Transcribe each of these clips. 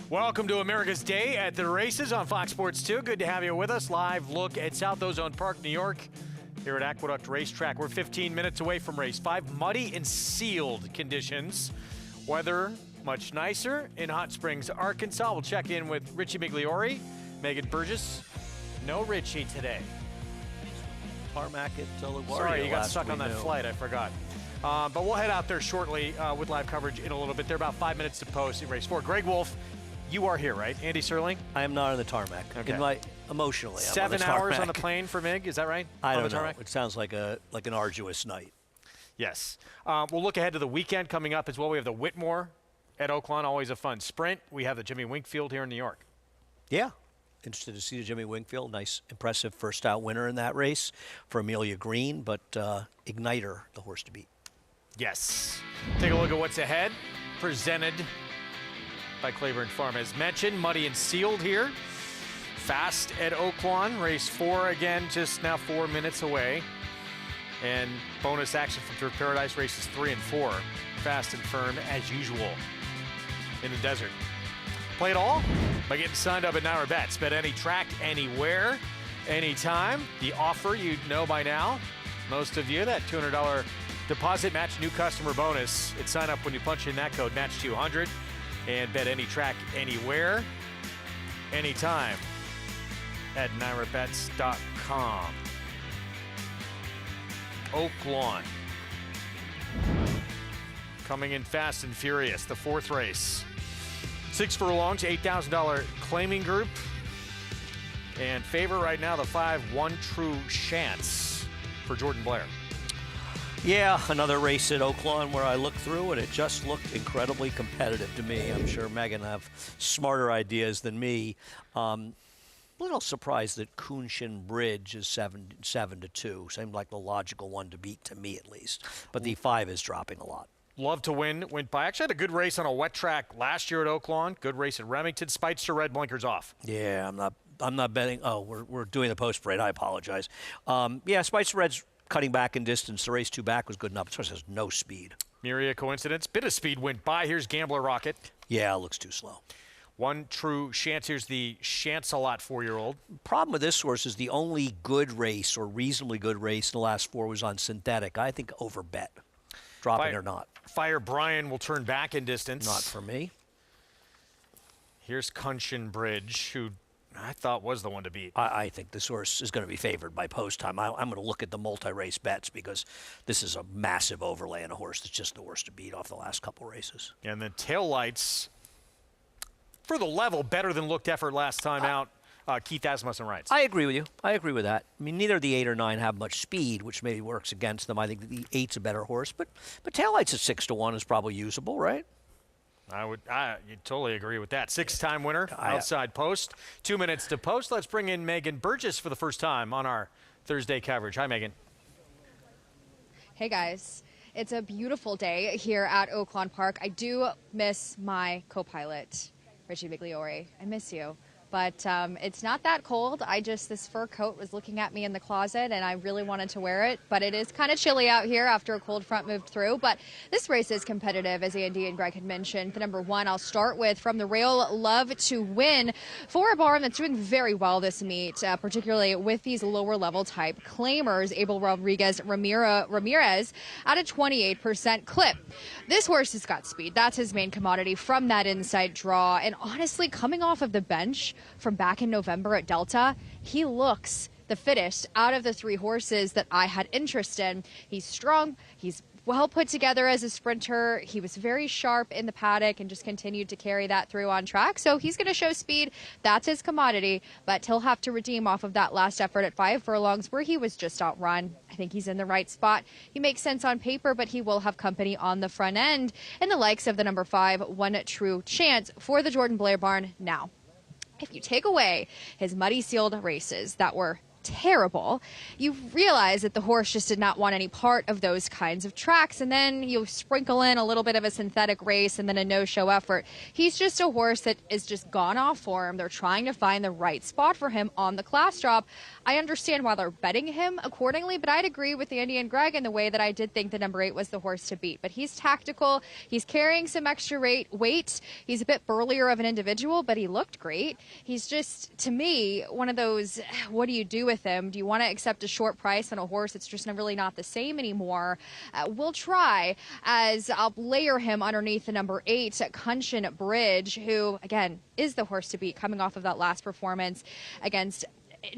Welcome to America's Day at the Races on Fox Sports 2. Good to have you with us. Live look at South Ozone Park, New York, here at Aqueduct Racetrack. We're 15 minutes away from race 5. Muddy and sealed conditions. Weather much nicer in Hot Springs, Arkansas. We'll check in with Richie Migliore, Megan Burgess. No Richie today. Tarmac at LaGuardia. Sorry, you got stuck on that flight. I forgot. But we'll head out there shortly with live coverage in a little bit. They're about 5 minutes to post in race 4. Greg Wolf, you are here, right? Andy Serling? I am not on the tarmac. Okay. Emotionally, 7 hours on the plane for Mig, is that right? I don't know. It sounds like an arduous night. Yes. We'll look ahead to the weekend coming up as well. We have the Whitmore at Oaklawn, always a fun sprint. We have the Jimmy Winkfield here in New York. Yeah. Interested to see the Jimmy Winkfield. Nice, impressive first out winner in that race for Amelia Green, but Igniter, the horse to beat. Yes. Take a look at what's ahead. Presented by Claiborne Farm. As mentioned, muddy and sealed here. Fast at Oaklawn. Race 4 again, just now 4 minutes away. And bonus action from Turf Paradise races 3 and 4. Fast and firm as usual in the desert. Play it all by getting signed up at Naira Bets. Bet any track, anywhere, anytime. The offer you know by now, most of you, that $200 deposit match new customer bonus. It's sign up when you punch in that code, match 200, and bet any track, anywhere, anytime at NairaBets.com. Oaklawn. Coming in fast and furious, the 4th race. 6 furlongs, $8,000 claiming group. And favorite right now, the 5, One True Chance for Jordan Blair. Yeah, another race at Oaklawn where I looked through and it just looked incredibly competitive to me. I'm sure Megan have smarter ideas than me. Little surprised that Kunshin Bridge is 7-2. Seemed like the logical one to beat, to me at least. But the 5 is dropping a lot. Love to win. Went by. Actually had a good race on a wet track last year at Oaklawn. Good race at Remington. Spicer red blinkers off. Yeah, I'm not betting. Oh, we're doing the post parade. I apologize. Yeah, Spicer red's cutting back in distance. The race 2 back was good enough. This has no speed. Myria coincidence. Bit of speed went by. Here's Gambler Rocket. Yeah, it looks too slow. One True Chance. Here's the Chance-a-Lot 4-year-old. Problem with this horse is the only good race or reasonably good race in the last 4 was on synthetic. I think overbet. Dropping or not. Fire Brian will turn back in distance. Not for me. Here's Kunshin Bridge, who I thought was the one to beat. I think this horse is going to be favored by post time. I'm going to look at the multi-race bets because this is a massive overlay on a horse that's just the horse to beat off the last couple races. And the tail lights for the level better than looked effort last time out. Keith Asmussen writes. I agree with you. I agree with that. I mean, neither the 8 or 9 have much speed, which maybe works against them. I think the 8's a better horse, but taillights at 6-1 is probably usable, right? You totally agree with that. 6-time winner, outside post. 2 minutes to post. Let's bring in Megan Burgess for the first time on our Thursday coverage. Hi, Megan. Hey, guys. It's a beautiful day here at Oaklawn Park. I do miss my co-pilot, Richie Migliore. I miss you. But it's not that cold. This fur coat was looking at me in the closet, and I really wanted to wear it. But it is kind of chilly out here after a cold front moved through. But this race is competitive, as Andy and Greg had mentioned. The number 1 I'll start with from the rail, Love to Win, for a barn that's doing very well this meet, particularly with these lower-level type claimers. Abel Rodriguez Ramirez at a 28% clip. This horse has got speed. That's his main commodity from that inside draw. And honestly, coming off of the bench from back in November at Delta, he looks the fittest out of the 3 horses that I had interest in. He's strong. He's well put together as a sprinter. He was very sharp in the paddock and just continued to carry that through on track. So he's going to show speed. That's his commodity, but he'll have to redeem off of that last effort at 5 furlongs where he was just outrun. I think he's in the right spot. He makes sense on paper, but he will have company on the front end and the likes of the number 5, One True Chance for the Jordan Blair barn now. If you take away his muddy sealed races that were terrible. You realize that the horse just did not want any part of those kinds of tracks, and then you sprinkle in a little bit of a synthetic race and then a no-show effort. He's just a horse that is just gone off form. They're trying to find the right spot for him on the class drop. I understand why they're betting him accordingly, but I'd agree with Andy and Greg in the way that I did think the number 8 was the horse to beat. But he's tactical. He's carrying some extra weight. He's a bit burlier of an individual, but he looked great. He's just, to me, one of those, what do you do with him? Do you want to accept a short price on a horse that's just really not the same anymore? We'll try, as I'll layer him underneath the number 8, Kunshin Bridge, who, again, is the horse to beat coming off of that last performance against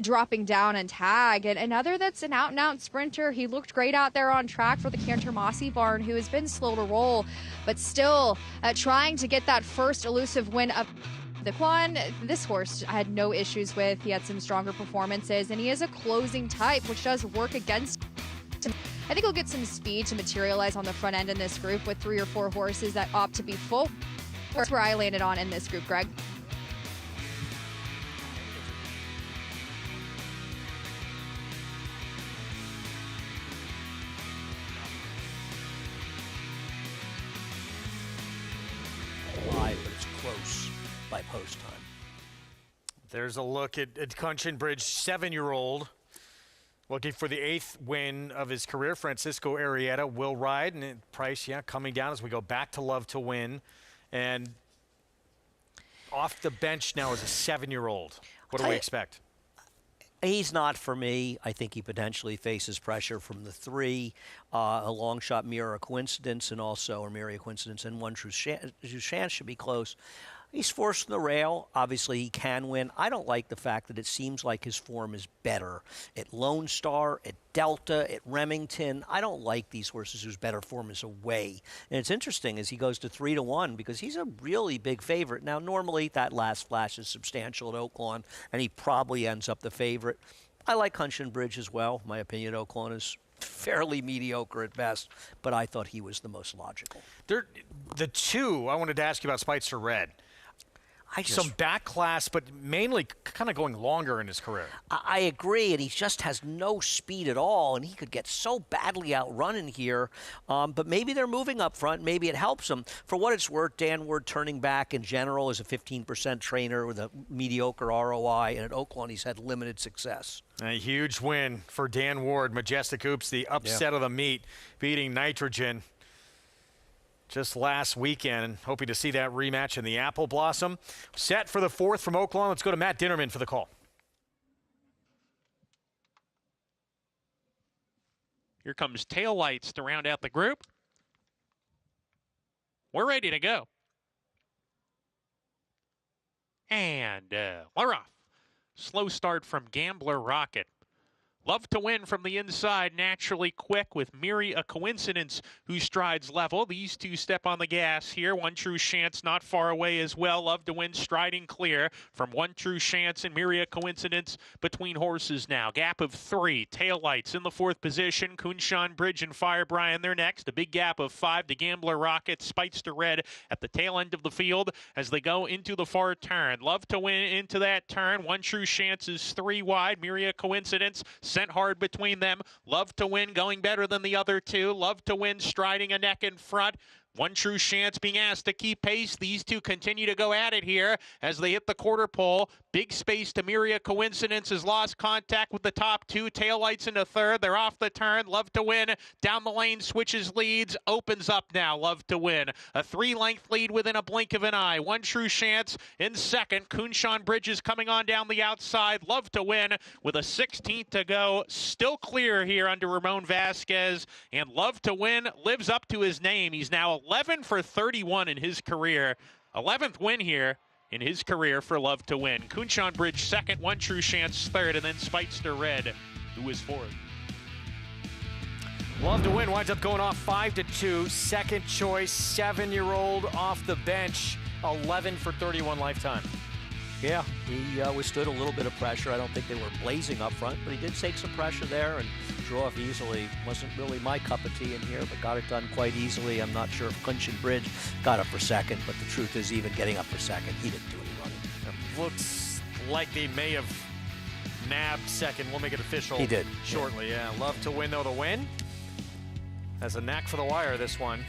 dropping down and tag. And another that's an out-and-out sprinter. He looked great out there on track for the Cantor Mossy barn, who has been slow to roll, but still trying to get that first elusive win up the Quan. This horse I had no issues with. He had some stronger performances, and he is a closing type, which does work against him. I think he'll get some speed to materialize on the front end in this group with 3 or 4 horses that opt to be full. That's where I landed on in this group, Greg. But it's close by post time. There's a look at Kunshin Bridge, 7-year-old, looking for the 8th win of his career. Francisco Arrieta will ride, and price, coming down as we go back to Love to Win. And off the bench now is a 7-year-old. What do we expect? He's not for me. I think he potentially faces pressure from the 3, a long shot Mirror Coincidence, and also or Mirror Coincidence, and One True Chance should be close. He's forced from the rail. Obviously, he can win. I don't like the fact that it seems like his form is better at Lone Star, at Delta, at Remington. I don't like these horses whose better form is away. And it's interesting as he goes to 3-1 because he's a really big favorite. Now, normally that last flash is substantial at Oaklawn, and he probably ends up the favorite. I like Kunshin Bridge as well. My opinion, Oaklawn is fairly mediocre at best, but I thought he was the most logical. The 2, I wanted to ask you about Spicer Red. Some back class, but mainly kind of going longer in his career. I agree, and he just has no speed at all, and he could get so badly outrun in here. But maybe they're moving up front. Maybe it helps him. For what it's worth, Dan Ward turning back in general is a 15% trainer with a mediocre ROI, and at Oaklawn he's had limited success. A huge win for Dan Ward. Majestic Oops, the upset of the meet, beating Nitrogen just last weekend, hoping to see that rematch in the Apple Blossom. Set for the 4th from Oaklawn. Let's go to Matt Dinnerman for the call. Here comes Tail Lights to round out the group. We're ready to go. And we're off. Slow start from Gambler Rocket. Love to Win from the inside, naturally quick with Miri a Coincidence, who strides level. These two step on the gas here. One True Chance not far away as well. Love to Win striding clear from One True Chance and Miri a Coincidence between horses now. Gap of 3. Tail Lights in the 4th position. Kunshin Bridge and Fire Brian they're next. A big gap of 5 to Gambler Rocket. Spites to Red at the tail end of the field as they go into the far turn. Love to Win into that turn. One True Chance is 3 wide. Miri a Coincidence sent hard between them. Love to Win going better than the other 2. Love to Win striding a neck in front. One True Chance being asked to keep pace. These two continue to go at it here as they hit the quarter pole. Big space to Miria Coincidence has lost contact with the top 2. Tail Lights into 3rd. They're off the turn. Love to Win down the lane, switches leads, opens up now. Love to Win. A 3-length lead within a blink of an eye. One True Chance in 2nd. Kunshin Bridge is coming on down the outside. Love to Win with a 16th to go. Still clear here under Ramon Vasquez. And Love to Win lives up to his name. He's now 11 for 31 in his career. 11th win here in his career for Love to Win. Kunshin Bridge 2nd, One True Chance 3rd, and then Spitester Red, who is 4th. Love to Win winds up going off 5-2. Second choice, 7-year-old off the bench, 11 for 31 lifetime. Yeah, he withstood a little bit of pressure. I don't think they were blazing up front, but he did take some pressure there and drew off easily. Wasn't really my cup of tea in here, but got it done quite easily. I'm not sure if Kunshin Bridge got up for 2nd, but the truth is even getting up for 2nd, he didn't do any running. Looks like they may have nabbed second. We'll make it official. He did. Shortly, yeah. Love to Win, though, to win. Has a knack for the wire, this one.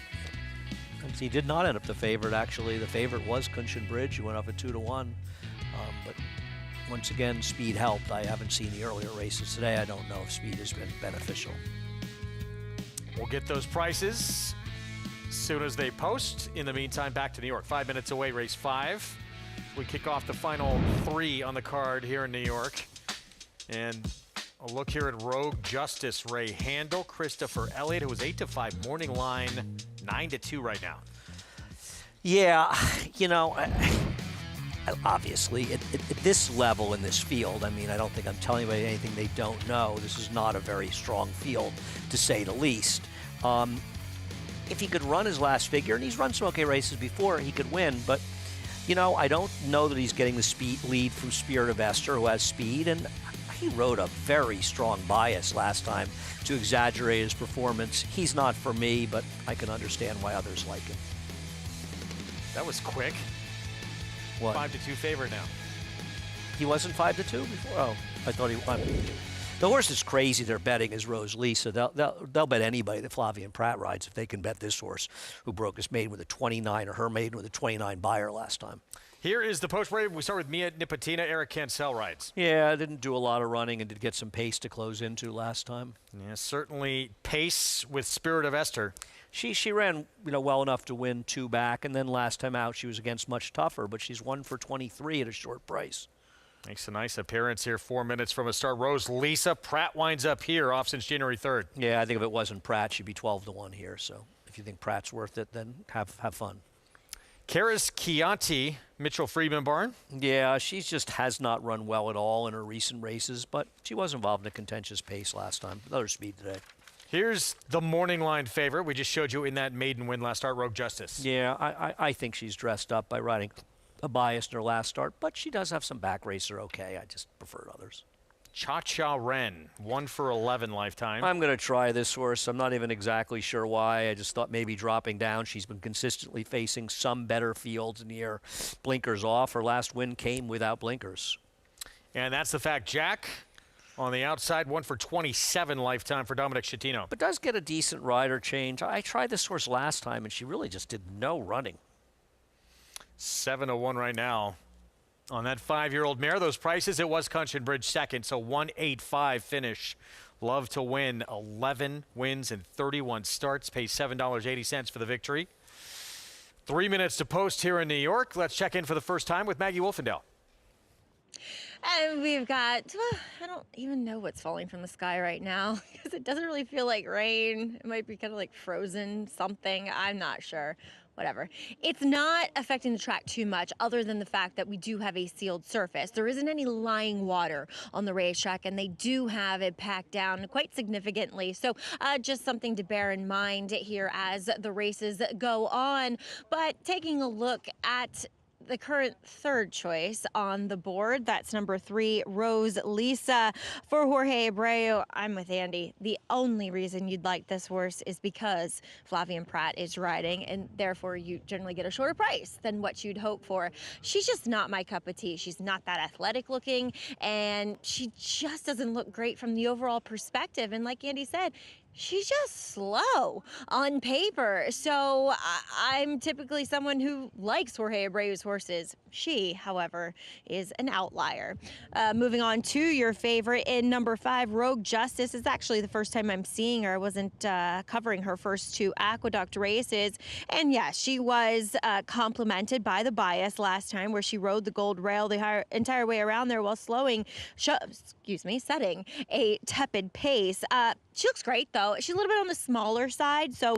He did not end up the favorite, actually. The favorite was Cushion Bridge. He went up at 2-1. But once again, speed helped. I haven't seen the earlier races today. I don't know if speed has been beneficial. We'll get those prices as soon as they post. In the meantime, back to New York. 5 minutes away, race 5. We kick off the final 3 on the card here in New York. And a look here at Rogue Justice, Ray Handel, Christopher Elliott, who was 8-5, morning line 9-2 right now. Yeah, you know, obviously at this level in this field, I mean, I don't think I'm telling anybody anything they don't know. This is not a very strong field, to say the least. If he could run his last figure, and he's run some okay races before, he could win, but you know, I don't know that he's getting the speed lead from Spirit of Esther, who has speed, and he rode a very strong bias last time to exaggerate his performance. He's not for me, but I can understand why others like him. That was quick. What? 5-2 favorite now. He wasn't 5-2 before? Oh, I thought he won. The horse is crazy they're betting is Rose Lisa. They'll bet anybody that Flavien Prat rides if they can bet this horse, who broke his maiden with a 29, or her maiden with a 29 buyer last time. Here is the post parade. We start with Mia Nipotina. Eric Cancel rides. Yeah, didn't do a lot of running and did get some pace to close into last time. Yeah, certainly pace with Spirit of Esther. She ran, you know, well enough to win 2 back, and then last time out she was against much tougher, but she's 1 for 23 at a short price. Makes a nice appearance here, 4 minutes from a start. Rose Lisa. Pratt winds up here off since January 3rd. Yeah, I think if it wasn't Pratt, she'd be 12-1 here. So if you think Pratt's worth it, then have fun. Karis Chianti, Mitchell Friedman barn. Yeah, she just has not run well at all in her recent races, but she was involved in a contentious pace last time. Another speed today. Here's the morning line favorite. We just showed you in that maiden win last start, Rogue Justice. Yeah, I think she's dressed up by riding a bias in her last start, but she does have some back racer okay. I just prefer others. Cha-Cha Ren, 1 for 11 lifetime. I'm going to try this horse. I'm not even exactly sure why. I just thought maybe dropping down. She's been consistently facing some better fields in the air. Blinkers off. Her last win came without blinkers. And that's the fact. Jack on the outside, 1 for 27 lifetime for Dominic Schettino. But does get a decent rider change. I tried this horse last time, and she really just did no running. 7-1 right now. On that 5-year-old mare, those prices, it was Cushion Bridge second, so 185 finish. Love to Win, 11 wins and 31 starts, pays $7.80 for the victory. 3 minutes to post here in New York. Let's check in for the first time with Maggie Wolfendale. And we've got, well, I don't even know what's falling from the sky right now because it doesn't really feel like rain. It might be kind of like frozen something. I'm not sure. Whatever. It's not affecting the track too much other than the fact that we do have a sealed surface. There isn't any lying water on the racetrack, and they do have it packed down quite significantly. So just something to bear in mind here as the races go on. But taking a look at the current third choice on the board, that's number 3, Rose Lisa. For Jorge Abreu, I'm with Andy. The only reason you'd like this horse is because Flavien Prat is riding, and therefore you generally get a shorter price than what you'd hope for. She's just not my cup of tea. She's not that athletic looking, and she just doesn't look great from the overall perspective. And like Andy said, she's just slow on paper. So I'm typically someone who likes Jorge Abreu's horses. She, however, is an outlier. Moving on to your favorite in number 5, Rogue Justice. It's actually the first time I'm seeing her. I wasn't covering her first 2 Aqueduct races. And yes, she was complimented by the bias last time, where she rode the gold rail the entire way around there while setting a tepid pace. She looks great, though. She's a little bit on the smaller side. So,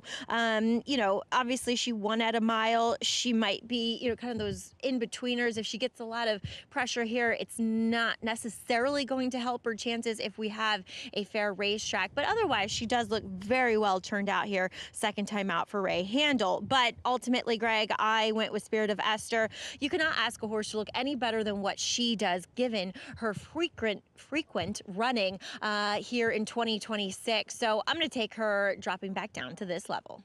you know, obviously she won at a mile. She might be, you know, kind of those in-betweeners. If she gets a lot of pressure here, it's not necessarily going to help her chances if we have a fair racetrack. But otherwise, she does look very well turned out here. Second time out for Ray Handel. But ultimately, Greg, I went with Spirit of Esther. You cannot ask a horse to look any better than what she does, given her frequent running here in 2026. So I'm going to take her dropping back down to this level.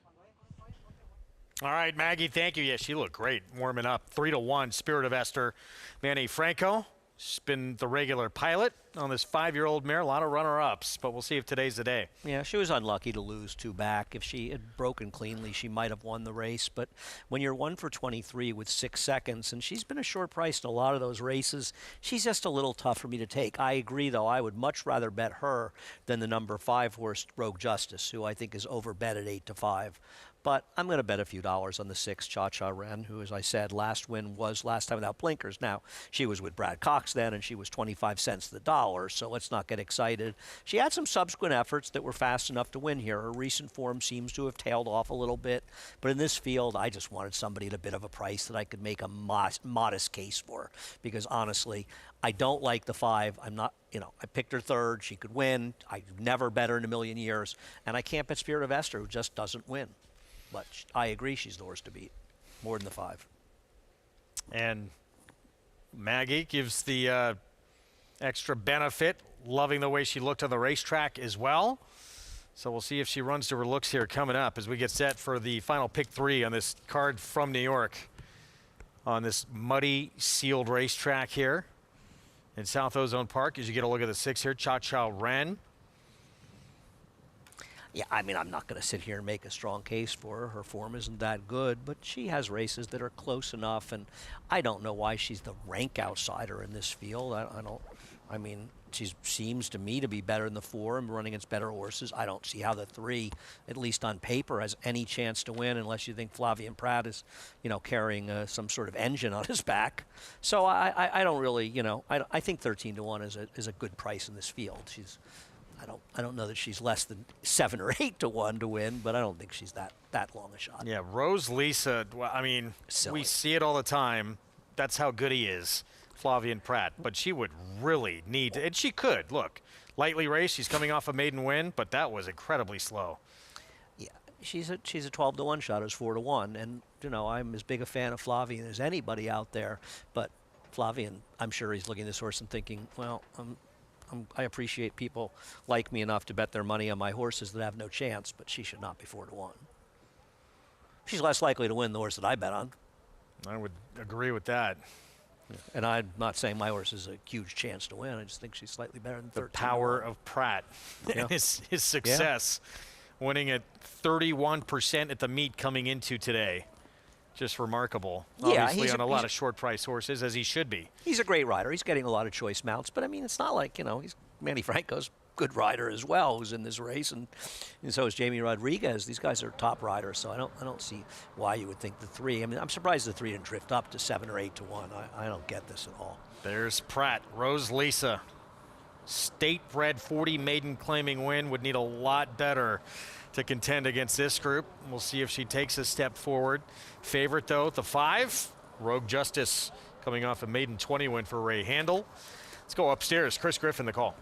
All right, Maggie, thank you. Yeah, she looked great warming up. 3-1, Spirit of Esther. Manny Franco She's been the regular pilot on this 5-year-old mare. A lot of runner-ups, but we'll see if today's the day. Yeah, she was unlucky to lose 2 back. If she had broken cleanly, she might have won the race. But when you're 1 for 23 with 6 seconds, and she's been a short price in a lot of those races, she's just a little tough for me to take. I agree, though. I would much rather bet her than the number 5 horse, Rogue Justice, who I think is overbet at 8-5. But I'm going to bet a few dollars on the 6, Cha Cha Ren, who, as I said, last win was last time without blinkers. Now, she was with Brad Cox then, and she was 25 cents the dollar, so let's not get excited. She had some subsequent efforts that were fast enough to win here. Her recent form seems to have tailed off a little bit, but in this field, I just wanted somebody at a bit of a price that I could make a modest case for, because honestly, I don't like the 5. I'm not, I picked her 3rd. She could win. I never bet her in a million years, and I can't bet Spirit of Esther, who just doesn't win. But I agree she's the horse to beat, more than the 5. And Maggie gives the extra benefit, loving the way she looked on the racetrack as well. So we'll see if she runs to her looks here coming up as we get set for the final pick 3 on this card from New York on this muddy, sealed racetrack here in South Ozone Park. As you get a look at the 6 here, Cha Cha Ren. Yeah, I mean, I'm not going to sit here and make a strong case for her. Her form isn't that good, but she has races that are close enough, and I don't know why she's the rank outsider in this field. I mean, she seems to me to be better than the 4 and running against better horses. I don't see how the 3, at least on paper, has any chance to win unless you think Flavien Prat is, carrying some sort of engine on his back. So I don't really, I think 13-1 is a good price in this field. I don't know that she's less than 7 or 8-1 to win, but I don't think she's that long a shot. Yeah, Rose Lisa, well, I mean, Silly. We see it all the time. That's how good he is, Flavien Prat. But she would really need to, and she could. Look, lightly raced, she's coming off a maiden win, but that was incredibly slow. Yeah, she's a 12-1 shot, is 4-1, and I'm as big a fan of Flavien as anybody out there. But Flavien, I'm sure he's looking at this horse and thinking, well, I appreciate people like me enough to bet their money on my horses that have no chance, but she should not be 4-1. She's less likely to win the horse that I bet on. I would agree with that. And I'm not saying my horse is a huge chance to win. I just think she's slightly better than 13. The power of Prat and his success, winning at 31% at the meet coming into today. Just remarkable. Yeah, obviously on a lot of short price horses, as he should be. He's a great rider. He's getting a lot of choice mounts, but I mean, it's not like, he's Manny Franco's good rider as well, who's in this race, and so is Jamie Rodriguez. These guys are top riders, so I don't see why you would think the 3. I mean, I'm surprised the 3 didn't drift up to 7 or 8-1. I don't get this at all. There's Prat, Rose Lisa, state-bred 40 maiden claiming win, would need a lot better to contend against this group. We'll see if she takes a step forward. Favorite, though, the 5, Rogue Justice, coming off a maiden 20 win for Ray Handel. Let's go upstairs. Chris Griffin, the call.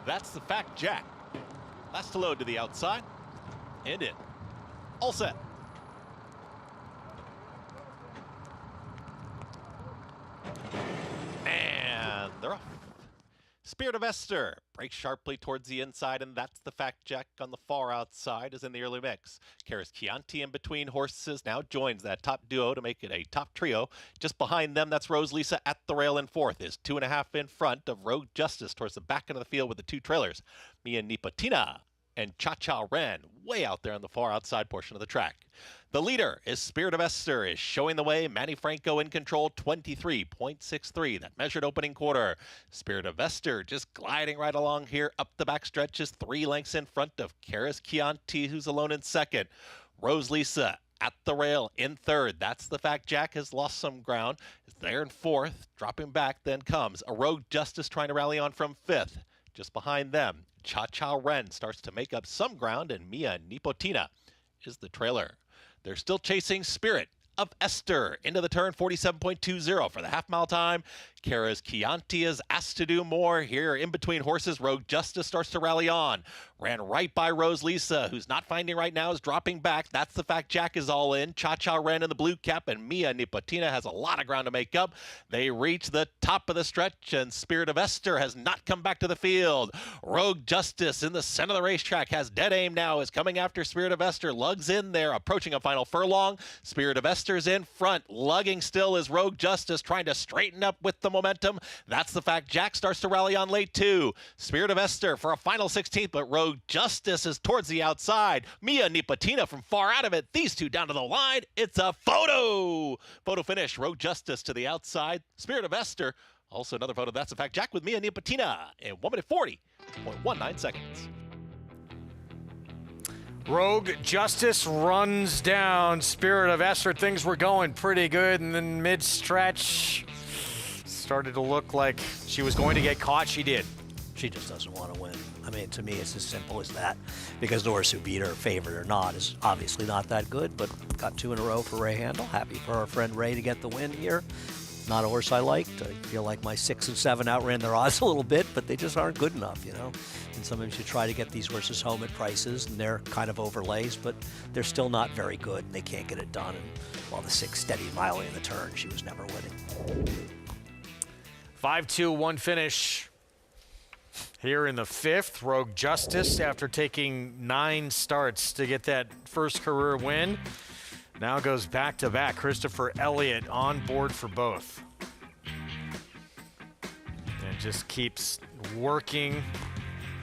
That's the fact, Jack. Last to load to the outside. And in. All set. And they're off. Spirit of Esther breaks sharply towards the inside, and that's the fact. Jack on the far outside is in the early mix. Karis Chianti in between horses now joins that top duo to make it a top trio. Just behind them, that's Rose Lisa at the rail in 4th, is 2.5 in front of Rogue Justice towards the back end of the field with the 2 trailers. Mia Nipotina and Cha Cha Ren way out there on the far outside portion of the track. The leader is Spirit of Esther, is showing the way. Manny Franco in control, 23.63, that measured opening quarter. Spirit of Esther just gliding right along here up the back stretches, 3 lengths in front of Karis Chianti, who's alone in 2nd. Rose Lisa at the rail in 3rd. That's the fact. Jack has lost some ground. Is there in 4th, dropping back, then comes a Rogue Justice trying to rally on from 5th. Just behind them, Cha Cha Ren starts to make up some ground, and Mia Nipotina is the trailer. They're still chasing Spirit of Esther into the turn, 47.20 for the half-mile time. Karis Chianti is asked to do more here in between horses. Rogue Justice starts to rally on. Ran right by Rose Lisa, who's not finding right now, is dropping back. That's the fact Jack is all in. Cha-Cha ran in the blue cap, and Mia Nipotina has a lot of ground to make up. They reach the top of the stretch, and Spirit of Esther has not come back to the field. Rogue Justice in the center of the racetrack has dead aim now, is coming after Spirit of Esther. Lugs in there, approaching a final furlong. Spirit of Esther's in front. Lugging still is Rogue Justice, trying to straighten up with the momentum. That's the fact Jack starts to rally on late too. Spirit of Esther for a final 16th, but Rogue Justice is towards the outside. Mia Nipotina from far out of it. These two down to the line. It's a photo. Photo finish. Rogue Justice to the outside. Spirit of Esther. Also another photo. That's the fact Jack with Mia Nipotina in 1 minute 40.19 seconds. Rogue Justice runs down Spirit of Esther. Things were going pretty good, and then mid-stretch started to look like she was going to get caught. She did. She just doesn't want to win. I mean, to me, it's as simple as that. Because the horse who beat her, favorite or not, is obviously not that good, but got 2 in a row for Ray Handel. Happy for our friend Ray to get the win here. Not a horse I liked. I feel like my 6 and 7 outran their odds a little bit, but they just aren't good enough, you know. And sometimes you try to get these horses home at prices, and they're kind of overlays, but they're still not very good, and they can't get it done. And while the 6 steady mildly in the turn, she was never winning. 5-2-1 finish here in the 5th. Rogue Justice, after taking 9 starts to get that first career win, now goes back-to-back. Christopher Elliott on board for both. And just keeps working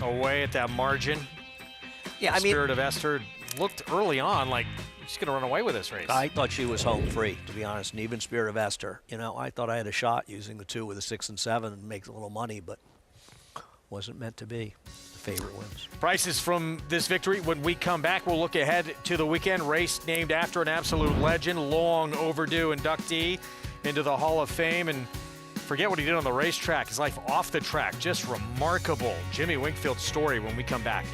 away at that margin. Yeah, I mean, Spirit of Esther looked early on like she's going to run away with this race. I thought she was home free, to be honest, and even Spirit of Esther. You know, I thought I had a shot using the 2 with a 6 and 7 and make a little money, but wasn't meant to be. The favorite wins. Prices from this victory. When we come back, we'll look ahead to the weekend race named after an absolute legend, long overdue inductee into the Hall of Fame. And forget what he did on the racetrack, his life off the track. Just remarkable. Jimmy Winkfield's story when we come back.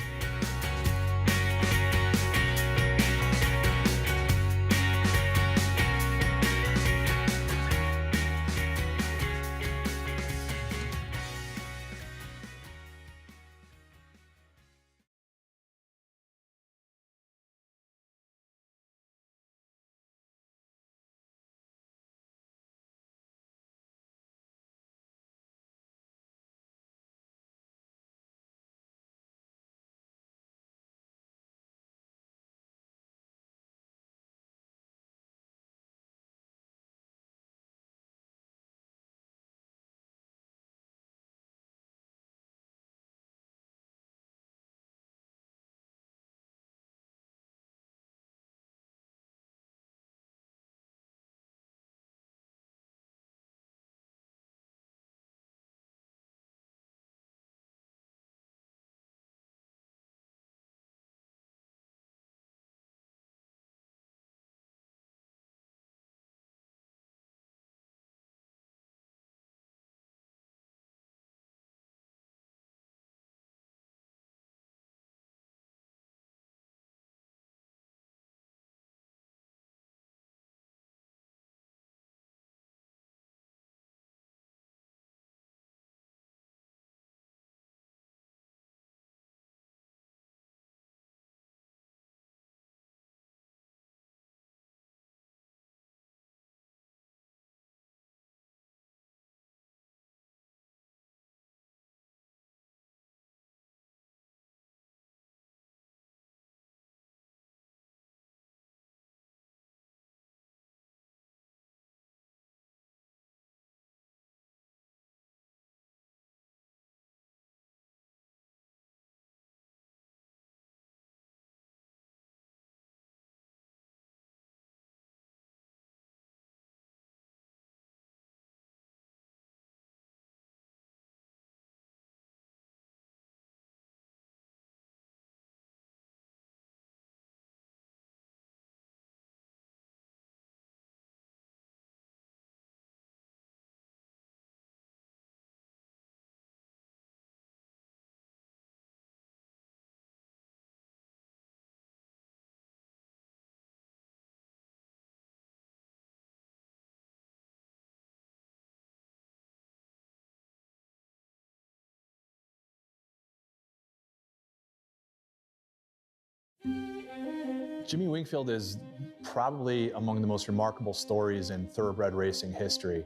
Jimmy Winkfield is probably among the most remarkable stories in thoroughbred racing history.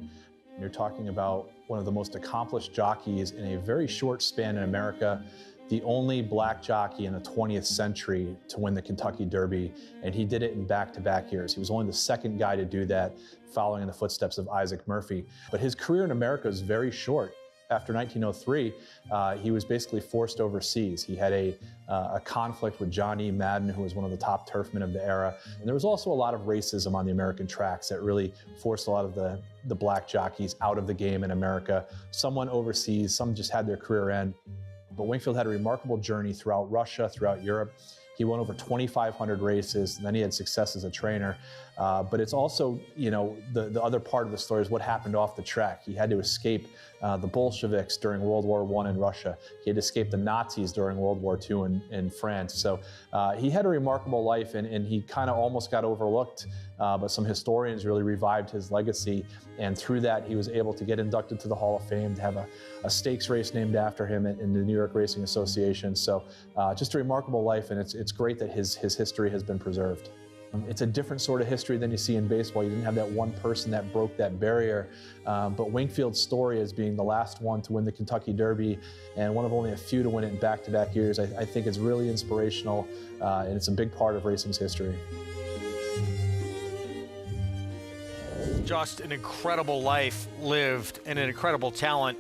You're talking about one of the most accomplished jockeys in a very short span in America, the only black jockey in the 20th century to win the Kentucky Derby, and he did it in back-to-back years. He was only the second guy to do that, following in the footsteps of Isaac Murphy. But his career in America is very short. After 1903, he was basically forced overseas. He had a conflict with John E. Madden, who was one of the top turfmen of the era. And there was also a lot of racism on the American tracks that really forced a lot of the black jockeys out of the game in America. Some went overseas, some just had their career end. But Winkfield had a remarkable journey throughout Russia, throughout Europe. He won over 2,500 races, and then he had success as a trainer. But it's also, you know, the other part of the story is what happened off the track. He had to escape the Bolsheviks during World War I in Russia. He had to escape the Nazis during World War II in France. So he had a remarkable life, and he kind of almost got overlooked, but some historians really revived his legacy. And through that, he was able to get inducted to the Hall of Fame, to have a stakes race named after him in the New York Racing Association. So just a remarkable life, and it's great that his history has been preserved. It's a different sort of history than you see in baseball. You didn't have that one person that broke that barrier. But Winkfield's story as being the last one to win the Kentucky Derby and one of only a few to win it in back-to-back years, I think it's really inspirational, and it's a big part of racing's history. Just an incredible life lived and an incredible talent,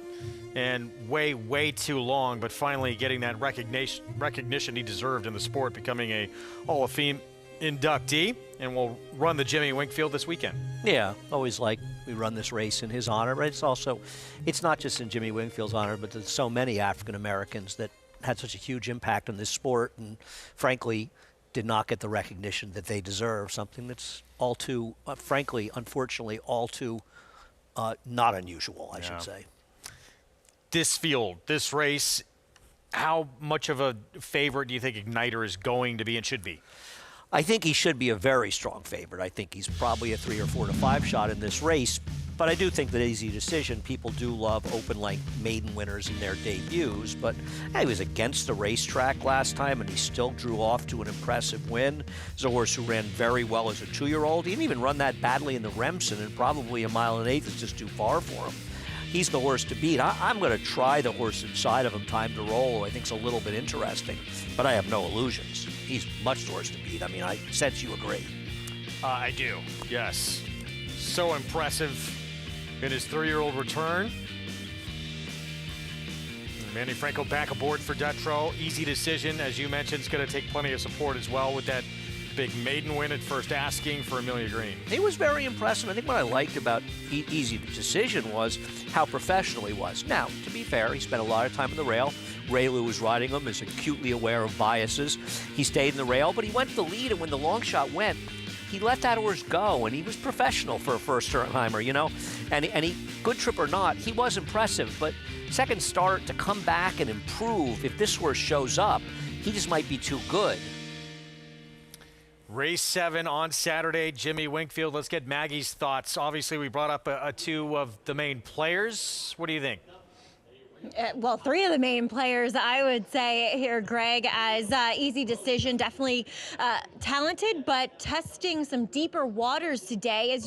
and way too long, but finally getting that recognition he deserved in the sport, becoming a Hall of Fame inductee, and we'll run the Jimmy Winkfield this weekend. Yeah, always like we run this race in his honor, but it's not just in Jimmy Winkfield's honor, but there's so many African Americans that had such a huge impact on this sport and frankly did not get the recognition that they deserve, something that's all too, frankly, unfortunately, all too not unusual, I should say. This field, this race, how much of a favorite do you think Igniter is going to be and should be? I think he should be a very strong favorite. I think he's probably a 3 or 4 to 5 shot in this race. But I do think that Easy Decision, people do love open-length maiden winners in their debuts. But he was against the racetrack last time, and he still drew off to an impressive win. He's a horse who ran very well as a 2-year-old. He didn't even run that badly in the Remsen, and probably a 1 1/8 is just too far for him. He's the horse to beat. I'm going to try the horse inside of him, Time to Roll. I think it's a little bit interesting, but I have no illusions. He's much the horse to beat. I mean, I sense you agree. I do, yes. So impressive in his 3-year-old return. Manny Franco back aboard for Detro. Easy Decision, as you mentioned, is going to take plenty of support as well with that big maiden win at First Asking for Amelia Green. He was very impressive. I think what I liked about Easy Decision was how professional he was. Now, to be fair, he spent a lot of time in the rail. Ray Lou was riding him, is acutely aware of biases. He stayed in the rail, but he went to the lead, and when the long shot went, he let that horse go, and he was professional for a first-timer, you know? And he, good trip or not, he was impressive, but second start to come back and improve, if this horse shows up, he just might be too good. Race 7 on Saturday, Jimmy Winkfield. Let's get Maggie's thoughts. Obviously, we brought up 2 of the main players. What do you think? Well, 3 of the main players, I would say here, Greg, as Easy Decision, definitely talented, but testing some deeper waters today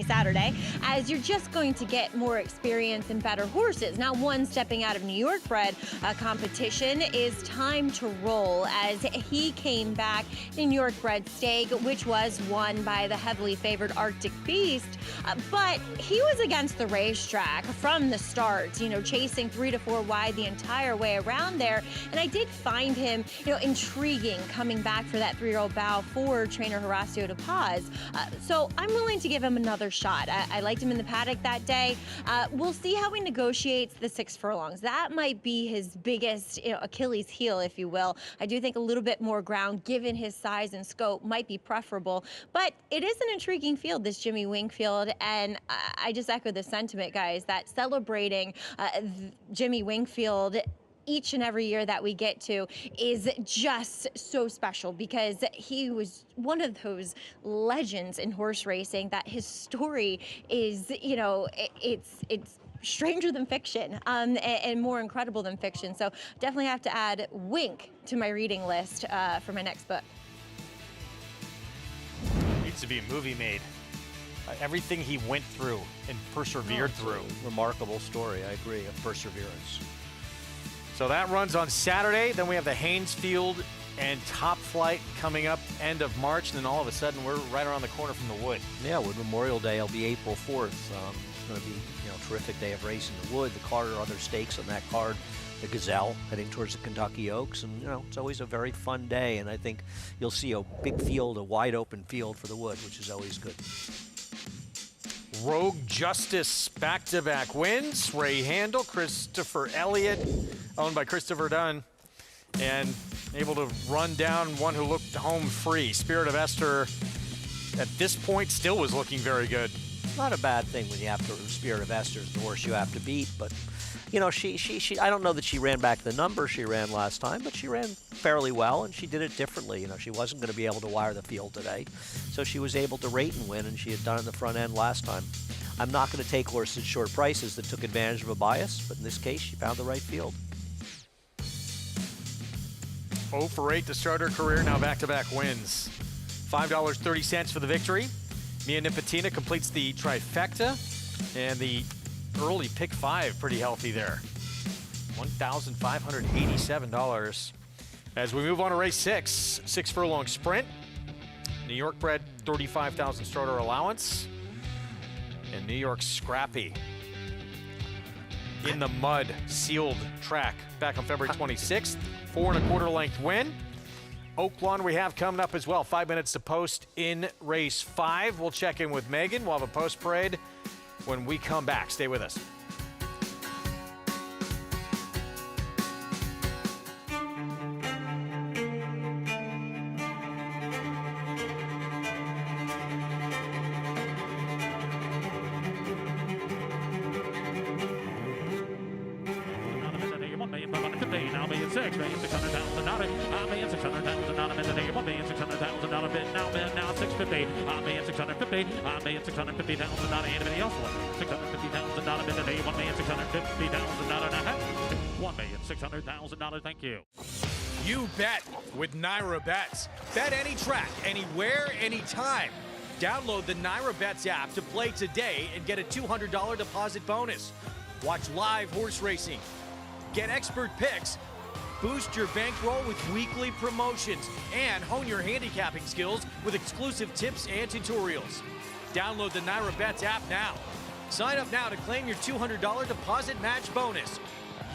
Saturday, as you're just going to get more experience and better horses. Now, one stepping out of New York bred competition is Time to Roll, as he came back in New York bred stake, which was won by the heavily favored Arctic Beast, but he was against the racetrack from the start, you know, chasing 3 to 4 wide the entire way around there. And I did find him, you know, intriguing coming back for that 3-year-old bow for trainer Horacio De Paz. So I'm willing to give him another shot. I liked him in the paddock that day. We'll see how he negotiates the 6 furlongs. That might be his biggest, you know, Achilles heel, if you will. I do think a little bit more ground, given his size and scope, might be preferable. But it is an intriguing field, this Jimmy Winkfield, and I just echo the sentiment, guys, that celebrating Jimmy Winkfield each and every year that we get to is just so special, because he was one of those legends in horse racing that his story is, you know, it's stranger than fiction, and more incredible than fiction. So definitely have to add Wink to my reading list for my next book. to be a movie made. Everything he went through and persevered through. Remarkable story, I agree, of perseverance. So that runs on Saturday. Then we have the Gainesfield and Top Flight coming up end of March. And then all of a sudden, we're right around the corner from the Wood. Yeah, Wood Memorial Day will be April 4th. It's going to be, a terrific day of racing. The Wood, the Carter, other stakes on that card. The Gazelle heading towards the Kentucky Oaks, and it's always a very fun day. And I think you'll see a big field, a wide open field for the Wood, which is always good. Rogue Justice back-to-back wins. Ray Handel, Christopher Elliott, owned by Christopher Dunn, and able to run down one who looked home free. Spirit of Esther, at this point, still was looking very good. Not a bad thing when you have to. Spirit of Esther is the horse you have to beat, but she I don't know that she ran back the number she ran last time, but she ran fairly well, and she did it differently. She wasn't going to be able to wire the field today, so she was able to rate and win, and she had done it in the front end last time. I'm not going to take horses at short prices that took advantage of a bias, but in this case, she found the right field. 0 for 8 to start her career, now back-to-back wins. $5.30 for the victory. Mia Nipotina completes the trifecta, and the early pick 5 pretty healthy there. $1,587. As we move on to race 6, 6 furlong sprint. New York bred, 35,000 starter allowance. And New York Scrappy in the mud, sealed track back on February 26th. 4 1/4 length win. Oaklawn we have coming up as well. 5 minutes to post in race 5. We'll check in with Megan. We'll have a post parade when we come back. Stay with us. $1,600,000, thank you. You bet with Naira Bets. Bet any track, anywhere, anytime. Download the Naira Bets app to play today and get a $200 deposit bonus. Watch live horse racing. Get expert picks. Boost your bankroll with weekly promotions and hone your handicapping skills with exclusive tips and tutorials. Download the Naira Bets app now. Sign up now to claim your $200 deposit match bonus.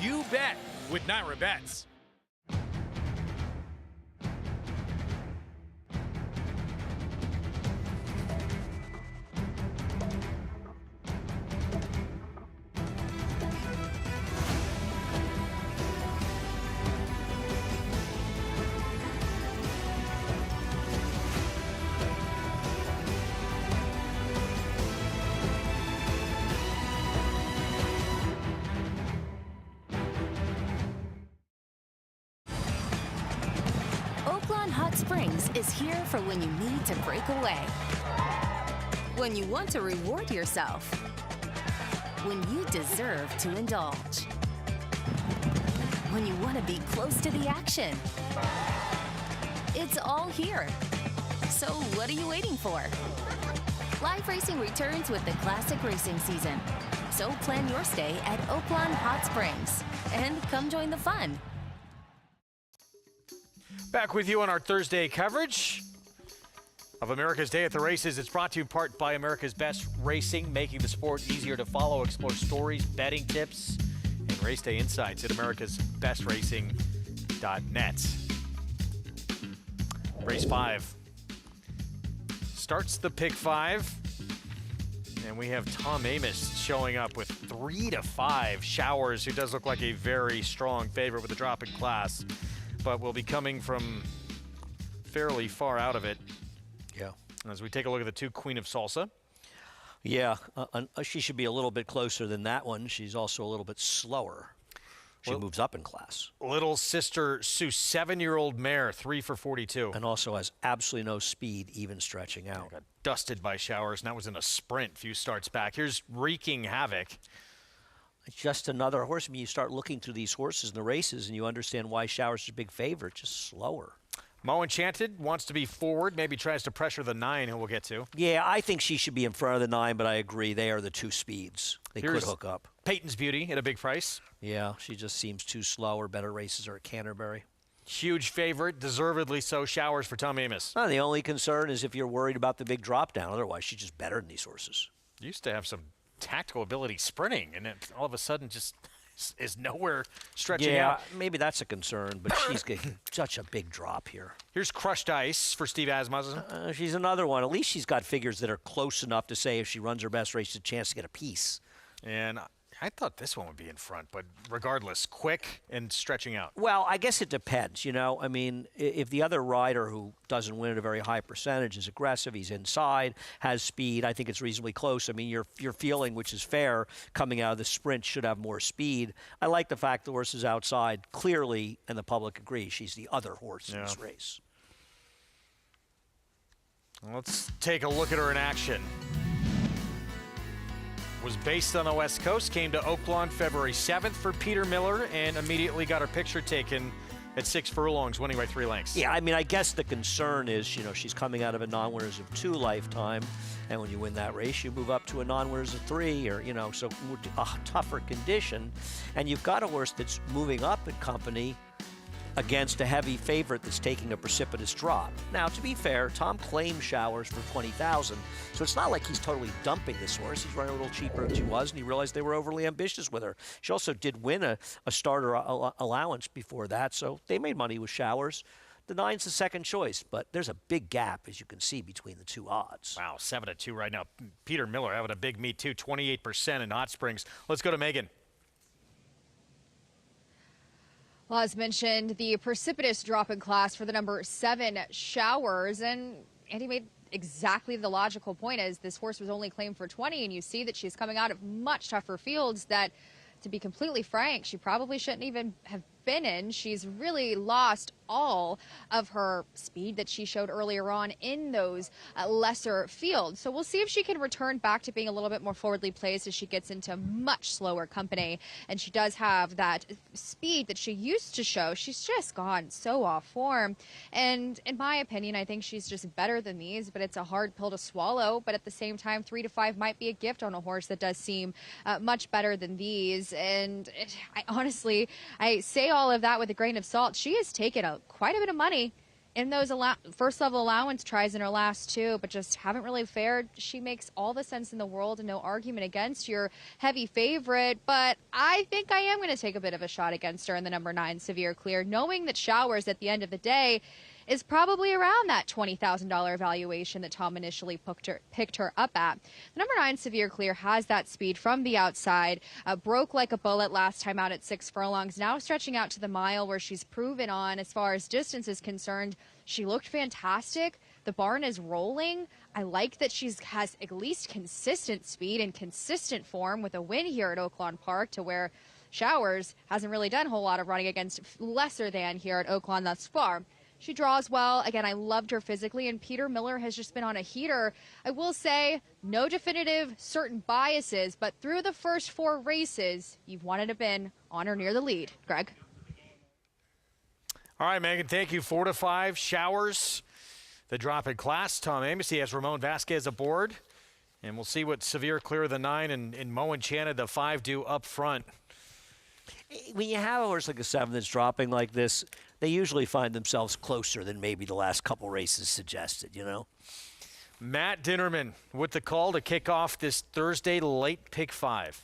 You bet with Naira Bets. Springs is here for when you need to break away, when you want to reward yourself, when you deserve to indulge, when you want to be close to the action. It's all here. So what are you waiting for? Live racing returns with the classic racing season. So plan your stay at Oaklawn Hot Springs and come join the fun. Back with you on our Thursday coverage of America's Day at the Races. It's brought to you in part by America's Best Racing, making the sport easier to follow. Explore stories, betting tips, and race day insights at americasbestracing.net. Race 5 starts the pick 5, and we have Tom Amos showing up with 3 to 5. Showers, who does look like a very strong favorite with a drop in class, but will be coming from fairly far out of it. Yeah. As we take a look at the 2 Queen of Salsa. Yeah, she should be a little bit closer than that one. She's also a little bit slower. She moves up in class. Little Sister Sue, 7-year-old mare, 3 for 42. And also has absolutely no speed, even stretching out. Got dusted by Showers, and that was in a sprint few starts back. Here's Wreaking Havoc. Just another horse. I mean, you start looking through these horses in the races, and you understand why Showers is a big favorite, just slower. Mo Enchanted wants to be forward, maybe tries to pressure the 9, who we'll get to. Yeah, I think she should be in front of the 9, but I agree. They are the two speeds. They could hook up. Peyton's Beauty at a big price. Yeah, she just seems too slow. Her better races are at Canterbury. Huge favorite, deservedly so. Showers for Tom Amoss. The only concern is if you're worried about the big drop down. Otherwise, she's just better than these horses. Used to have some tactical ability sprinting, and then all of a sudden just is nowhere stretching out. Yeah, maybe that's a concern, but she's getting such a big drop here. Here's Crushed Ice for Steve Asmussen. She's another one. At least she's got figures that are close enough to say if she runs her best race, a chance to get a piece. And I thought this one would be in front, but regardless, quick and stretching out. Well, I guess it depends, I mean, if the other rider who doesn't win at a very high percentage is aggressive, he's inside, has speed, I think it's reasonably close. I mean, your feeling, which is fair, coming out of the sprint should have more speed. I like the fact the horse is outside clearly, and the public agrees she's the other horse in this race. Let's take a look at her in action. Was based on the West Coast, came to Oaklawn February 7th for Peter Miller, and immediately got her picture taken at 6 furlongs, winning by 3 lengths. Yeah, I mean, I guess the concern is, she's coming out of a non-winners of 2 lifetime, and when you win that race, you move up to a non-winners of 3, or, so a tougher condition, and you've got a horse that's moving up in company against a heavy favorite that's taking a precipitous drop. Now, to be fair, Tom claimed Showers for $20,000, so it's not like he's totally dumping this horse. He's running a little cheaper than she was, and he realized they were overly ambitious with her. She also did win a starter allowance before that, so they made money with Showers. The 9's the second choice, but there's a big gap, as you can see, between the 2 odds. Wow, 7-2 right now. Peter Miller having a big meet, too, 28% in Hot Springs. Let's go to Megan. Well, as mentioned, the precipitous drop in class for the number 7 Showers, and Andy made exactly the logical point as this horse was only claimed for 20, and you see that she's coming out of much tougher fields that, to be completely frank, she probably shouldn't even have been in. She's really lost all of her speed that she showed earlier on in those lesser fields. So we'll see if she can return back to being a little bit more forwardly placed as she gets into much slower company. And she does have that speed that she used to show. She's just gone so off form. And in my opinion, I think she's just better than these, but it's a hard pill to swallow. But at the same time, 3 to 5 might be a gift on a horse that does seem much better than these. And I say all of that with a grain of salt. She has taken quite a bit of money in those first level allowance tries in her last 2, but just haven't really fared. She makes all the sense in the world and no argument against your heavy favorite, but I think I am going to take a bit of a shot against her in the number 9 Severe Clear, knowing that Showers at the end of the day is probably around that $20,000 valuation that Tom initially picked her up at. The number 9 Severe Clear has that speed from the outside, broke like a bullet last time out at 6 furlongs, now stretching out to the mile where she's proven on as far as distance is concerned. She looked fantastic. The barn is rolling. I like that she has at least consistent speed and consistent form with a win here at Oaklawn Park, to where Showers hasn't really done a whole lot of running against lesser than here at Oaklawn thus far. She draws well. Again, I loved her physically, and Peter Miller has just been on a heater. I will say, no definitive certain biases, but through the first 4 races, you've wanted to been on or near the lead. Greg? All right, Megan, thank you. 4 to 5 Showers. The drop in class. Tom Amoss, he has Ramon Vasquez aboard. And we'll see what Severe Clear, the 9, and Mo Enchanted, the 5, do up front. When you have a horse like a 7 that's dropping like this, they usually find themselves closer than maybe the last couple races suggested, Matt Dinnerman with the call to kick off this Thursday late pick 5.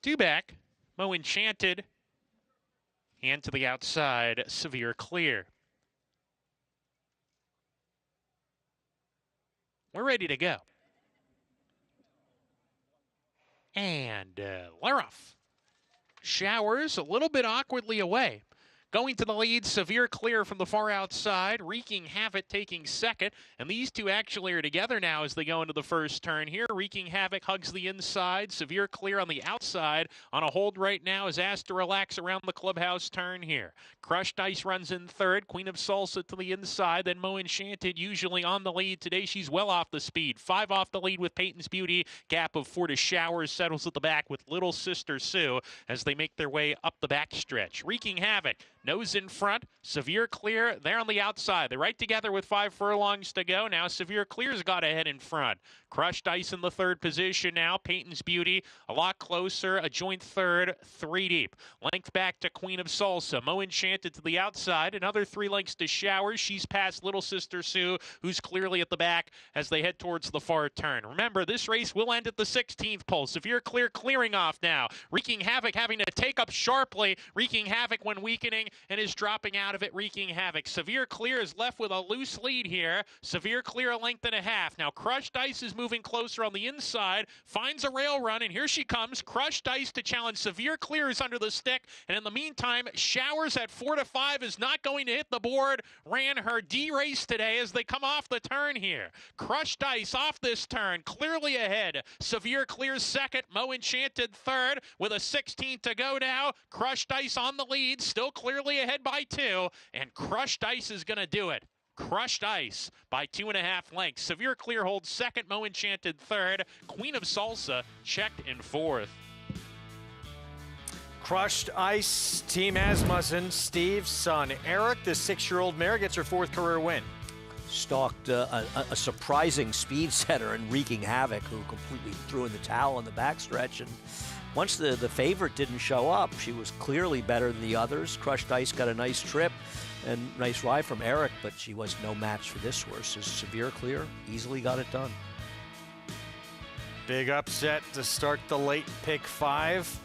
2 back, Mo Enchanted, and to the outside, Severe Clear. We're ready to go. And they're off. Showers a little bit awkwardly away. Going to the lead, Severe Clear from the far outside. Wreaking Havoc taking second. And these two actually are together now as they go into the first turn here. Wreaking Havoc hugs the inside. Severe Clear on the outside. On a hold right now is asked to relax around the clubhouse turn here. Crushed Ice runs in third. Queen of Salsa to the inside. Then Mo Enchanted usually on the lead. Today she's well off the speed. 5 off the lead with Peyton's Beauty. Gap of 4 to Showers settles at the back with Little Sister Sue as they make their way up the backstretch. Wreaking Havoc Nose in front. Severe Clear there on the outside. They're right together with 5 furlongs to go. Now Severe Clear's got ahead in front. Crushed Ice in the third position now. Peyton's Beauty a lot closer. A joint third, 3 deep. Length back to Queen of Salsa. Mo Enchanted to the outside. Another 3 lengths to Showers. She's past Little Sister Sue, who's clearly at the back as they head towards the far turn. Remember, this race will end at the 16th pole. Severe Clear clearing off now. Wreaking Havoc having to take up sharply. Wreaking Havoc when weakening and is dropping out of it. Wreaking Havoc. Severe Clear is left with a loose lead here. Severe Clear a length and a half. Now Crushed Ice is moving closer on the inside. Finds a rail run, and here she comes. Crushed Ice to challenge Severe Clear is under the stick. And in the meantime, Showers at 4-5 is not going to hit the board. Ran her D race today as they come off the turn here. Crushed Ice off this turn, clearly ahead. Severe Clear's second. Mo Enchanted third with a 16 to go now. Crushed Ice on the lead, still clearly ahead by 2. And Crushed Ice is going to do it. Crushed Ice by 2.5 lengths. Severe Clear holds second. Mo Enchanted third. Queen of Salsa checked in 4th. Crushed Ice, Team Asmussen, Steve's son Eric, the 6-year-old mare, gets her 4th career win. Stalked a surprising speed setter in Wreaking Havoc, who completely threw in the towel on the backstretch. And once the favorite didn't show up, she was clearly better than the others. Crushed Ice got a nice trip and nice ride from Eric, but she was no match for this horse. As Severe Clear easily got it done. Big upset to start the late pick 5.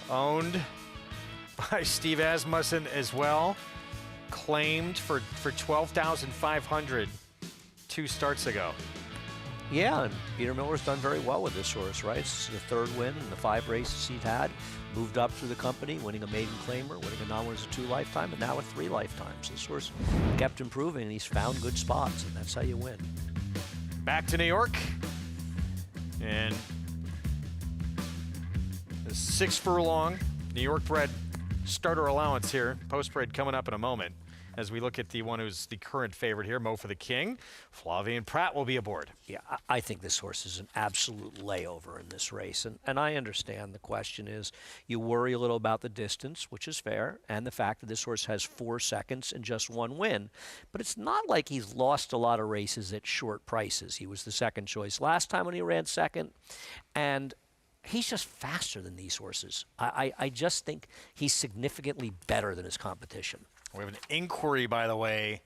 Owned by Steve Asmussen as well. Claimed for $12,500 2 starts ago. Yeah, and Peter Miller's done very well with this horse, right? It's the 3rd win in the 5 races he's had. Moved up through the company, winning a maiden claimer, winning a non-winners of 2 lifetime, and now with 3 lifetimes. This horse kept improving, and he's found good spots, and that's how you win. Back to New York. And the 6 furlong New York bred starter allowance here. Post-bred coming up in a moment as we look at the one who's the current favorite here, Mo for the King. Flavien Prat will be aboard. Yeah, I think this horse is an absolute layover in this race. And I understand the question is you worry a little about the distance, which is fair, and the fact that this horse has 4 seconds and just 1 win. But it's not like he's lost a lot of races at short prices. He was the second choice last time when he ran second. And he's just faster than these horses. I just think he's significantly better than his competition. We have an inquiry, by the way.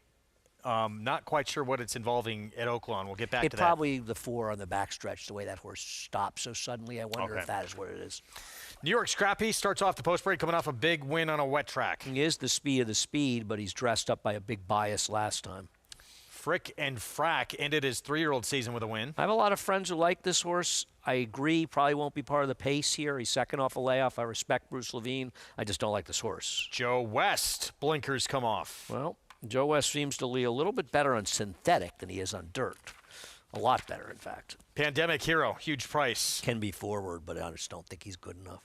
Not quite sure what it's involving at Oaklawn. We'll get back to that. Probably the 4 on the backstretch, the way that horse stopped so suddenly. I wonder if that is what it is. New York Scrappy starts off the post-break coming off a big win on a wet track. He is the speed of the speed, but he's dressed up by a big bias last time. Frick and Frack ended his 3-year-old season with a win. I have a lot of friends who like this horse. I agree, probably won't be part of the pace here. He's second off a layoff. I respect Bruce Levine. I just don't like this horse. Joe West, blinkers come off. Well, Joe West seems to be a little bit better on synthetic than he is on dirt. A lot better, in fact. Pandemic Hero, huge price. Can be forward, but I just don't think he's good enough.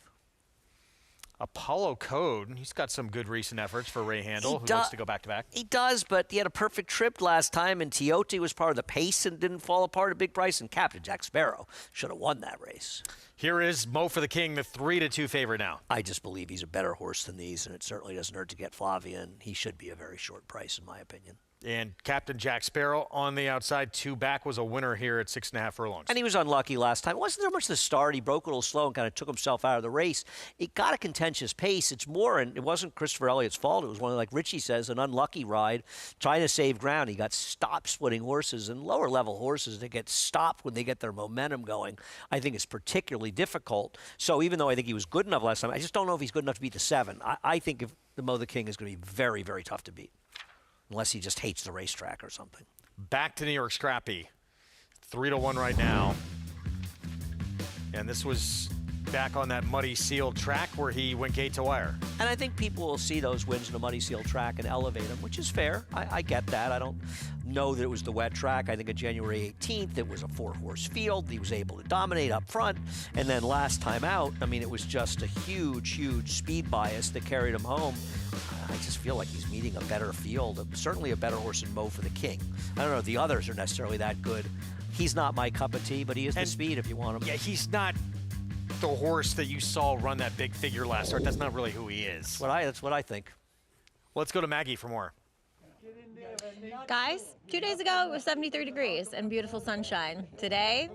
Apollo Code, he's got some good recent efforts for Ray Handel, who wants to go back-to-back. He does, but he had a perfect trip last time, and Tiote was part of the pace and didn't fall apart at big price, and Captain Jack Sparrow should have won that race. Here is Mo for the King, the 3-2 favorite now. I just believe he's a better horse than these, and it certainly doesn't hurt to get Flavien. He should be a very short price, in my opinion. And Captain Jack Sparrow on the outside, 2 back, was a winner here at 6.5 furlongs. And he was unlucky last time. It wasn't there much the start. He broke a little slow and kind of took himself out of the race. It got a contentious pace. It's more, and it wasn't Christopher Elliott's fault. It was one, like Richie says, an unlucky ride, trying to save ground. He got stopped splitting horses, and lower-level horses that get stopped when they get their momentum going, I think it's particularly difficult. So even though I think he was good enough last time, I just don't know if he's good enough to beat the 7. I think if the Mo the King is going to be very, very tough to beat. Unless he just hates the racetrack or something. Back to New York Scrappy. 3-1 right now. And this was back on that muddy sealed track where he went gate to wire. And I think people will see those wins in a muddy sealed track and elevate them, which is fair. I get that. I don't know that it was the wet track. I think on January 18th, it was a 4-horse field. He was able to dominate up front. And then last time out, I mean, it was just a huge, huge speed bias that carried him home. I just feel like he's meeting a better field, certainly a better horse than Mo for the King. I don't know if the others are necessarily that good. He's not my cup of tea, but he is the speed if you want him. Yeah, he's not the horse that you saw run that big figure last start. That's not really who he is. That's what I think. Let's go to Maggie for more. Guys, 2 days ago it was 73 degrees and beautiful sunshine. Today,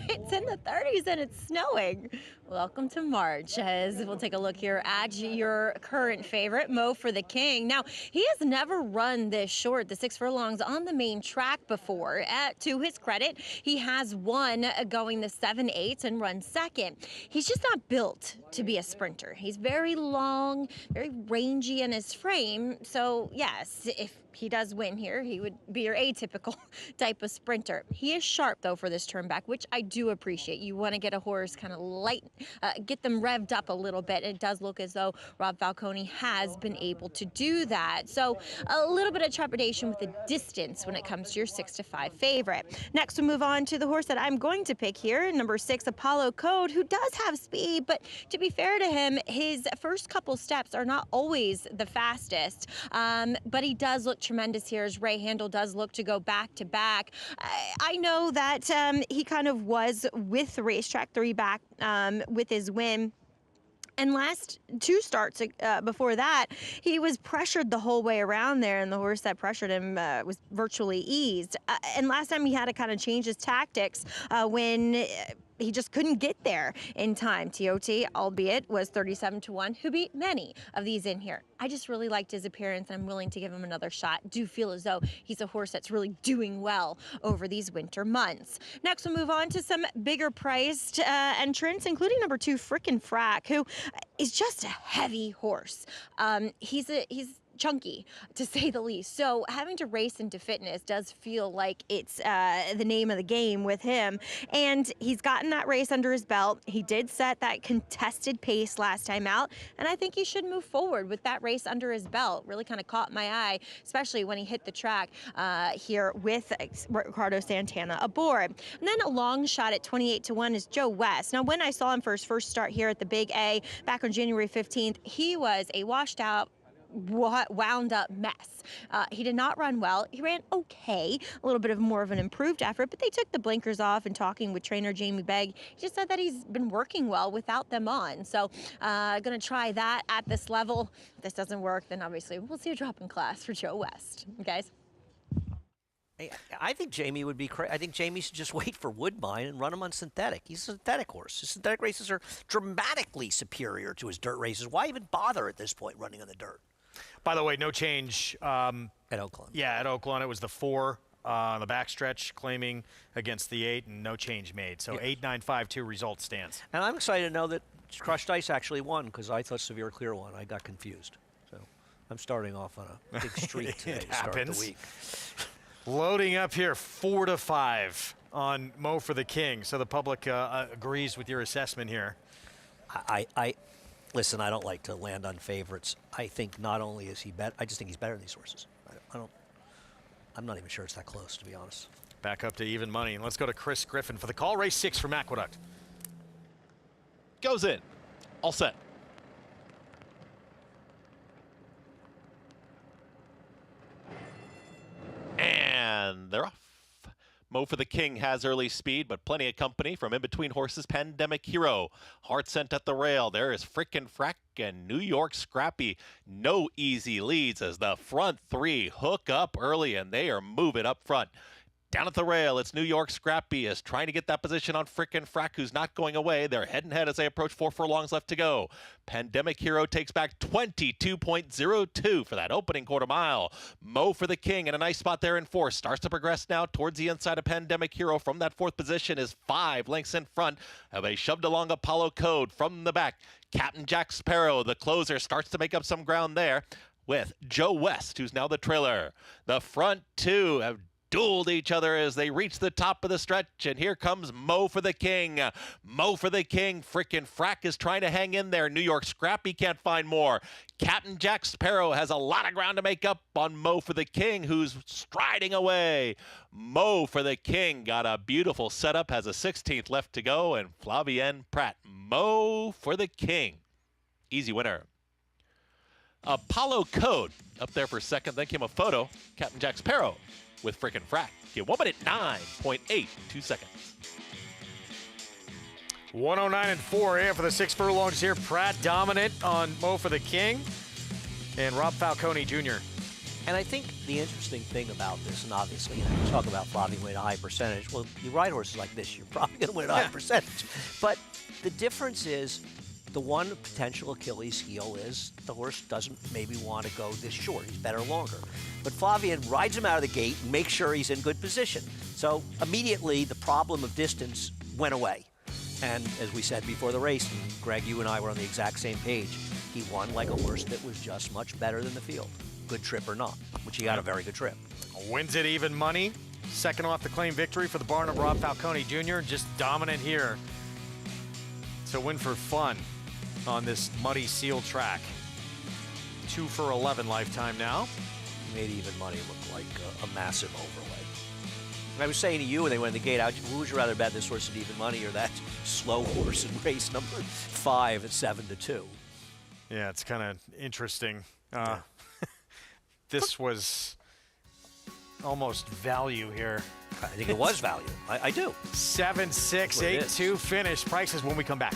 it's in the 30s and it's snowing. Welcome to March, as we'll take a look here at your current favorite, Mo for the King. Now, he has never run this short, the 6 furlongs, on the main track before. To his credit, he has won going the 7/8 and run second. He's just not built to be a sprinter. He's very long, very rangy in his frame. So, yes, if he does win here, he would be your atypical type of sprinter. He is sharp, though, for this turn back, which I do appreciate. You want to get a horse kind of light, get them revved up a little bit. It does look as though Rob Falcone has been able to do that. So a little bit of trepidation with the distance when it comes to your 6-5 favorite. Next, we'll move on to the horse that I'm going to pick here, number 6, Apollo Code, who does have speed, but to be fair to him, his first couple steps are not always the fastest, but he does look tremendous here as Ray Handel does look to go back to back. I know that he kind of was with Racetrack 3 back with his win. And last 2 starts before that, he was pressured the whole way around there, and the horse that pressured him was virtually eased. And last time he had to kind of change his tactics when he just couldn't get there in time. TOT, albeit, was 37-1, who beat many of these in here. I just really liked his appearance, and I'm willing to give him another shot. Do feel as though he's a horse that's really doing well over these winter months. Next, we'll move on to some bigger priced entrants, including number 2, Frickin' Frack, who is just a heavy horse. He's chunky, to say the least. So having to race into fitness does feel like it's the name of the game with him. And he's gotten that race under his belt. He did set that contested pace last time out, and I think he should move forward with that race under his belt. Really kind of caught my eye, especially when he hit the track here with Ricardo Santana aboard. And then a long shot at 28-1 is Joe West. Now, when I saw him for his first start here at the Big A back on January 15th, he was a washed out, wound up mess. He did not run well. He ran okay, a little bit of more of an improved effort, but they took the blinkers off, and talking with trainer Jamie Begg, he just said that he's been working well without them on. So going to try that at this level. If this doesn't work, then obviously we'll see a drop in class for Joe West. Guys? I think Jamie would be crazy. I think Jamie should just wait for Woodbine and run him on synthetic. He's a synthetic horse. His synthetic races are dramatically superior to his dirt races. Why even bother at this point running on the dirt? By the way, no change. At Oaklawn. Yeah, at Oaklawn, it was the 4 on the backstretch, claiming against the 8, and no change made. So 8-9-5-2 result stands. And I'm excited to know that Crushed Ice actually won, because I thought Severe Clear won. I got confused. So I'm starting off on a big streak today to start the week. Loading up here, 4-5 on Mo for the King. So the public agrees with your assessment here. Listen, I don't like to land on favorites. I think not only is he better, I just think he's better than these horses. I'm not even sure it's that close, to be honest. Back up to even money. Let's go to Chris Griffin for the call. Race 6 from Aqueduct. Goes in. All set. And they're off. Mo for the King has early speed, but plenty of company from in between horses. Pandemic Hero, Heart Sent at the rail. There is Frickin' Frack and New York Scrappy. No easy leads as the front 3 hook up early, and they are moving up front. Down at the rail, it's New York Scrappy is trying to get that position on Frickin' Frack, who's not going away. They're head and head as they approach 4 furlongs left to go. Pandemic Hero takes back 22.02 for that opening quarter mile. Mo for the King in a nice spot there in 4. Starts to progress now towards the inside of Pandemic Hero. From that 4th position is 5 lengths in front of a shoved along Apollo Code. From the back, Captain Jack Sparrow, the closer, starts to make up some ground there with Joe West, who's now the trailer. The front 2 have dueled each other as they reach the top of the stretch, and here comes Mo for the King. Mo for the King. Frickin' Frack is trying to hang in there. New York Scrappy can't find more. Captain Jack Sparrow has a lot of ground to make up on Mo for the King, who's striding away. Mo for the King got a beautiful setup, has a 16th left to go, and Flavien Prat. Mo for the King. Easy winner. Apollo Code up there for second. Then came a photo. Captain Jack Sparrow with Frickin' Frack. Okay, 1 minute 9.82 seconds. 109-4 for the 6 furlongs here. Pratt dominant on Mo for the King and Rob Falcone Jr. And I think the interesting thing about this, and obviously, you talk about Flavien winning a high percentage. Well, you ride horses like this, you're probably going to win a high percentage. But the difference is the one potential Achilles heel is the horse doesn't maybe want to go this short. He's better longer. But Flavien rides him out of the gate and makes sure he's in good position. So immediately the problem of distance went away. And as we said before the race, and Greg, you and I were on the exact same page, he won like a horse that was just much better than the field. Good trip or not, which he got a very good trip. Wins it even money. Second off the claim victory for the barn of Rob Falcone Jr. Just dominant here. So win for fun on this muddy seal track. 2 for 11 lifetime now. Made even money look like a massive overlay. And I was saying to you when they went in the gate, who would you rather bet, this horse at even money or that slow horse in race number 5 at 7-2? Yeah, it's kind of interesting. This was almost value here. I think it was value. I do. 7-6, 8-2 finish. Prices when we come back.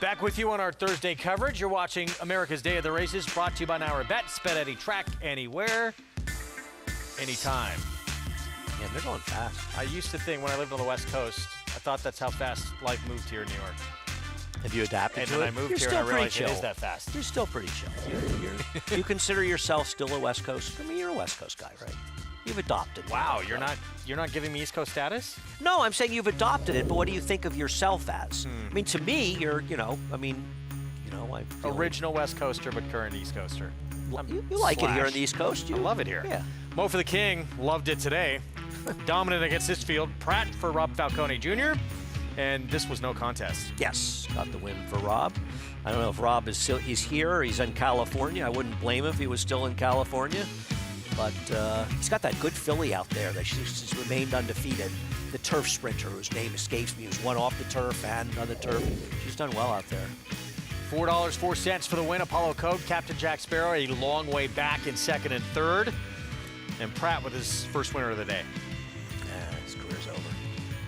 Back with you on our Thursday coverage. You're watching America's Day of the Races, brought to you by Naira Bet. Bet any track, anywhere, anytime. Yeah, they're going fast. I used to think when I lived on the West Coast, I thought that's how fast life moved here in New York. Have you adapted and to it? then I moved You're here and I realized chill. it is that fast. You're still pretty chill. You consider yourself still a West Coast? I mean, you're a West Coast guy, right? You've adopted. Wow, you're not giving me East Coast status? No, I'm saying you've adopted it, but what do you think of yourself as? I mean, to me, you're, I original West Coaster, but current East Coaster. You like it here on the East Coast. I love it here. Yeah. Mo for the King loved it today. Dominant against this field. Pratt for Rob Falcone Jr. And this was no contest. Yes, got the win for Rob. I don't know if Rob is here or he's in California. I wouldn't blame him if he was still in California. But he's got that good filly out there that she's remained undefeated. The turf sprinter, whose name escapes me, who's won off the turf and on the turf. She's done well out there. $4.04 for the win. Apollo Code, Captain Jack Sparrow, a long way back in second and third. And Pratt with his first winner of the day. His career's over.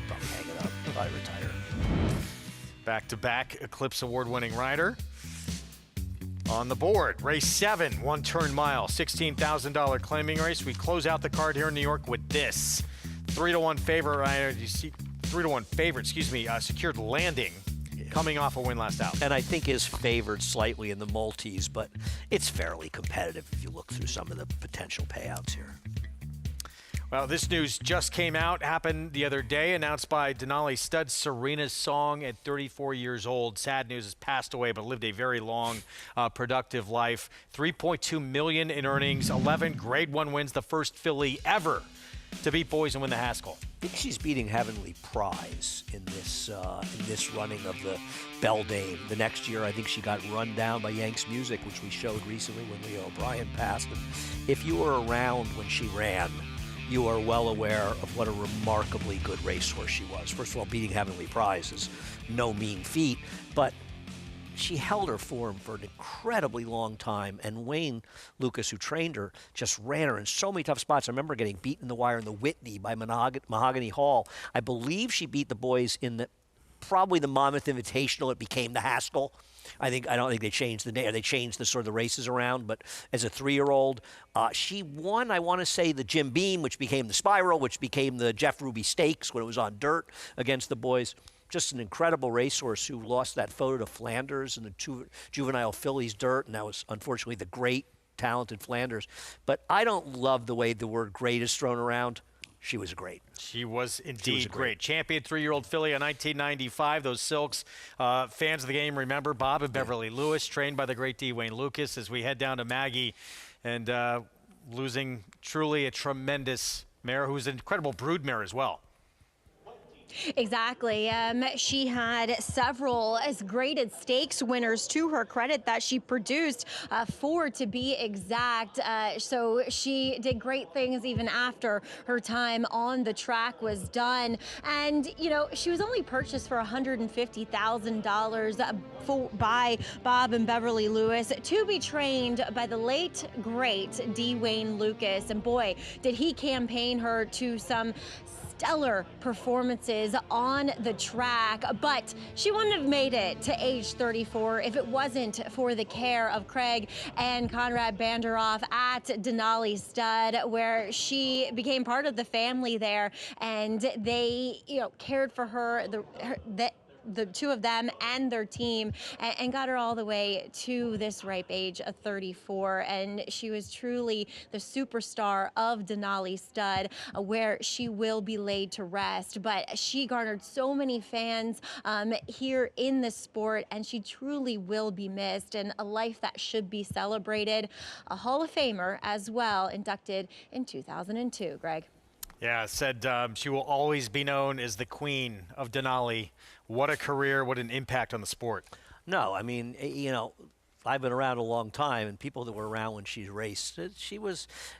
Probably hang it up. Probably retire. Back-to-back Eclipse Award-winning rider. On the board, race 7, one-turn mile, $16,000 claiming race. We close out the card here in New York with this 3-to-1 favorite. You see, 3-to-1 favorite. Secured Landing, coming off a win last out. And I think is favored slightly in the multis, but it's fairly competitive if you look through some of the potential payouts here. Well, this news just came out, happened the other day, announced by Denali stud Serena's song at 34 years old. Sad news, has passed away, but lived a very long, productive life. $3.2 million in earnings, 11 Grade 1 wins, the first filly ever to beat boys and win the Haskell. I think she's beating Heavenly Prize in this running of the Beldame. The next year, I think she got run down by Yanks Music, which we showed recently when Leo O'Brien passed. And if you were around when she ran, you are well aware of what a remarkably good racehorse she was. First of all, beating Heavenly Prize is no mean feat, but she held her form for an incredibly long time, and Wayne Lucas, who trained her, just ran her in so many tough spots. I remember getting beaten in the wire in the Whitney by Mahogany Hall. I believe she beat the boys in probably the Monmouth Invitational. It became the Haskell. I don't think they changed the name. They changed the sort of the races around, but as a 3-year-old, she won, I want to say, the Jim Beam, which became the Spiral, which became the Jeff Ruby Stakes when it was on dirt against the boys. Just an incredible racehorse who lost that photo to Flanders and the juvenile fillies dirt, and that was unfortunately the great, talented Flanders. But I don't love the way the word great is thrown around. She was great. She was indeed great. Champion 3-year-old filly in 1995. Those Silks, fans of the game remember Bob and Beverly Lewis, trained by the great D. Wayne Lucas, as we head down to Maggie and losing truly a tremendous mare who's an incredible brood mare as well. Exactly. She had several as graded stakes winners to her credit that she produced, 4 to be exact. So she did great things even after her time on the track was done. And, you know, she was only purchased for $150,000 by Bob and Beverly Lewis to be trained by the late, great D. Wayne Lucas. And boy, did he campaign her to some stellar performances on the track, but she wouldn't have made it to age 34 if it wasn't for the care of Craig and Conrad Banderoff at Denali Stud, where she became part of the family there, and they, you know, cared for her, the two of them and their team, and got her all the way to this ripe age of 34. And she was truly the superstar of Denali Stud, where she will be laid to rest. But she garnered so many fans here in the sport, and she truly will be missed, and a life that should be celebrated. A Hall of Famer as well, inducted in 2002, Greg. Yeah, said she will always be known as the queen of Denali. What a career, what an impact on the sport. No, I mean, you know, I've been around a long time, and people that were around when she raced,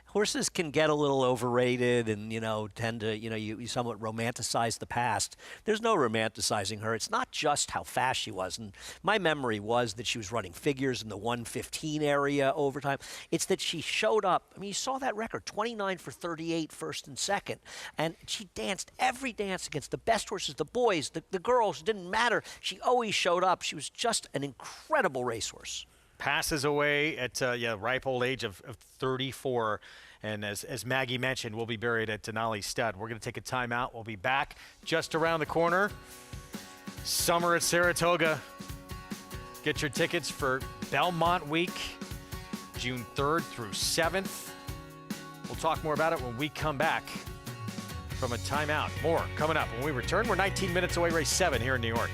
horses can get a little overrated and, you know, tend to, you know, you somewhat romanticize the past. There's no romanticizing her. It's not just how fast she was. And my memory was that she was running figures in the 115 area over time. It's that she showed up. I mean, you saw that record, 29 for 38, first and second. And she danced every dance against the best horses, the boys, the girls. It didn't matter. She always showed up. She was just an incredible racehorse. Passes away at ripe old age of 34. And as Maggie mentioned, we'll be buried at Denali Stud. We're going to take a timeout. We'll be back just around the corner. Summer at Saratoga. Get your tickets for Belmont Week, June 3rd through 7th. We'll talk more about it when we come back from a timeout. More coming up when we return. We're 19 minutes away, race 7 here in New York.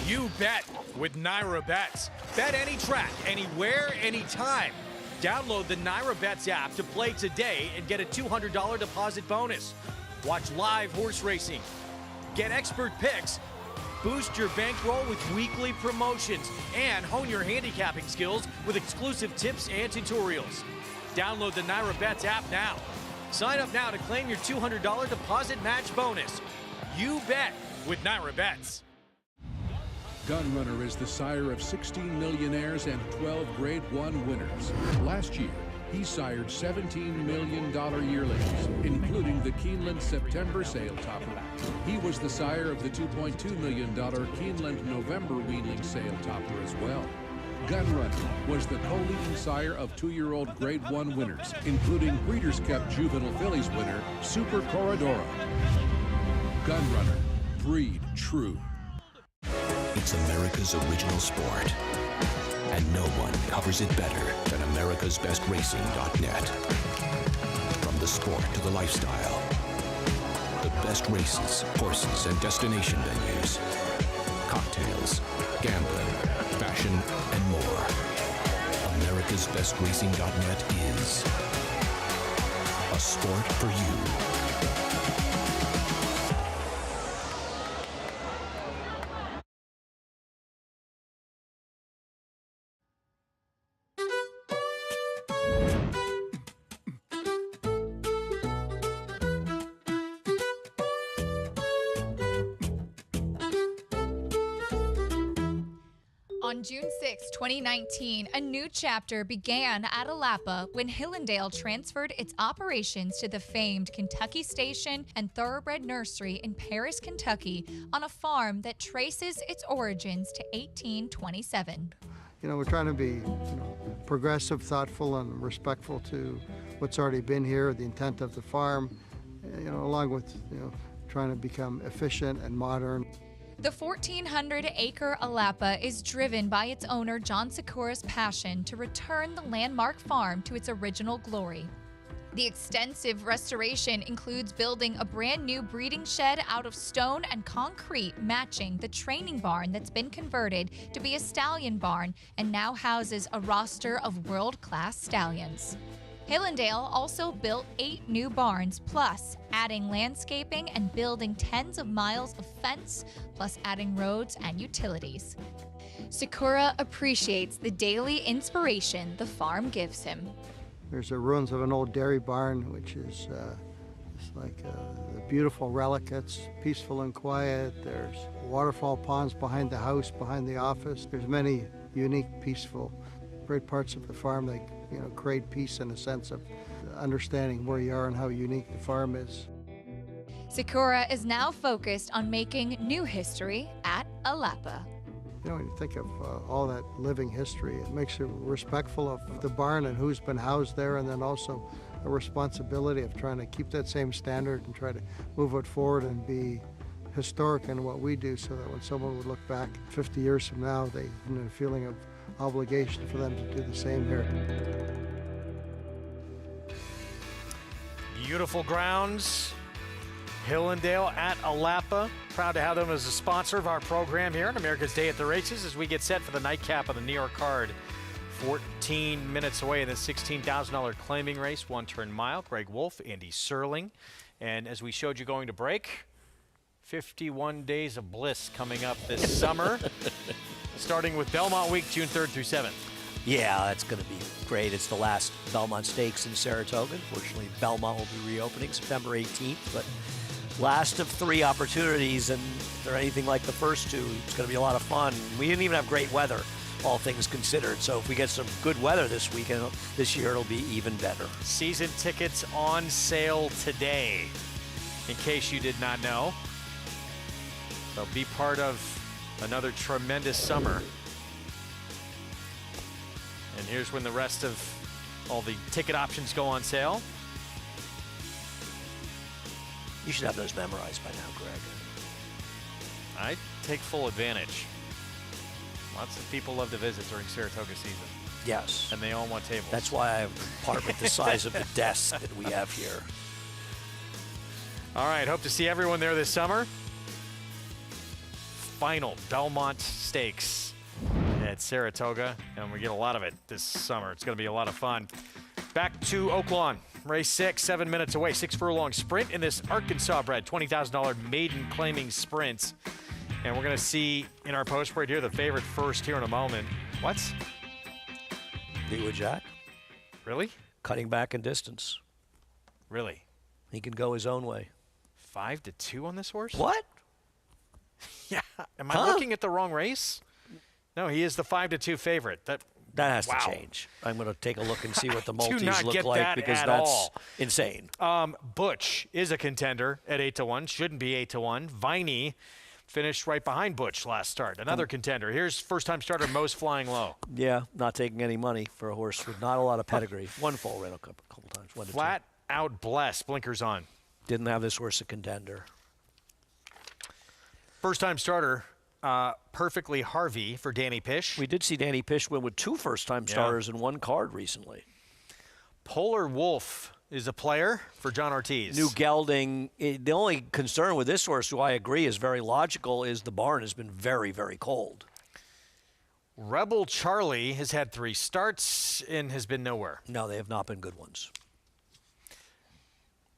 You bet with Naira Bets. Bet any track, anywhere, anytime. Download the Naira Bets app to play today and get a $200 deposit bonus. Watch live horse racing. Get expert picks. Boost your bankroll with weekly promotions and hone your handicapping skills with exclusive tips and tutorials. Download the Naira Bets app now. Sign up now to claim your $200 deposit match bonus. You bet with Naira Bets. Gunrunner is the sire of 16 millionaires and 12 Grade 1 winners. Last year, he sired $17 million yearlings, including the Keeneland September sale topper. He was the sire of the $2.2 million Keeneland November weanling sale topper as well. Gunrunner was the co-leading sire of 2-year-old Grade 1 winners, including Breeders' Cup Juvenile Fillies winner Super Corridoro. Gunrunner, breed true. It's America's original sport, and no one covers it better than americasbestracing.net. From the sport to the lifestyle, the best races, horses, and destination venues, cocktails, gambling, fashion, and more. americasbestracing.net is a sport for you. On June 6, 2019, a new chapter began at Alapa when Hillendale transferred its operations to the famed Kentucky Station and Thoroughbred Nursery in Paris, Kentucky, on a farm that traces its origins to 1827. You know, we're trying to be progressive, thoughtful, and respectful to what's already been here, the intent of the farm, along with, trying to become efficient and modern. The 1,400-acre Alapa is driven by its owner John Sikura's passion to return the landmark farm to its original glory. The extensive restoration includes building a brand new breeding shed out of stone and concrete matching the training barn that's been converted to be a stallion barn and now houses a roster of world-class stallions. Hillendale also built 8 new barns, plus adding landscaping and building tens of miles of fence, plus adding roads and utilities. Sikura appreciates the daily inspiration the farm gives him. There's the ruins of an old dairy barn, which is it's like a beautiful relic. It's peaceful and quiet. There's waterfall ponds behind the house, behind the office. There's many unique, peaceful, great parts of the farm that create peace in a sense of understanding where you are and how unique the farm is. Sikura is now focused on making new history at Alapa. When you think of all that living history, it makes you respectful of the barn and who's been housed there, and then also a responsibility of trying to keep that same standard and try to move it forward and be historic in what we do, so that when someone would look back 50 years from now, they have a feeling of obligation for them to do the same here. Beautiful grounds. Hillendale at Alapa. Proud to have them as a sponsor of our program here on America's Day at the Races as we get set for the nightcap of the New York card. 14 minutes away in the $16,000 claiming race, 1-turn mile. Greg Wolf, Andy Serling. And as we showed you going to break, 51 days of bliss coming up this summer. Starting with Belmont Week, June 3rd through 7th. Yeah, that's going to be great. It's the last Belmont Stakes in Saratoga. Unfortunately, Belmont will be reopening September 18th, but last of 3 opportunities, and if they're anything like the first 2, it's going to be a lot of fun. We didn't even have great weather, all things considered, so if we get some good weather this weekend, this year, it'll be even better. Season tickets on sale today, in case you did not know. So be part of another tremendous summer. And here's when the rest of all the ticket options go on sale. You should have those memorized by now, Greg. I take full advantage. Lots of people love to visit during Saratoga season. Yes. And they all want tables. That's why I have an apartment the size of the desk that we have here. All right, hope to see everyone there this summer. final Belmont Stakes at Saratoga, and we get a lot of it this summer. It's going to be a lot of fun. Back to Oaklawn, race 6, 7 minutes away. 6 furlong sprint in this Arkansas bred $20,000 maiden claiming sprint. And we're going to see in our post right here the favorite first here in a moment. What? Leeward Jack. Really? Cutting back in distance. Really? He can go his own way. 5-2 on this horse? What? Yeah. Am I looking at the wrong race? No, he is the 5-2 favorite. That has to change. I'm going to take a look and see what the multis look get like that because at that's all. insane. Butch is a contender at 8-1. Shouldn't be 8-1. Viney finished right behind Butch last start. Another contender. Here's first-time starter Mo's Flying Low. Yeah, not taking any money for a horse with not a lot of pedigree. One full rail a couple times. Flat out blessed. Blinkers on. Didn't have this horse a contender. First-time starter, Perfectly Harvey for Danny Pish. We did see Danny Pish win with 2 first-time starters in one card recently. Polar Wolf is a player for John Ortiz. New gelding. The only concern with this horse, who I agree is very logical, is the barn has been very, very cold. Rebel Charlie has had 3 starts and has been nowhere. No, they have not been good ones.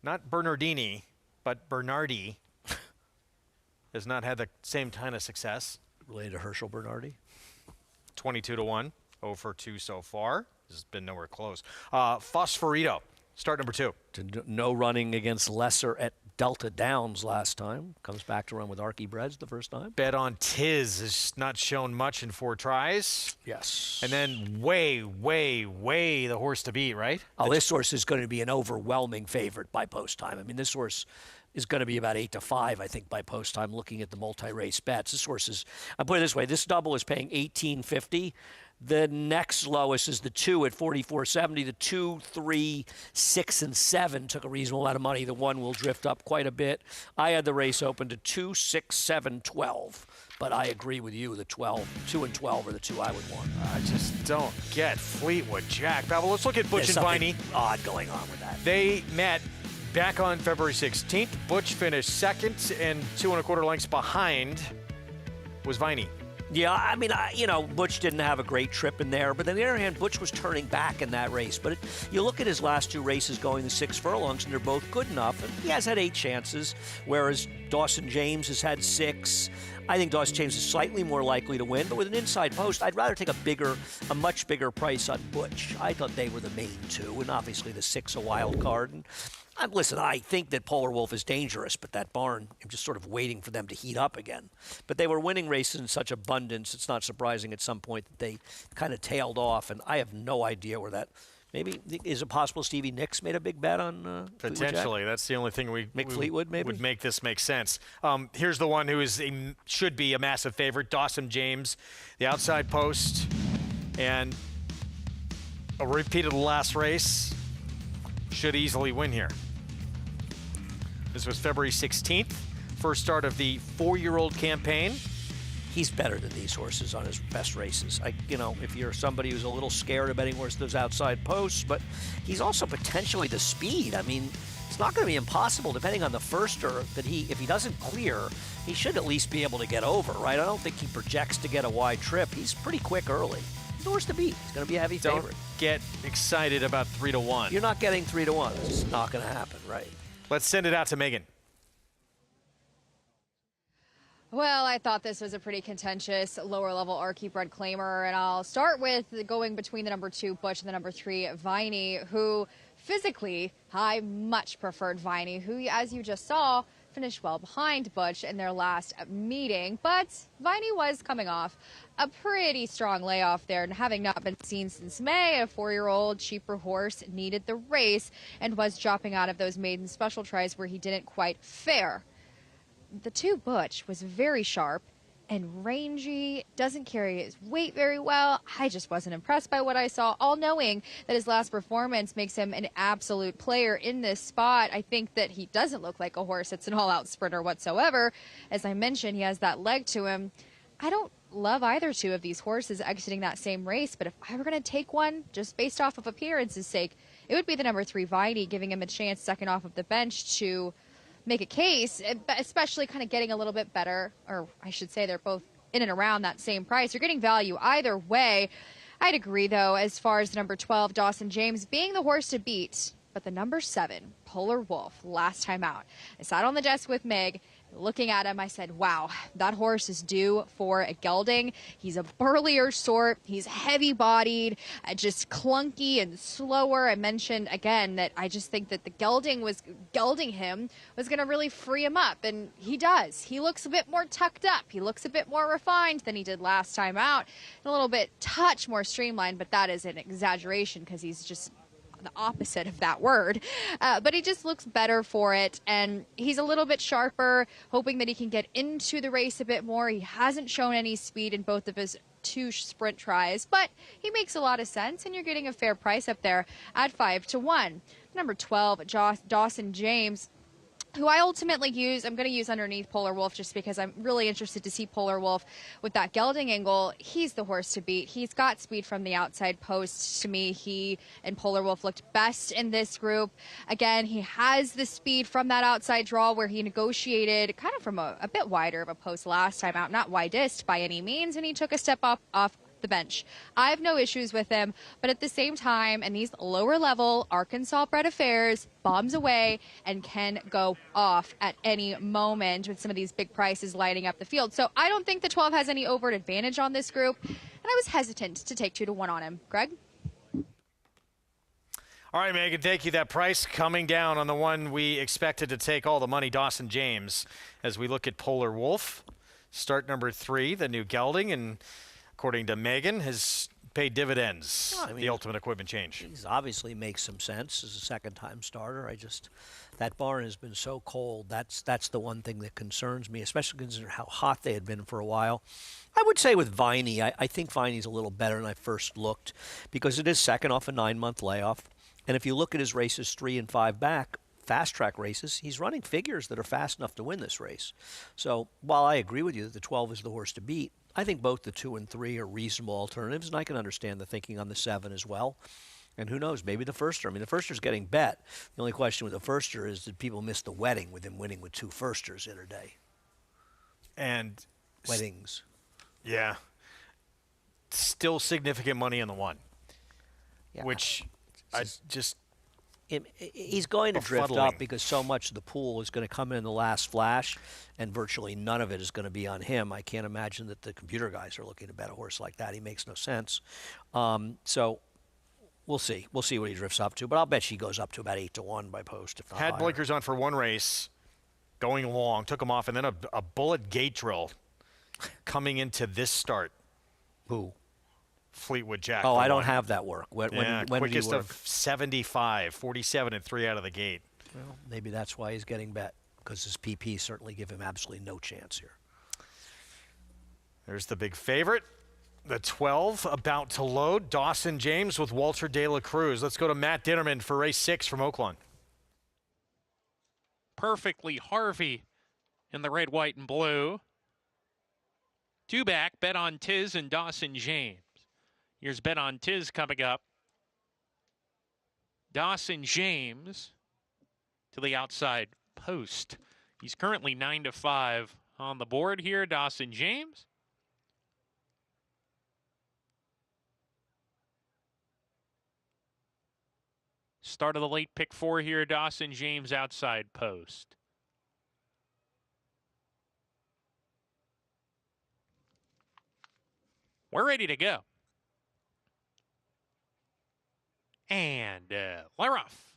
Not Bernardini, but Bernardi has not had the same kind of success. Related to Herschel Bernardi? 22-1, 0 for 2 so far. This has been nowhere close. Fosforito, start number 2. No running against Lesser at Delta Downs last time. Comes back to run with Archie Breds the first time. Bet on Tiz has not shown much in 4 tries. Yes. And then way the horse to beat, right? Oh, this horse is going to be an overwhelming favorite by post time. I mean, this horse is going to be about 8-5, I think, by post time, looking at the multi-race bets. This horse is, I'll put it this way, this double is paying $18.50. The next lowest is the 2 at $44.70. The 2, 3, 6, and 7 took a reasonable amount of money. The 1 will drift up quite a bit. I had the race open to 2, 6, 7, 12. But I agree with you, the 12, 2 and 12 are the 2 I would want. I just don't get Fleetwood Jack. Babel, let's look at Butch and Viney. Odd going on with that. They met back on February 16th. Butch finished second, and 2 1/4 lengths behind was Viney. Yeah, I mean, Butch didn't have a great trip in there, but on the other hand, Butch was turning back in that race. But you look at his last 2 races going the 6 furlongs, and they're both good enough. And he has had 8 chances, whereas Dawson James has had 6. I think Dawson James is slightly more likely to win, but with an inside post, I'd rather take a much bigger price on Butch. I thought they were the main 2, and obviously the 6 a wild card. And listen, I think that Polar Wolf is dangerous, but that barn, I'm just sort of waiting for them to heat up again. But they were winning races in such abundance, it's not surprising at some point that they kind of tailed off, and I have no idea where that. Maybe, is it possible Stevie Nicks made a big bet on Potentially. That's the only thing Fleetwood, maybe? would make this make sense. Here's the one who should be a massive favorite, Dawson James, the outside post, and a repeat of the last race. Should easily win here. This was February 16th, first start of the 4-year-old campaign. He's better than these horses on his best races. If you're somebody who's a little scared of betting horse those outside posts, but he's also potentially the speed. I mean, it's not going to be impossible, depending on the firster, that if he doesn't clear, he should at least be able to get over, right? I don't think he projects to get a wide trip. He's pretty quick early. He's the horse to beat. He's going to be a heavy favorite. Don't get excited about 3-1. You're not getting 3-1. It's not going to happen, right? Let's send it out to Megan. Well, I thought this was a pretty contentious lower-level Archie bred claimer, and I'll start with going between the number 2, Butch, and the number 3, Viney, who physically, I much preferred Viney, who, as you just saw, finished well behind Butch in their last meeting. But Viney was coming off a pretty strong layoff there, and having not been seen since May, a 4-year-old cheaper horse needed the race and was dropping out of those maiden special tries where he didn't quite fare. The 2 Butch was very sharp and rangy, doesn't carry his weight very well. I just wasn't impressed by what I saw, all knowing that his last performance makes him an absolute player in this spot. I think that he doesn't look like a horse that's an all-out sprinter whatsoever. As I mentioned, he has that leg to him. I don't love either 2 of these horses exiting that same race, but if I were going to take one just based off of appearance's sake, it would be the number 3 Viney, giving him a chance second off of the bench to make a case, especially kind of getting a little bit better, or I should say they're both in and around that same price. You're getting value either way. I'd agree, though, as far as the number 12, Dawson James, being the horse to beat. But the number 7, Polar Wolf, last time out. I sat on the desk with Meg. Looking at him, I said, wow, that horse is due for a gelding. He's a burlier sort. He's heavy-bodied, just clunky and slower. I mentioned, again, that I just think that the gelding him was going to really free him up, and he does. He looks a bit more tucked up. He looks a bit more refined than he did last time out, and a little bit touch more streamlined, but that is an exaggeration because he's just the opposite of that word, but he just looks better for it, and he's a little bit sharper, hoping that he can get into the race a bit more. He hasn't shown any speed in both of his 2 sprint tries, but he makes a lot of sense, and you're getting a fair price up there at 5-1. Number 12, Dawson James, who I ultimately use. I'm going to use underneath Polar Wolf just because I'm really interested to see Polar Wolf with that gelding angle. He's the horse to beat. He's got speed from the outside post. To me, he and Polar Wolf looked best in this group. Again, he has the speed from that outside draw where he negotiated kind of from a bit wider of a post last time out, not widest by any means, and he took a step off the bench. I have no issues with him, but at the same time, in these lower level Arkansas bred affairs, bombs away and can go off at any moment with some of these big prices lighting up the field. So I don't think the 12 has any overt advantage on this group, and I was hesitant to take 2-1 on him. Greg? All right, Megan, thank you. That price coming down on the one we expected to take all the money, Dawson James, as we look at Polar Wolf. Start number 3, the new gelding, and according to Megan, has paid dividends. Well, I mean, the ultimate equipment change. He's obviously makes some sense as a second-time starter. That barn has been so cold. That's the one thing that concerns me, especially considering how hot they had been for a while. I would say with Viney, I think Viney's a little better than I first looked because it is second off a 9-month layoff. And if you look at his races 3 and 5 back, fast track races, he's running figures that are fast enough to win this race. So while I agree with you that the 12 is the horse to beat, I think both the 2 and 3 are reasonable alternatives, and I can understand the thinking on the 7 as well. And who knows, maybe the Firster. I mean, the Firster's getting bet. The only question with the Firster is did people miss the wedding with him winning with 2 Firsters in a day? And weddings. Yeah. Still significant money on the 1, yeah. Which I just... He's going to drift up because so much of the pool is going to come in the last flash, and virtually none of it is going to be on him. I can't imagine that the computer guys are looking to bet a horse like that. He makes no sense. So we'll see. We'll see what he drifts up to, but I'll bet she goes up to about 8-1 by post. If not had higher. blinkers on for one race, going long, took him off, and then a bullet gate drill coming into this start. Who? Fleetwood Jack. Oh, I don't have that work. When quickest did he work? of 75, 47 and 3 out of the gate. Well, maybe that's why he's getting bet, because his PP certainly give him absolutely no chance here. There's the big favorite, the 12, about to load. Dawson James with Walter De La Cruz. Let's go to Matt Dinnerman for race 6 from Oaklawn. Perfectly Harvey in the red, white, and blue. 2 back, Bet on Tiz and Dawson James. Here's Bet on Tiz coming up. Dawson James to the outside post. He's currently 9-5 on the board here, Dawson James. Start of the late pick 4 here, Dawson James outside post. We're ready to go. And we're off.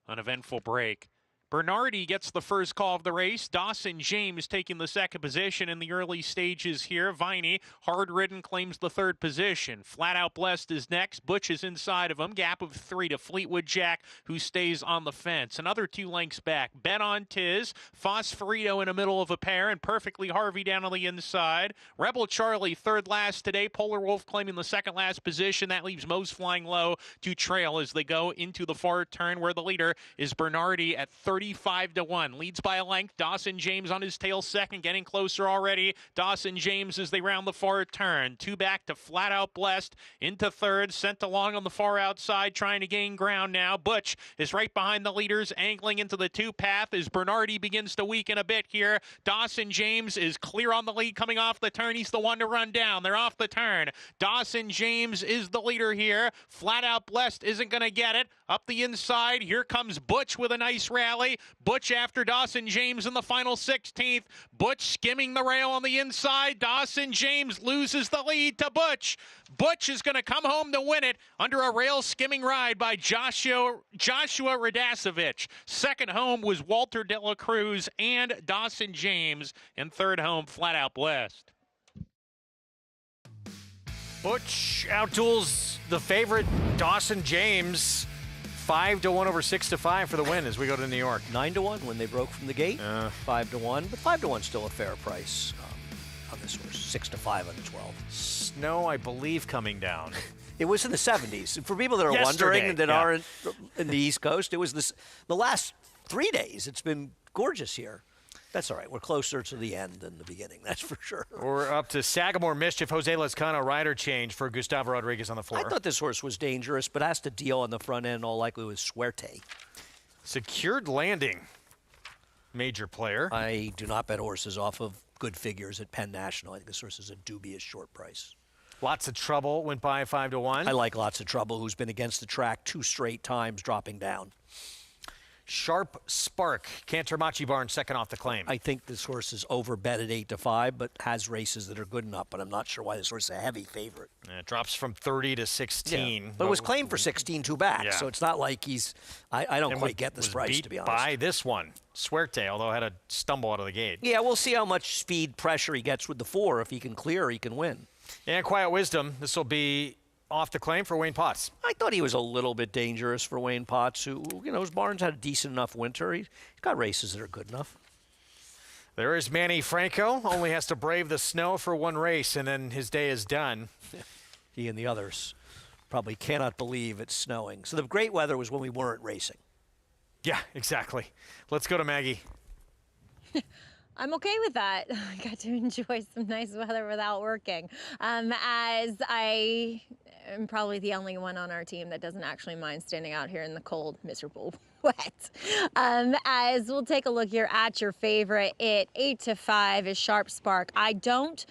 Uneventful break. Bernardi gets the first call of the race. Dawson James taking the second position in the early stages here. Viney, hard-ridden, claims the third position. Flat Out Blessed is next. Butch is inside of him. Gap of 3 to Fleetwood Jack, who stays on the fence. Another 2 lengths back. Bet on Tiz. Fosforito in the middle of a pair, and Perfectly Harvey down on the inside. Rebel Charlie, third last today. Polar Wolf claiming the second last position. That leaves Moe's Flying Low to trail as they go into the far turn, where the leader is Bernardi at 30. 45-1. Leads by a length. Dawson James on his tail second, getting closer already. Dawson James as they round the far turn. 2 back to Flat Out Blessed into third. Sent along on the far outside, trying to gain ground now. Butch is right behind the leaders, angling into the 2 path as Bernardi begins to weaken a bit here. Dawson James is clear on the lead coming off the turn. He's the one to run down. They're off the turn. Dawson James is the leader here. Flat Out Blessed isn't going to get it. Up the inside, here comes Butch with a nice rally. Butch after Dawson James in the final 16th. Butch skimming the rail on the inside. Dawson James loses the lead to Butch. Butch is going to come home to win it under a rail skimming ride by Joshua Radasevich. Second home was Walter De La Cruz and Dawson James. And third home, Flat Out Blessed. Butch outduels the favorite Dawson James 5-1 over 6-5 for the win as we go to New York. 9-1 when they broke from the gate. 5-1, but 5-1 still a fair price on this horse. 6-5 on the 12. Snow, I believe, coming down. It was in the 70s. For people that are Yesterday, wondering that aren't in the East Coast, it was the last 3 days. It's been gorgeous here. That's all right. We're closer to the end than the beginning, that's for sure. We're up to Sagamore Mischief. Jose Lezcano, rider change for Gustavo Rodriguez on the floor. I thought this horse was dangerous, but has to deal on the front end, all likely with Suerte. Secured Landing, major player. I do not bet horses off of good figures at Penn National. I think this horse is a dubious short price. Lots of Trouble went by 5-1. I like Lots of Trouble, who's been against the track 2 straight times, dropping down. Sharp Spark, Cantor Machi Barn, second off the claim. I think this horse is overbet at 8-5, but has races that are good enough. But I'm not sure why this horse is a heavy favorite. It drops from 30 to 16. Yeah. But it was claimed for 16 2 back, Yeah. so it's not like he's. I don't quite get this price, to be honest. By this one, Suerte, although had a stumble out of the gate. Yeah, we'll see how much speed pressure he gets with the 4. If he can clear, he can win. And Quiet Wisdom, this will be off the claim for Wayne Potts. I thought he was a little bit dangerous for Wayne Potts, who, his barn's had a decent enough winter. He's got races that are good enough. There is Manny Franco, only has to brave the snow for one race, and then his day is done. He and the others probably cannot believe it's snowing. So the great weather was when we weren't racing. Yeah, exactly. Let's go to Maggie. I'm okay with that. I got to enjoy some nice weather without working. As I am probably the only one on our team that doesn't actually mind standing out here in the cold, miserable, wet. As we'll take a look here at your favorite, at 8-5 is Sharp Spark. I don't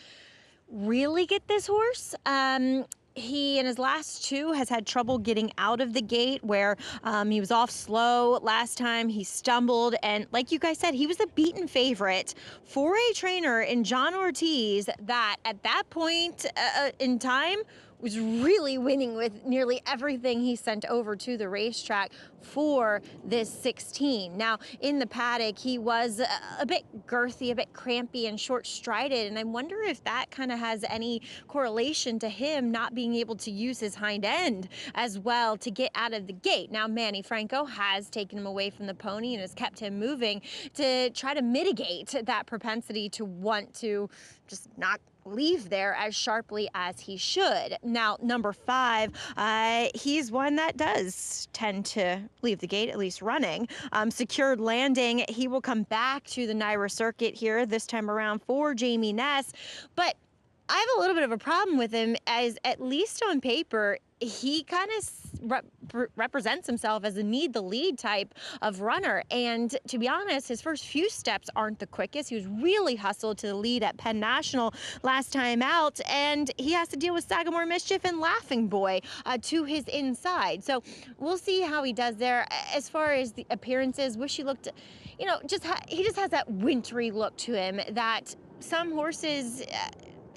really get this horse. He, in his last 2, has had trouble getting out of the gate where he was off slow last time. He stumbled. And like you guys said, he was a beaten favorite for a trainer in John Ortiz that at that point in time was really winning with nearly everything he sent over to the racetrack for this 16. Now, in the paddock, he was a bit girthy, a bit crampy and short-strided, and I wonder if that kind of has any correlation to him not being able to use his hind end as well to get out of the gate. Now, Manny Franco has taken him away from the pony and has kept him moving to try to mitigate that propensity to want to just not leave there as sharply as he should. Now, number 5, he's one that does tend to leave the gate, at least running. Secured Landing, he will come back to the NYRA circuit here this time around for Jamie Ness, but I have a little bit of a problem with him, as at least on paper, he kind of represents himself as a need the lead type of runner. And to be honest, his first few steps aren't the quickest. He was really hustled to the lead at Penn National last time out, and he has to deal with Sagamore Mischief and Laughing Boy to his inside. So we'll see how he does there. As far as the appearances, wish he looked, he just has that wintry look to him that some horses,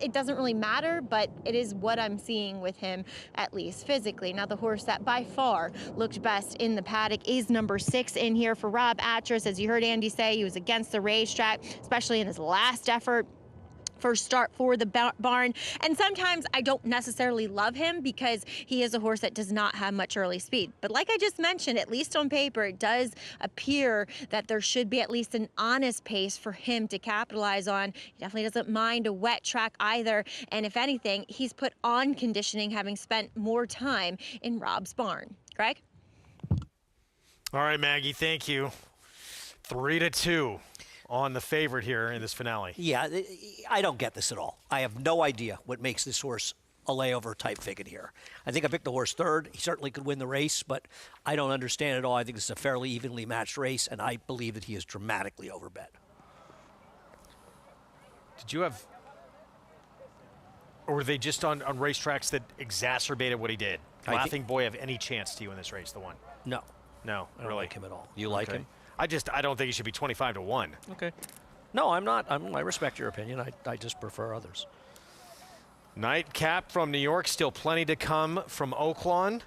it doesn't really matter, but it is what I'm seeing with him, at least physically. Now, the horse that by far looked best in the paddock is number 6 in here for Rob Atras. As you heard Andy say, he was against the racetrack, especially in his last effort. First start for the barn, and sometimes I don't necessarily love him because he is a horse that does not have much early speed. But like I just mentioned, at least on paper, it does appear that there should be at least an honest pace for him to capitalize on. He definitely doesn't mind a wet track either, and if anything, he's put on conditioning, having spent more time in Rob's barn. Greg? All right, Maggie, thank you. 3-2 on the favorite here in this finale. Yeah, I don't get this at all. I have no idea what makes this horse a layover type figure here. I think I picked the horse third. He certainly could win the race, but I don't understand at all. I think this is a fairly evenly matched race, and I believe that he is dramatically overbet. Did you have, or were they just on racetracks that exacerbated what he did? Laughing Boy have any chance to you in this race, the one? No. No, I don't really? like him at all. You like him? I don't think he should be 25-1. Okay. No, I'm not. I respect your opinion. I just prefer others. Nightcap from New York, still plenty to come from Oaklawn.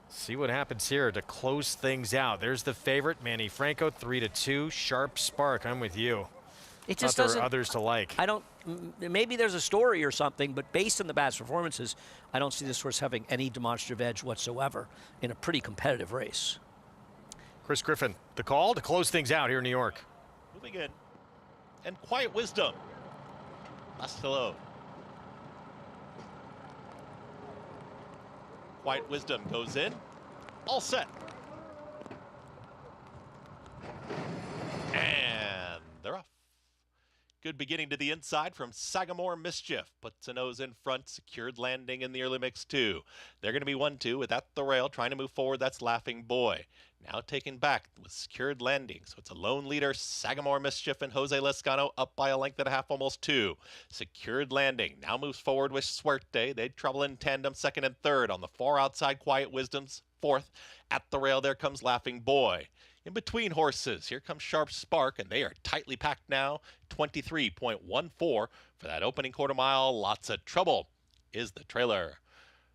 See what happens here to close things out. There's the favorite, Manny Franco, 3-2. Sharp Spark, I'm with you. It just doesn't. doesn't. Others to like. I don't. Maybe there's a story or something, but based on the past performances, I don't see this horse having any demonstrative edge whatsoever in a pretty competitive race. Chris Griffin, the call to close things out here in New York. Moving in. And Quiet Wisdom. Last hello. Quiet Wisdom goes in. All set. And they're off. Good beginning to the inside from Sagamore Mischief. Puts a nose in front. Secured Landing in the early mix too. They're going to be 1-2 with At the Rail trying to move forward. That's Laughing Boy. Now taken back with Secured Landing. So it's a lone leader, Sagamore Mischief and Jose Lescano up by a length and a half, almost 2. Secured Landing now moves forward with Suerte. They'd trouble in tandem, second and third. On the far outside, Quiet Wisdom's fourth. At the Rail, there comes Laughing Boy. In between horses, here comes Sharp Spark, and they are tightly packed now. 23.14 for that opening quarter mile. Lots of trouble is the trailer.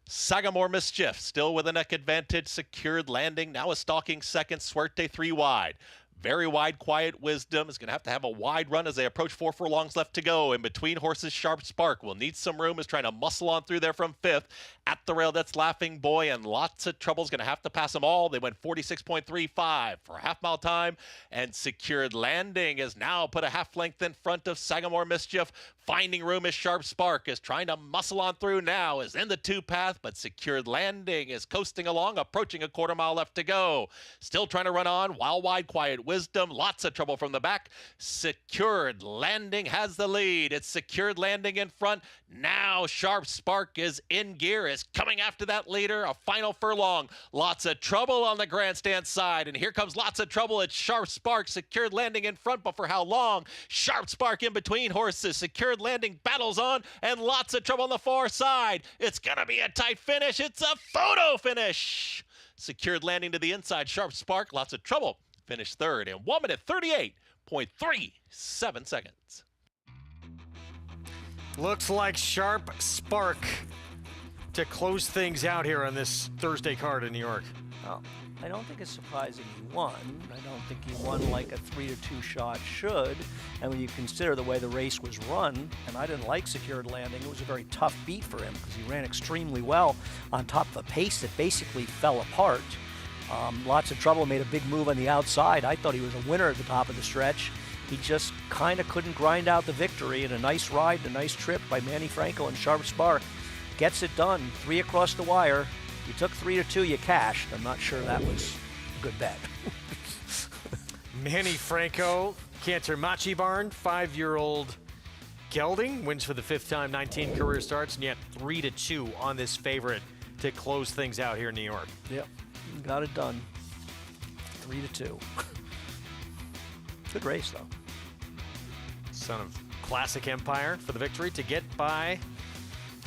Sagamore Mischief still with a neck advantage. Secured Landing now a stalking second. Suerte 3 wide. Very wide, Quiet Wisdom is going to have a wide run as they approach 4 furlongs left to go. In between horses, Sharp Spark will need some room, is trying to muscle on through there from 5th. At the Rail, that's Laughing Boy, and lots of trouble. Is going to have to pass them all. They went 46.35 for a half-mile time, and Secured Landing is now put a half length in front of Sagamore Mischief. Finding room is Sharp Spark, is trying to muscle on through now, is in the 2 path, but Secured Landing is coasting along, approaching a quarter mile left to go. Still trying to run on, while wide, Quiet Wisdom, lots of trouble from the back. Secured Landing has the lead. It's Secured Landing in front. Now Sharp Spark is in gear, is coming after that leader. A final furlong. Lots of trouble on the grandstand side, and here comes lots of trouble. It's Sharp Spark. Secured Landing in front, but for how long? Sharp Spark in between horses. Secured Landing battles on, and lots of trouble on the far side. It's gonna be a tight finish. It's a photo finish. Secured Landing to the inside. Sharp Spark, lots of trouble. Finished third in 1 minute 38.37 seconds. Looks like Sharp Spark to close things out here on this Thursday card in New York. Well, I don't think it's surprising he won. I don't think he won like a 3-2 shot should. And when you consider the way the race was run, and I didn't like Secured Landing, it was a very tough beat for him because he ran extremely well on top of a pace that basically fell apart. Lots of trouble, made a big move on the outside. I thought he was a winner at the top of the stretch. He just kind of couldn't grind out the victory, and a nice ride, a nice trip by Manny Franco and Sharp Spark. Gets it done, 3 across the wire. You took 3-2, you cashed. I'm not sure that was a good bet. Manny Franco, Cantor Machi Barn, 5-year-old gelding, wins for the 5th time, 19 career starts, and yet 3-2 on this favorite to close things out here in New York. Yep, got it done. 3-2. Good race, though. Son of Classic Empire for the victory to get by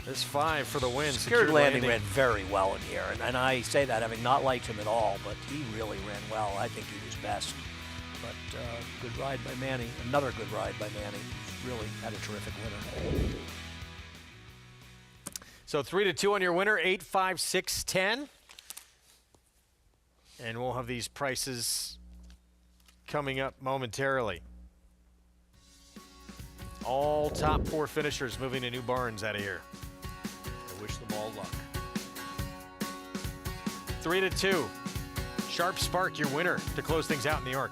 this 5 for the win. Secured Landing ran very well in here, and I say that having not liked him at all, but he really ran well. I think he was best. But good ride by Manny. Another good ride by Manny. Really had a terrific winner. So 3-2 on your winner, 8, 5, 6, 10. And we'll have these prices coming up momentarily. All top 4 finishers moving to new barns out of here. I wish them all luck. 3-2. Sharp Spark, your winner to close things out in New York.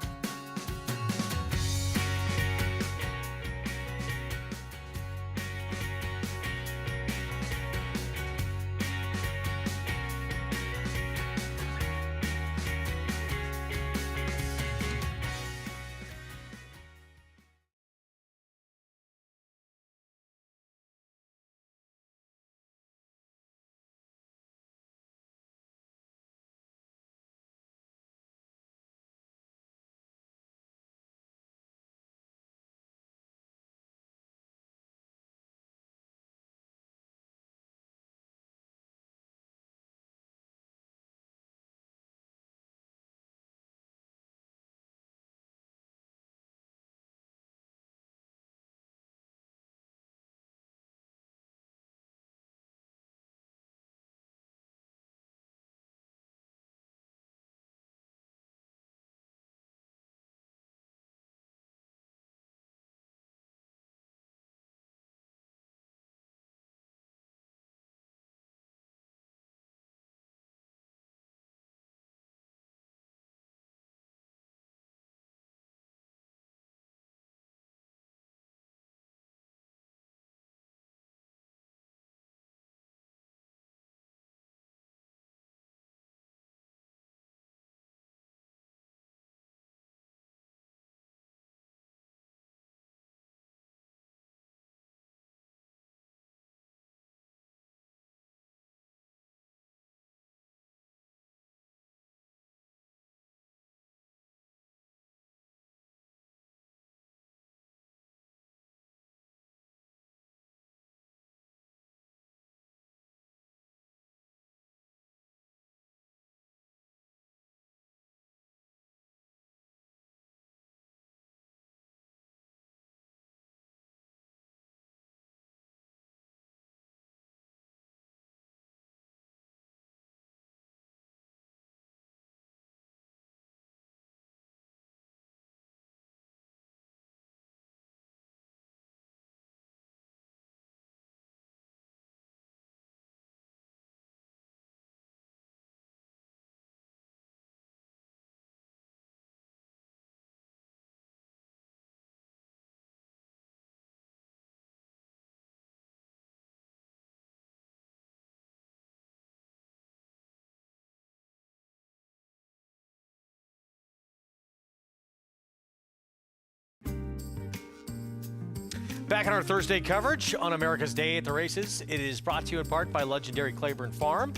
Back on our Thursday coverage on America's Day at the Races. It is brought to you in part by legendary Claiborne Farm.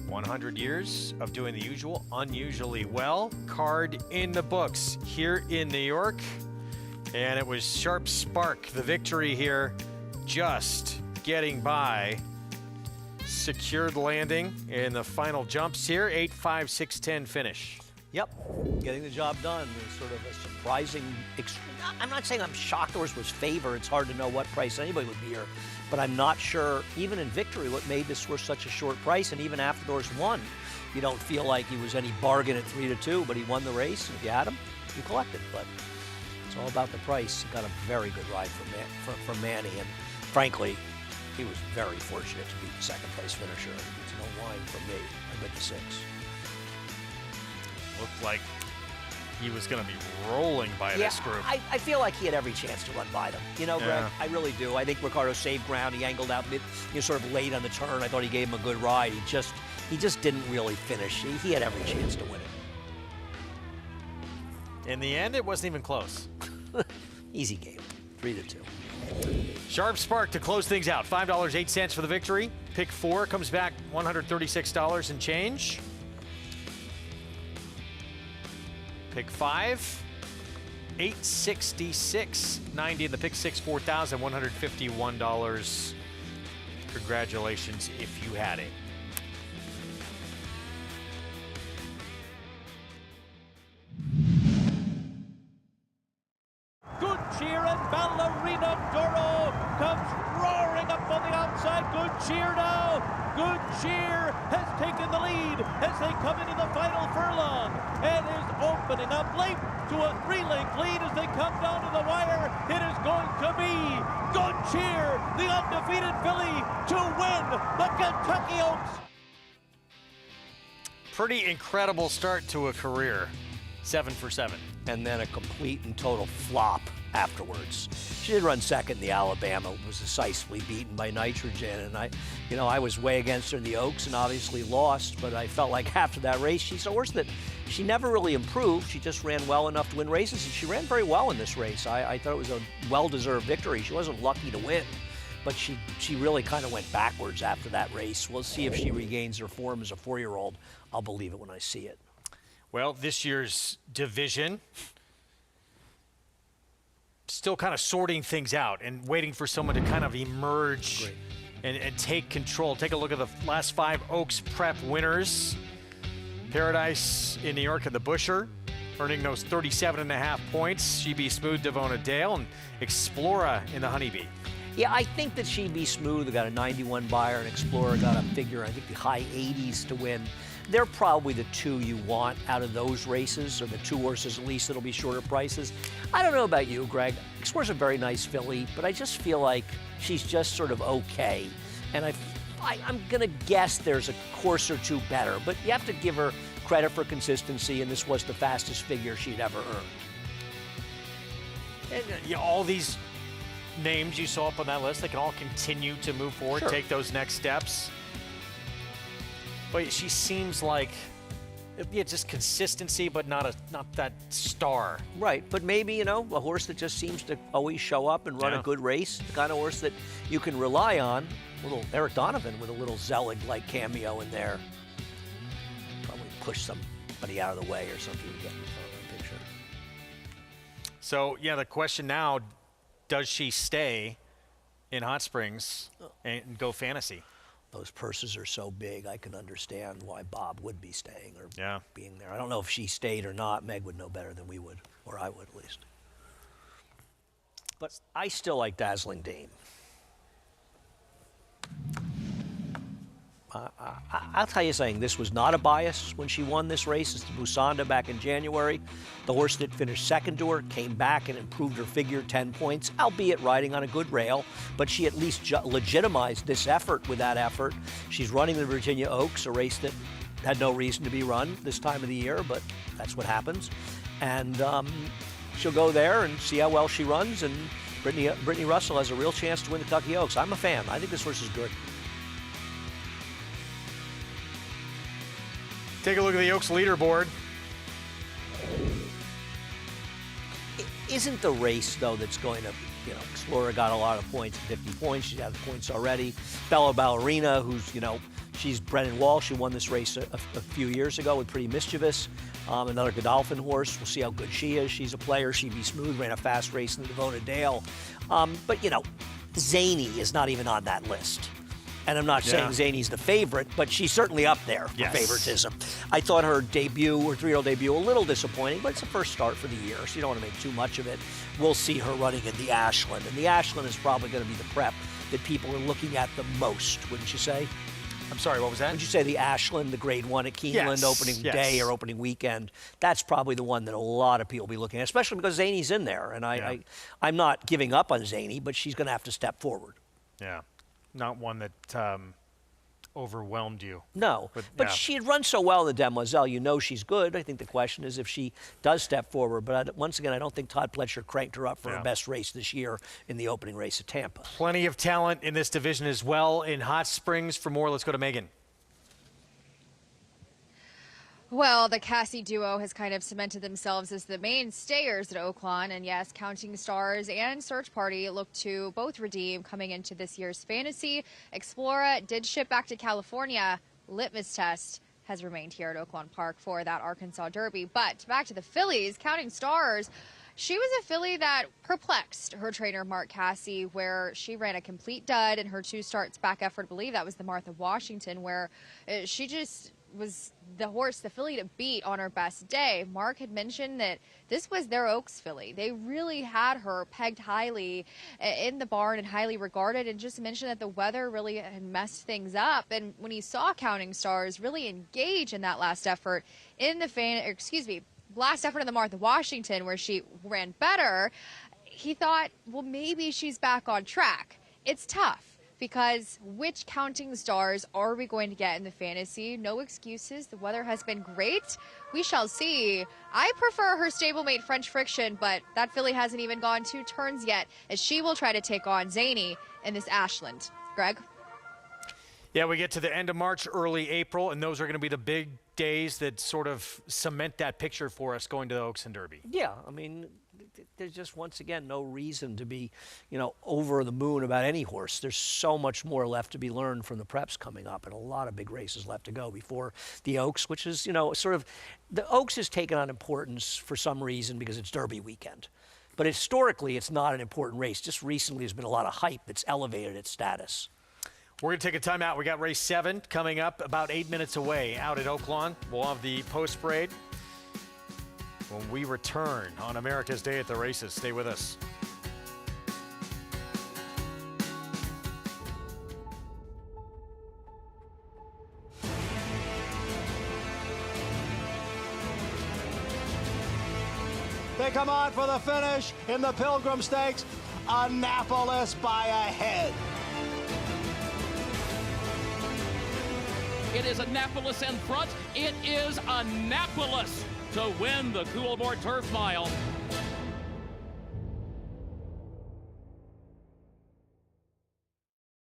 100 years of doing the usual, unusually well. Card in the books here in New York. And it was Sharp Spark, the victory here, just getting by. Secured landing in the final jumps here. 8-5, 6-10 finish. Yep, getting the job done is sort of a surprising. I'm not saying I'm shocked the horse was favor. It's hard to know what price anybody would be here. But I'm not sure, even in victory, what made this horse such a short price. And even after the horse won, you don't feel like he was any bargain at 3-2. But he won the race. And if you had him, you collected. But it's all about the price. He got a very good ride from Manny. And frankly, he was very fortunate to be the second place finisher. It's no wine from me. I bet the 6. Looked like he was going to be rolling by this group. I feel like he had every chance to run by them. You know, Greg, I really do. I think Ricardo saved ground. He angled out sort of late on the turn. I thought he gave him a good ride. He just didn't really finish. He had every chance to win it. In the end, it wasn't even close. Easy game, 3-2. Sharp Spark to close things out. $5.08 for the victory. Pick 4 comes back $136 and change. Pick 5, $866.90 in the pick 6, $4,151. Congratulations if you had it. Good cheer, and Ballerina Doro comes roaring up on the outside. Good cheer now. Good cheer has taken the lead as they come into the final furlong and is opening up late to a 3-length lead as they come down to the wire. It is going to be Good Cheer, the undefeated filly, to win the Kentucky Oaks. Pretty incredible start to a career. 7 for 7. And then a complete and total flop afterwards. She did run second in the Alabama, was decisively beaten by Nitrogen, and I was way against her in the Oaks and obviously lost, but I felt like after that race, she's a horse that she never really improved. She just ran well enough to win races, and she ran very well in this race. I thought it was a well-deserved victory. She wasn't lucky to win, but she really kind of went backwards after that race. We'll see if she regains her form as a 4-year-old. I'll believe it when I see it. Well, this year's division, still kind of sorting things out and waiting for someone to kind of emerge and take control. Take a look at the last 5 Oaks Prep winners. Paradise in New York at the Busher, earning those 37.5 points. She Be Smooth, Devona Dale, and Explora in the Honeybee. Yeah, I think that She Be Smooth got a 91 buyer, and Explorer got a figure, I think, the high 80s to win. They're probably the 2 you want out of those races, or the 2 horses at least that'll be shorter prices. I don't know about you, Greg. Explorer's a very nice filly, but I just feel like she's just sort of okay. And I'm going to guess there's a course or 2 better, but you have to give her credit for consistency, and this was the fastest figure she'd ever earned. And all these names you saw up on that list, they can all continue to move forward, take those next steps. But she seems like, just consistency, but not that star. Right, but maybe, a horse that just seems to always show up and run a good race, the kind of horse that you can rely on. Little Eric Donovan with a little Zelig-like cameo in there. Probably push somebody out of the way or something to get in front of the picture. So, the question now, does she stay in Hot Springs and go fantasy? Those purses are so big, I can understand why Bob would be staying or being there. I don't know if she stayed or not. Meg would know better than we would, or I would at least. But I still like Dazzling Dame. I'll tell you something, this was not a bias when she won this race. It's the Busanda back in January. The horse that finished second to her came back and improved her figure 10 points, albeit riding on a good rail, but she at least legitimized this effort with that effort. She's running the Virginia Oaks, a race that had no reason to be run this time of the year, but that's what happens. And she'll go there and see how well she runs, and Brittany Russell has a real chance to win the Kentucky Oaks. I'm a fan. I think this horse is good. Take a look at the Oaks leaderboard. isn't the race, though, that's going to, Explorer got a lot of points, 50 points. She's had the points already. Bella Ballerina, who's, she's Brennan Walsh. She won this race a few years ago with Pretty Mischievous. Another Godolphin horse. We'll see how good she is. She's a player. She'd be smooth, ran a fast race in the Devona Dale. But, Zany is not even on that list. And I'm not saying Zany's the favorite, but she's certainly up there for favoritism. I thought her debut, her 3-year-old debut, a little disappointing, but it's a first start for the year, so you don't want to make too much of it. We'll see her running in the Ashland, and the Ashland is probably going to be the prep that people are looking at the most, wouldn't you say? I'm sorry, what was that? Would you say the Ashland, the Grade 1 at Keeneland, opening day or opening weekend? That's probably the one that a lot of people will be looking at, especially because Zany's in there. And I'm not giving up on Zany, but she's going to have to step forward. Yeah, not one that overwhelmed you. No, but she had run so well in the Demoiselle. She's good. I think the question is if she does step forward. But once again, I don't think Todd Pletcher cranked her up for her best race this year in the opening race at Tampa. Plenty of talent in this division as well in Hot Springs. For more, let's go to Megan. Well, the Cassie duo has kind of cemented themselves as the main stayers at Oaklawn. And yes, Counting Stars and Search Party look to both redeem coming into this year's fantasy. Explorer did ship back to California. Litmus test has remained here at Oaklawn Park for that Arkansas Derby. But back to the fillies, Counting Stars. She was a filly that perplexed her trainer, Mark Cassie, where she ran a complete dud in her 2 starts back effort. I believe that was the Martha Washington, where she just was the filly to beat on her best day. Mark had mentioned that this was their Oaks filly. They really had her pegged highly in the barn and highly regarded, and just mentioned that the weather really had messed things up. And when he saw Counting Stars really engage in that last effort in the last effort in the Martha Washington, where she ran better, he thought, well, maybe she's back on track. It's tough, because which Counting Stars are we going to get in the fantasy? No excuses. The weather has been great. We shall see. I prefer her stablemate French Friction, but that filly hasn't even gone 2 turns yet, as she will try to take on Zany in this Ashland. Greg? Yeah, we get to the end of March, early April, and those are going to be the big days that sort of cement that picture for us going to the Oaks and Derby. Yeah, I mean, there's just, once again, no reason to be, over the moon about any horse. There's so much more left to be learned from the preps coming up, and a lot of big races left to go before the Oaks, which is, the Oaks has taken on importance for some reason because it's Derby weekend. But historically, it's not an important race. Just recently, there's been a lot of hype that's elevated its status. We're going to take a timeout. We got race 7 coming up about 8 minutes away out at Oaklawn. We'll have the post parade when we return on America's Day at the Races. Stay with us. They come on for the finish in the Pilgrim Stakes. Annapolis by a head. It is Annapolis in front. It is Annapolis to win the Coolmore Turf Mile.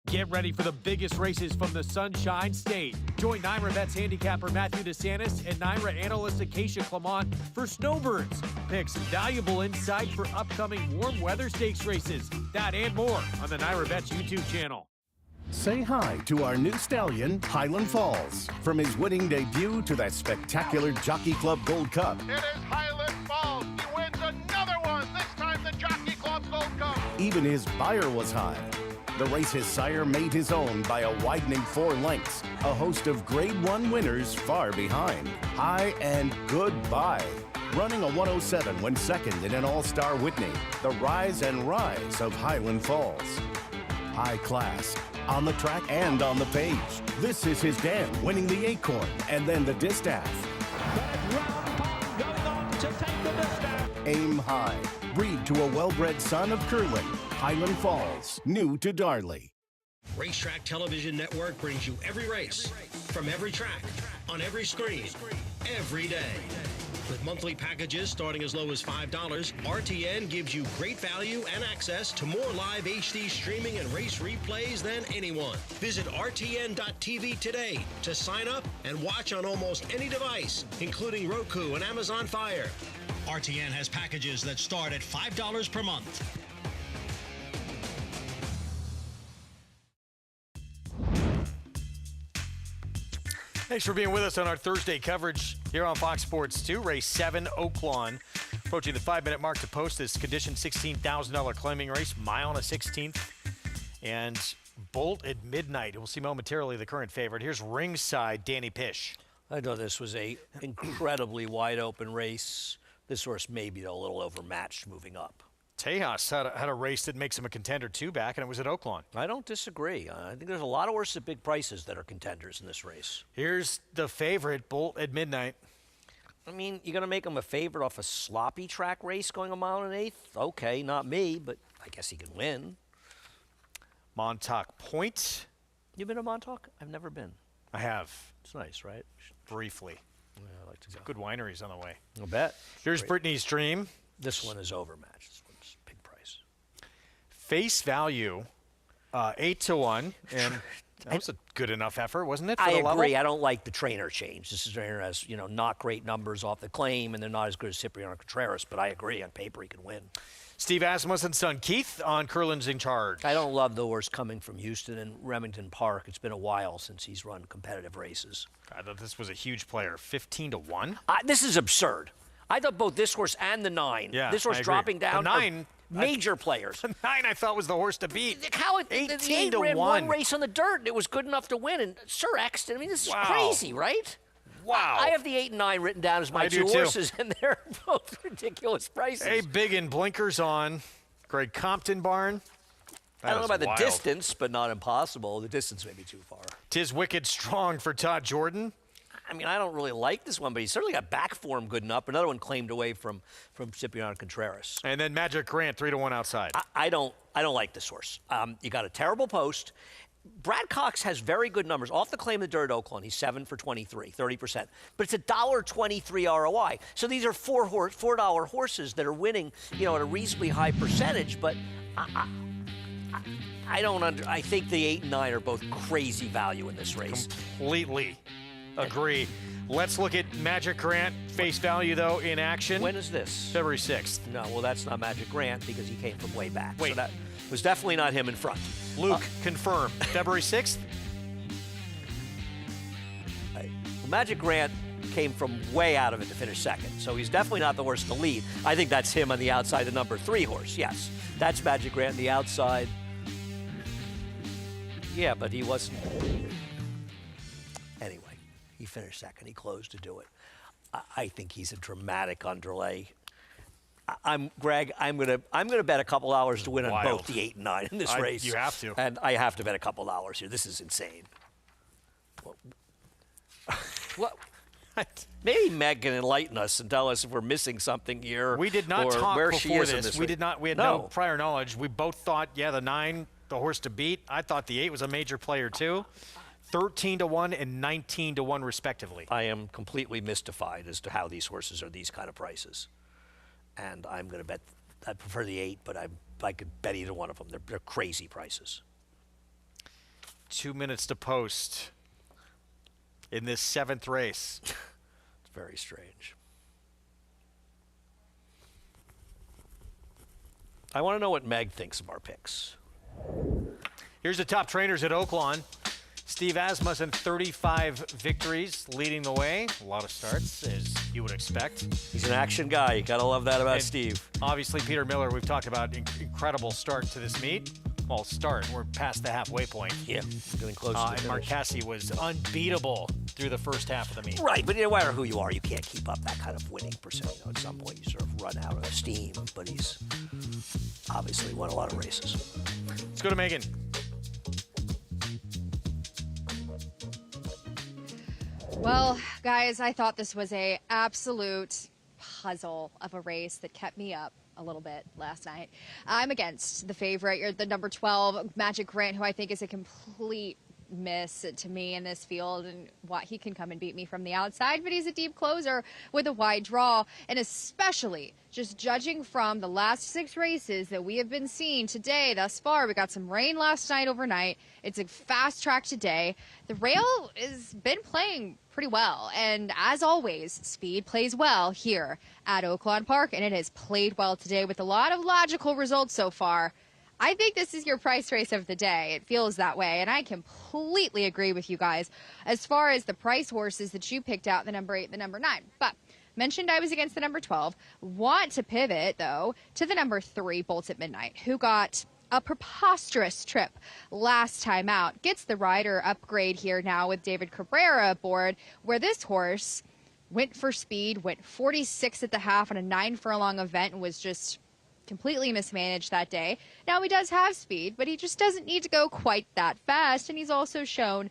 Get ready for the biggest races from the Sunshine State. Join Naira Bets handicapper Matthew DeSantis and Naira analyst Acacia Clement for Snowbirds. Picks valuable insight for upcoming warm weather stakes races. That and more on the Naira Bets YouTube channel. Say hi to our new stallion, Highland Falls. From his winning debut to that spectacular Jockey Club Gold Cup. It is Highland Falls. He wins another one, this time the Jockey Club Gold Cup. Even his buyer was high. The race his sire made his own by a widening 4 lengths. A host of Grade 1 winners far behind. High and goodbye. Running a 107 when second in an All-Star Whitney. The rise and rise of Highland Falls. High class, on the track and on the page. This is his dam, winning the Acorn and then the Distaff. Aim high. Breed to a well-bred son of curling. Highland Falls, new to Darley. Racetrack Television Network brings you every race, from every track, on every screen, every day. With monthly packages starting as low as $5, RTN gives you great value and access to more live HD streaming and race replays than anyone. Visit RTN.tv today to sign up and watch on almost any device, including Roku and Amazon Fire. RTN has packages that start at $5 per month. Thanks for being with us on our Thursday coverage here on Fox Sports 2. Race 7, Oaklawn, approaching the 5-minute mark to post this condition $16,000 claiming race, mile and a 16th. And Bolt at Midnight. We'll see momentarily the current favorite. Here's ringside Danny Pish. I thought this was a incredibly wide open race. This horse may be a little overmatched moving up. Tejas had a race that makes him a contender too back, and it was at Oaklawn. I don't disagree. I think there's a lot of horses at big prices that are contenders in this race. Here's the favorite, Bolt at Midnight. I mean, you're going to make him a favorite off a sloppy track race going a mile and an eighth? Okay, not me, but I guess he can win. Montauk Point. You been to Montauk? I've never been. I have. It's nice, right? Briefly. Yeah, I like to go. Good wineries on the way. I'll bet. Here's Great. Brittany's Dream. This one is overmatched. This one's big price. Face value, 8-1, and that was a good enough effort, wasn't it? For I the agree. level? I don't like the trainer change. This is trainer has not great numbers off the claim, and they're not as good as Cipriano Contreras. But I agree. On paper, he can win. Steve Asmussen's son Keith on Curlin's in charge. I don't love the horse coming from Houston and Remington Park. It's been a while since he's run competitive races. I thought this was a huge player, 15-1. This is absurd. I thought both this horse and the 9. Yeah, this horse I agree. dropping down. The 9, major players. The 9 I thought was the horse to beat. How the 8 ran 18-1. one race on the dirt and it was good enough to win. And Sir Exton, I mean, this is crazy, right? Wow. I have the 8 and 9 written down as my two horses, and they're both ridiculous prices. Hey, big in blinkers on. Greg Compton barn. I don't know about the distance, but not impossible. The distance may be too far. Tis wicked strong for Todd Jordan. I mean, I don't really like this one, but he's certainly got back form good enough. Another one claimed away from Cipriano Contreras. And then Magic Grant, 3-1 outside. I don't like this horse. You got a terrible post. Brad Cox has very good numbers. Off the claim of the dirt at Oaklawn, he's 7 for 23, 30%. But it's $1.23 ROI. So these are $4 horses that are winning, at a reasonably high percentage. But I think the 8 and 9 are both crazy value in this race. Completely agree. Let's look at Magic Grant face value though in action. When is this? February 6th. No, well that's not Magic Grant because he came from way back. Wait. So that was definitely not him in front. Luke, confirm. February 6th? Magic Grant came from way out of it to finish second, so he's definitely not the horse to lead. I think that's him on the outside, the number 3 horse, yes. That's Magic Grant on the outside. Yeah, but he wasn't. Anyway, he finished second. He closed to do it. I think he's a dramatic underlay. Greg, I'm gonna bet a couple hours to win on both the 8 and 9 in this race. You have to. And I have to bet a couple hours here. This is insane. What? Maybe Meg can enlighten us and tell us if we're missing something here. We did not or talk where before she is in this. this We race. did not. We had no prior knowledge. We both thought, the 9, the horse to beat. I thought the 8 was a major player too. 13-1 and 19-1 respectively. I am completely mystified as to how these horses are these kind of prices. And I'm going to bet, I prefer the 8, but I could bet either one of them. They're crazy prices. 2 minutes to post in this 7th race. It's very strange. I want to know what Meg thinks of our picks. Here's the top trainers at Oaklawn. Steve Asmussen, 35 victories, leading the way. A lot of starts, as you would expect. He's an action guy. You got to love that about Steve. Obviously, Peter Miller, we've talked about incredible start to this meet. Well, we're past the halfway point. Yeah, getting close to the And Mark finish. Cassie was unbeatable through the first half of the meet. Right, but no matter who you are, you can't keep up that kind of winning percent. At some point, you sort of run out of steam, but he's obviously won a lot of races. Let's go to Megan. Well, guys, I thought this was a absolute puzzle of a race that kept me up a little bit last night. I'm against the favorite. You're the number 12, Magic Grant, who I think is a complete miss to me in this field, and what he can come and beat me from the outside, but he's a deep closer with a wide draw, and especially just judging from the last 6 races that we have been seeing today thus far. We got some rain last night overnight. It's a fast track today. The rail has been playing pretty well, and as always, speed plays well here at Oaklawn Park, and it has played well today with a lot of logical results so far. I think this is your price race of the day. It feels that way, and I completely agree with you guys as far as the price horses that you picked out, the number 8, the number 9. But mentioned I was against the number 12. Want to pivot, though, to the number 3, Bolt at Midnight, who got a preposterous trip last time out. Gets the rider upgrade here now with David Cabrera aboard, where this horse went for speed, went 46 at the half on a 9-furlong event, and was just completely mismanaged that day. Now he does have speed, but he just doesn't need to go quite that fast, and he's also shown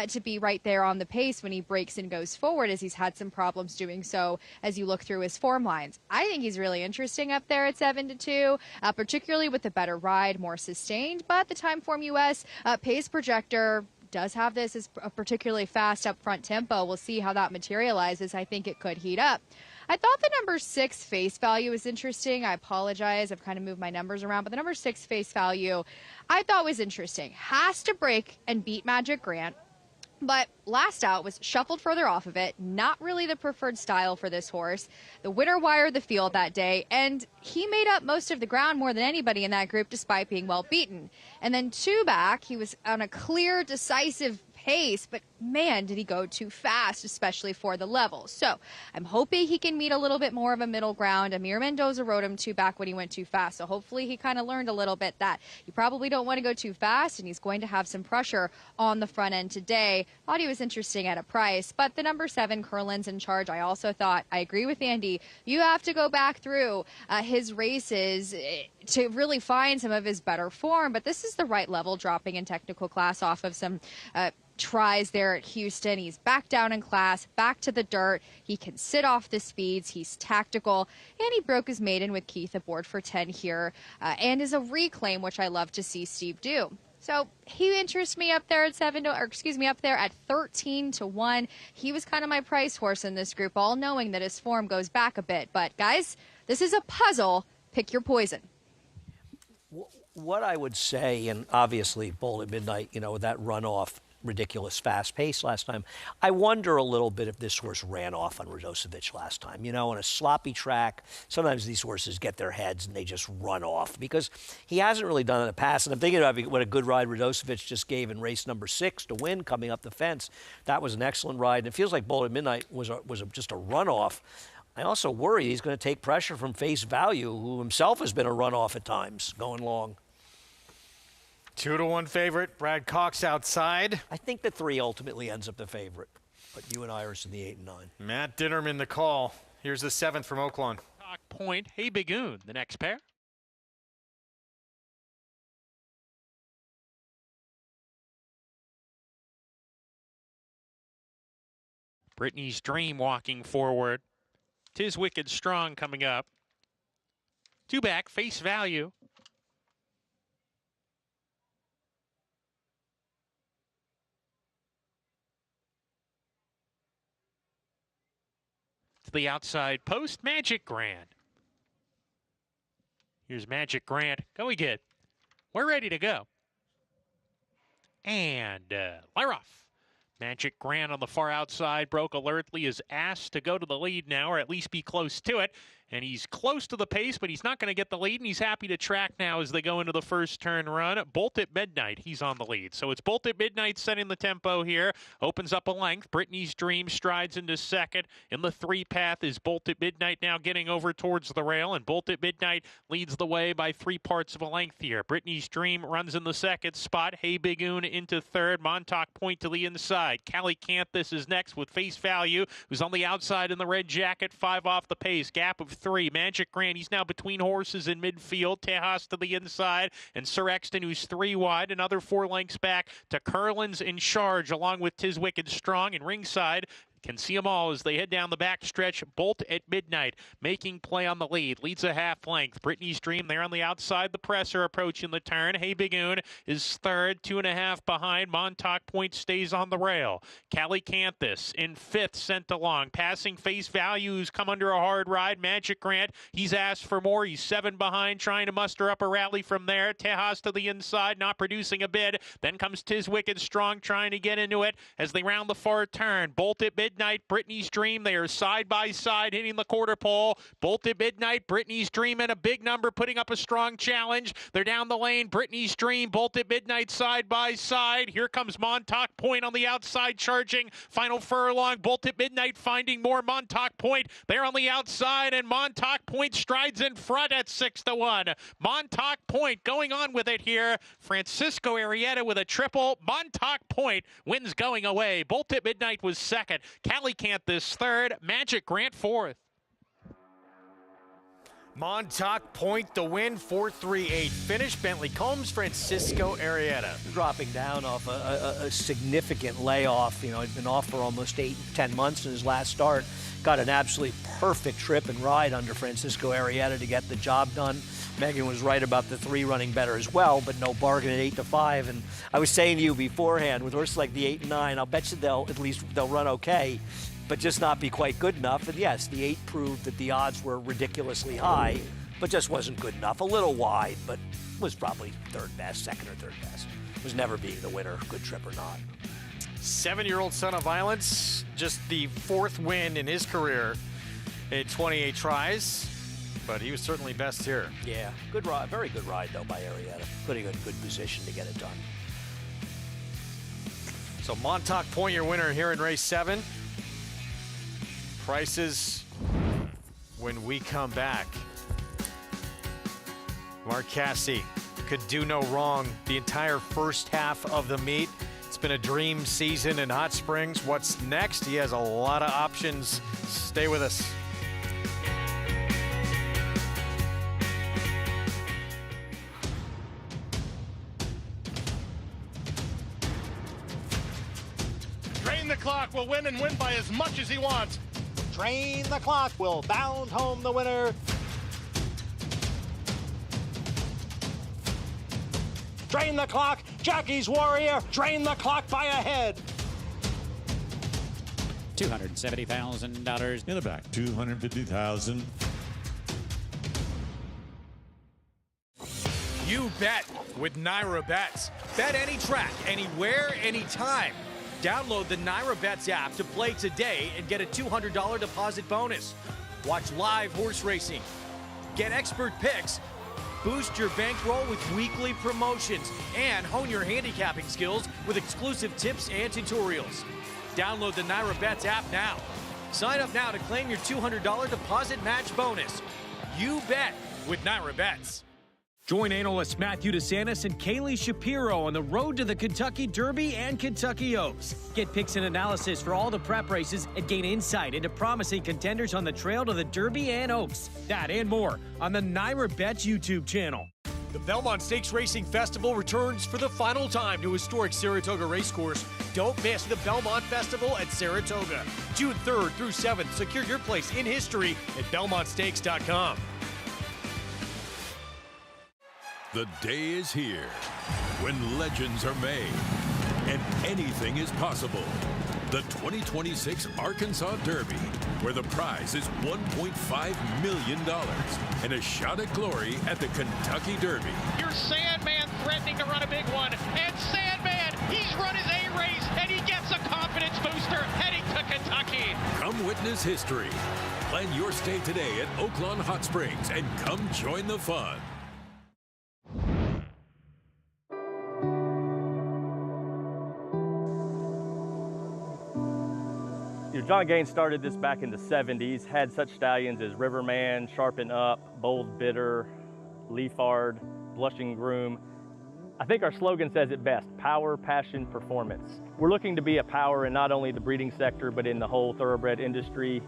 to be right there on the pace when he breaks and goes forward, as he's had some problems doing so as you look through his form lines. I think he's really interesting up there at 7-2, particularly with the better ride, more sustained, but the Timeform US pace projector does have this as a particularly fast up front tempo. We'll see how that materializes. I think it could heat up. I thought the number 6 face value was interesting. I apologize. I've kind of moved my numbers around, but the number 6 face value I thought was interesting. Has to break and beat Magic Grant, but last out was shuffled further off of it. Not really the preferred style for this horse. The winner wired the field that day, and he made up most of the ground more than anybody in that group despite being well beaten. And then 2 back, he was on a clear, decisive pace, but man, did he go too fast, especially for the level. So I'm hoping he can meet a little bit more of a middle ground. Amir Mendoza rode him 2 back when he went too fast, so hopefully he kind of learned a little bit that you probably don't want to go too fast, and he's going to have some pressure on the front end today. Thought he was interesting at a price, but the number 7, Curlin's in charge. I also thought, I agree with Andy, you have to go back through his races to really find some of his better form, but this is the right level, dropping in technical class off of some tries there at Houston. He's back down in class, back to the dirt. He can sit off the speeds. He's tactical, and he broke his maiden with Keith aboard for 10 here, and is a reclaim, which I love to see Steve do. So he interests me up there at up there at 13-1. He was kind of my price horse in this group, all knowing that his form goes back a bit. But guys, this is a puzzle. Pick your poison. What I would say, and obviously Bolt at Midnight, that runoff, ridiculous fast pace last time. I wonder a little bit if this horse ran off on Radosevic last time. On a sloppy track, sometimes these horses get their heads and they just run off because he hasn't really done it in the past. And I'm thinking about what a good ride Radosevic just gave in race number 6 to win coming up the fence. That was an excellent ride. And it feels like Bolt at Midnight was just a runoff. I also worry he's going to take pressure from Face Value, who himself has been a runoff at times going long. 2-1 favorite, Brad Cox outside. I think the 3 ultimately ends up the favorite, but you and Iris in the 8 and 9. Matt Ditterman the call. Here's the 7th from Oaklawn. Point, Hey Bigoon, the next pair. Brittany's Dream walking forward. Tis Wicked Strong coming up. 2 back, Face Value. To the outside post, Magic Grant. Here's Magic Grant. Go again. We're ready to go. And fire off. Magic Grant on the far outside broke alertly, is asked to go to the lead now, or at least be close to it. And he's close to the pace, but he's not going to get the lead, and he's happy to track now as they go into the first turn run. Bolt at Midnight, he's on the lead. So it's Bolt at Midnight setting the tempo here. Opens up a length. Brittany's Dream strides into second. In the 3 path is Bolt at Midnight now getting over towards the rail, and Bolt at Midnight leads the way by 3 parts of a length here. Brittany's Dream runs in the 2nd spot. Hey Bigoon into 3rd. Montauk Point to the inside. Callie Canthus is next with Face Value, who's on the outside in the red jacket. 5 off the pace. Gap of 3. Magic Grant, he's now between horses in midfield. Tejas to the inside, and Sir Exton, who's 3 wide. Another 4 lengths back to Curlin's in charge, along with Tis Wicked Strong. And ringside, Can see them all as they head down the back stretch. Bolt at Midnight making play on the lead. Leads a half length. Brittany's Dream there on the outside. The presser approaching the turn. Hey Bigoon is third, 2.5 behind. Montauk Point stays on the rail. Callie Canthus in fifth, sent along. Passing Face Values come under a hard ride. Magic Grant, he's asked for more. He's 7 behind, trying to muster up a rally from there. Tejas to the inside, not producing a bid. Then comes Tiz Wicked Strong trying to get into it as they round the far turn. Bolt at Midnight, Brittany's Dream. They are side by side hitting the quarter pole. Bolt at Midnight, Brittany's Dream, and a big number putting up a strong challenge. They're down the lane. Brittany's Dream, Bolt at Midnight side by side. Here comes Montauk Point on the outside charging. Final furlong. Bolt at Midnight finding more. Montauk Point there on the outside, and Montauk Point strides in front at 6-1. Montauk Point going on with it here. Francisco Arrieta with a triple. Montauk Point wins going away. Bolt at Midnight was second. Callie Canthus third. Magic Grant fourth. Montauk Point the win, 4.38 finish. Bentley Combs, Francisco Arrieta. Dropping down off a significant layoff. You know, he'd been off for almost 8-10 months in his last start. Got an absolutely perfect trip and ride under Francisco Arrieta to get the job done. Megan was right about the 3 running better as well, but no bargain at 8-5. And I was saying to you beforehand, with horses like the 8 and 9, I'll bet you they'll run okay, but just not be quite good enough. And yes, the 8 proved that the odds were ridiculously high, but just wasn't good enough. A little wide, but was probably third best, second or third best. Was never being the winner, good trip or not. 7-year-old son of violence, just the 4th win in his career in 28 tries, but he was certainly best here. Yeah, good ride, very good ride though by Arrieta. Putting in a good position to get it done. So Montauk Point, your winner here in race 7. Prices when we come back. Mark Cassie could do no wrong the entire first half of the meet. It's been a dream season in Hot Springs. What's next? He has a lot of options. Stay with us. Drain the Clock will win and win by as much as he wants. Drain the Clock will bound home the winner. Drain the Clock, Jackie's Warrior, drain the clock by a head. $270,000 in the back. $250,000. You bet with Naira Bets. Bet any track, anywhere, anytime. Download the Naira Bets app to play today and get a $200 deposit bonus. Watch live horse racing. Get expert picks. Boost your bankroll with weekly promotions and hone your handicapping skills with exclusive tips and tutorials. Download the Naira Bets app now. Sign up now to claim your $200 deposit match bonus. You bet with Naira Bets. Join analysts Matthew DeSantis and Kaylee Shapiro on the road to the Kentucky Derby and Kentucky Oaks. Get picks and analysis for all the prep races and gain insight into promising contenders on the trail to the Derby and Oaks. That and more on the Naira Bets YouTube channel. The Belmont Stakes Racing Festival returns for the final time to historic Saratoga Racecourse. Don't miss the Belmont Festival at Saratoga. June 3rd through 7th. Secure your place in history at BelmontStakes.com. The day is here when legends are made and anything is possible. The 2026 Arkansas Derby, where the prize is $1.5 million and a shot at glory at the Kentucky Derby. Here's Sandman threatening to run a big one, and Sandman, he's run his A race, and he gets a confidence booster heading to Kentucky. Come witness history. Plan your stay today at Oaklawn Hot Springs and come join the fun. John Gaines started this back in the 70s, had such stallions as Riverman, Sharpen Up, Bold Bitter, Leafard, Blushing Groom. I think our slogan says it best: power, passion, performance. We're looking to be a power in not only the breeding sector, but in the whole thoroughbred industry.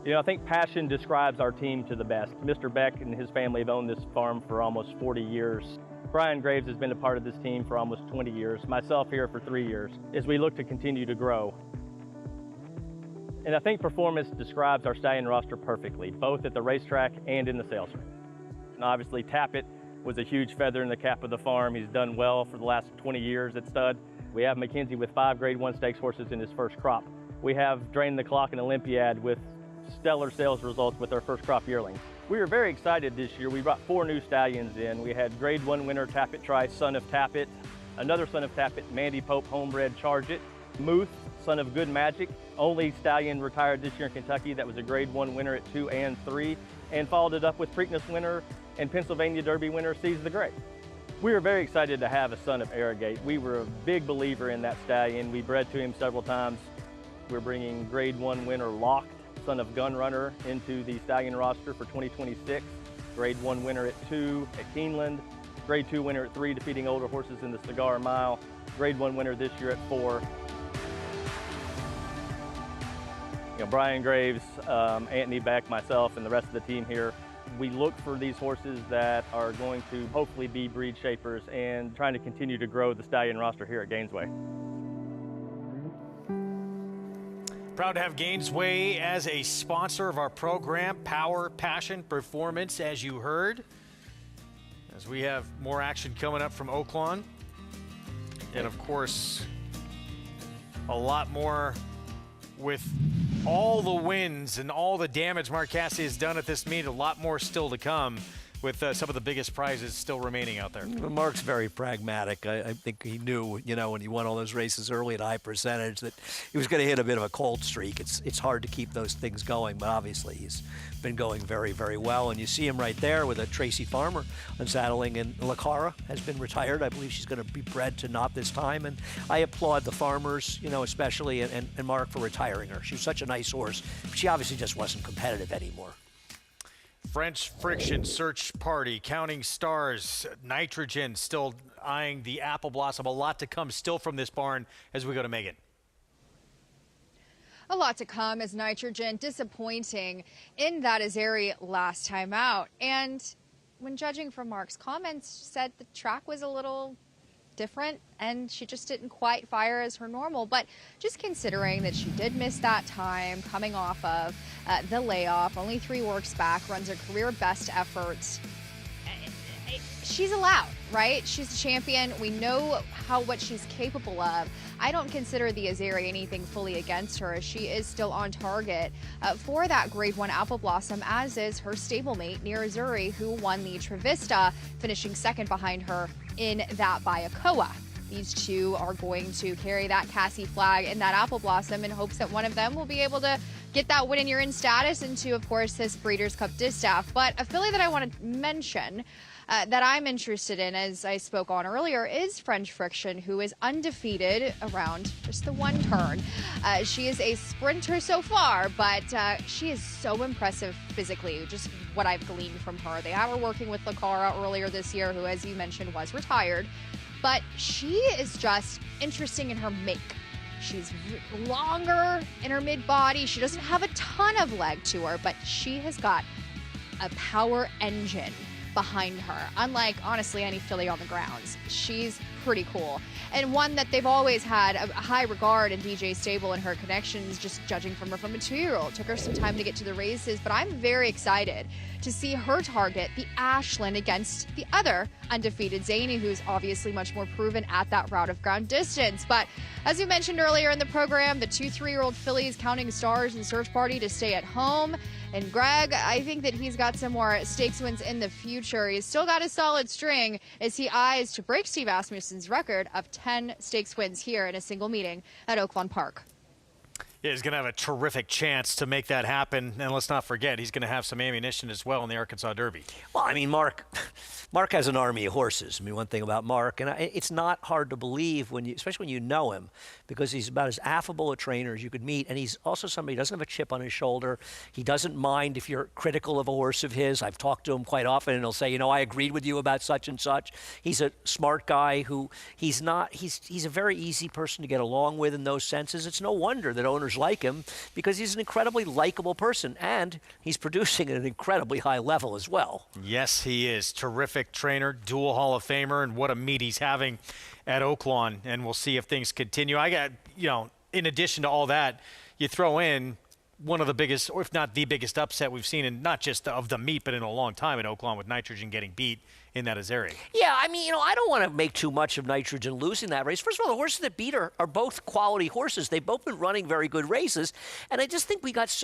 You know, I think passion describes our team to the best. Mr. Beck and his family have owned this farm for almost 40 years. Brian Graves has been a part of this team for almost 20 years, myself here for 3 years, as we look to continue to grow. And I think performance describes our stallion roster perfectly, both at the racetrack and in the sales ring. And obviously, Tappet was a huge feather in the cap of the farm. He's done well for the last 20 years at stud. We have McKenzie with 5 Grade 1 stakes horses in his first crop. We have Drain the Clock and Olympiad with stellar sales results with our first crop yearlings. We were very excited this year. We brought 4 new stallions in. We had Grade 1 winner Tappet Try, son of Tappet, another son of Tappet, Mandy Pope, homebred Charge It, Muth, son of Good Magic, only stallion retired this year in Kentucky that was a Grade 1 winner at 2 and 3, and followed it up with Preakness winner and Pennsylvania Derby winner Seize the Great. We were very excited to have a son of Arrogate. We were a big believer in that stallion. We bred to him several times. We're bringing Grade 1 winner Locked, son of Gun Runner, into the stallion roster for 2026. Grade 1 winner at 2 at Keeneland. Grade 2 winner at 3, defeating older horses in the Cigar Mile. Grade 1 winner this year at 4. Brian Graves, Anthony Beck, myself, and the rest of the team here, we look for these horses that are going to hopefully be breed shapers and trying to continue to grow the stallion roster here at Gainesway. Proud to have Gainesway as a sponsor of our program. Power, passion, performance, as you heard. As we have more action coming up from Oaklawn. And of course, a lot more with all the wins and all the damage Mark Cassie has done at this meet. A lot more still to come with some of the biggest prizes still remaining out there. Mark's very pragmatic. I think he knew, when he won all those races early at high percentage, that he was going to hit a bit of a cold streak. It's hard to keep those things going, but obviously he's been going very, very well. And you see him right there with a Tracy Farmer unsaddling, and Lacara has been retired. I believe she's going to be bred to not this time. And I applaud the farmers, especially, and Mark for retiring her. She was such a nice horse. She obviously just wasn't competitive anymore. French Friction, Search Party, Counting Stars, Nitrogen still eyeing the Apple Blossom. A lot to come still from this barn as we go to Megan. A lot to come as Nitrogen disappointing in that Azeri last time out. And when judging from Mark's comments, said the track was a little different and she just didn't quite fire as her normal. But just considering that she did miss that time coming off of the layoff, only 3 works back, runs her career best efforts, she's allowed, right? She's a champion. We know what she's capable of. I don't consider the Azeri anything fully against her, as she is still on target for that Grade 1 Apple Blossom, as is her stablemate, Near Azuri, who won the Trevista, finishing second behind her in that Bayakoa. These two are going to carry that Cassie flag in that Apple Blossom in hopes that one of them will be able to get that win in your in status into, of course, this Breeders' Cup Distaff. But a filly that I want to mention that I'm interested in, as I spoke on earlier, is French Friction, who is undefeated around just the one turn. She is a sprinter so far, but she is so impressive physically, just what I've gleaned from her. They were working with Lacara earlier this year, who, as you mentioned, was retired. But she is just interesting in her make. She's longer in her mid-body. She doesn't have a ton of leg to her, but she has got a power engine behind her, unlike, honestly, any filly on the grounds. She's pretty cool, and one that they've always had a high regard in DJ Stable and her connections, just judging from her from a 2-year-old. Took her some time to get to the races, but I'm very excited to see her target the Ashland against the other undefeated Zany, who's obviously much more proven at that route of ground distance. But as we mentioned earlier in the program, the 2-3-year-old fillies, Counting Stars and Search Party, to stay at home. And Greg, I think that he's got some more stakes wins in the future. He's still got a solid string as he eyes to break Steve Asmussen's record of 10 stakes wins here in a single meeting at Oaklawn Park. Yeah, he's going to have a terrific chance to make that happen. And let's not forget, he's going to have some ammunition as well in the Arkansas Derby. Well, I mean, Mark has an army of horses. I mean, one thing about Mark, and it's not hard to believe, especially when you know him, because he's about as affable a trainer as you could meet. And he's also somebody who doesn't have a chip on his shoulder. He doesn't mind if you're critical of a horse of his. I've talked to him quite often, and he'll say, I agreed with you about such and such. He's a smart guy who he's a very easy person to get along with in those senses. It's no wonder that owners like him, because he's an incredibly likable person, and he's producing at an incredibly high level as well. Yes, he is. Terrific trainer, dual Hall of Famer, and what a meet he's having at Oaklawn. And we'll see if things continue. I got, in addition to all that, you throw in one of the biggest, or if not the biggest upset we've seen, in not just of the meet, but in a long time in Oaklawn, with Nitrogen getting beat in that Azeri. Yeah, I mean, I don't want to make too much of Nitrogen losing that race. First of all, the horses that beat her are both quality horses. They've both been running very good races, and I just think we got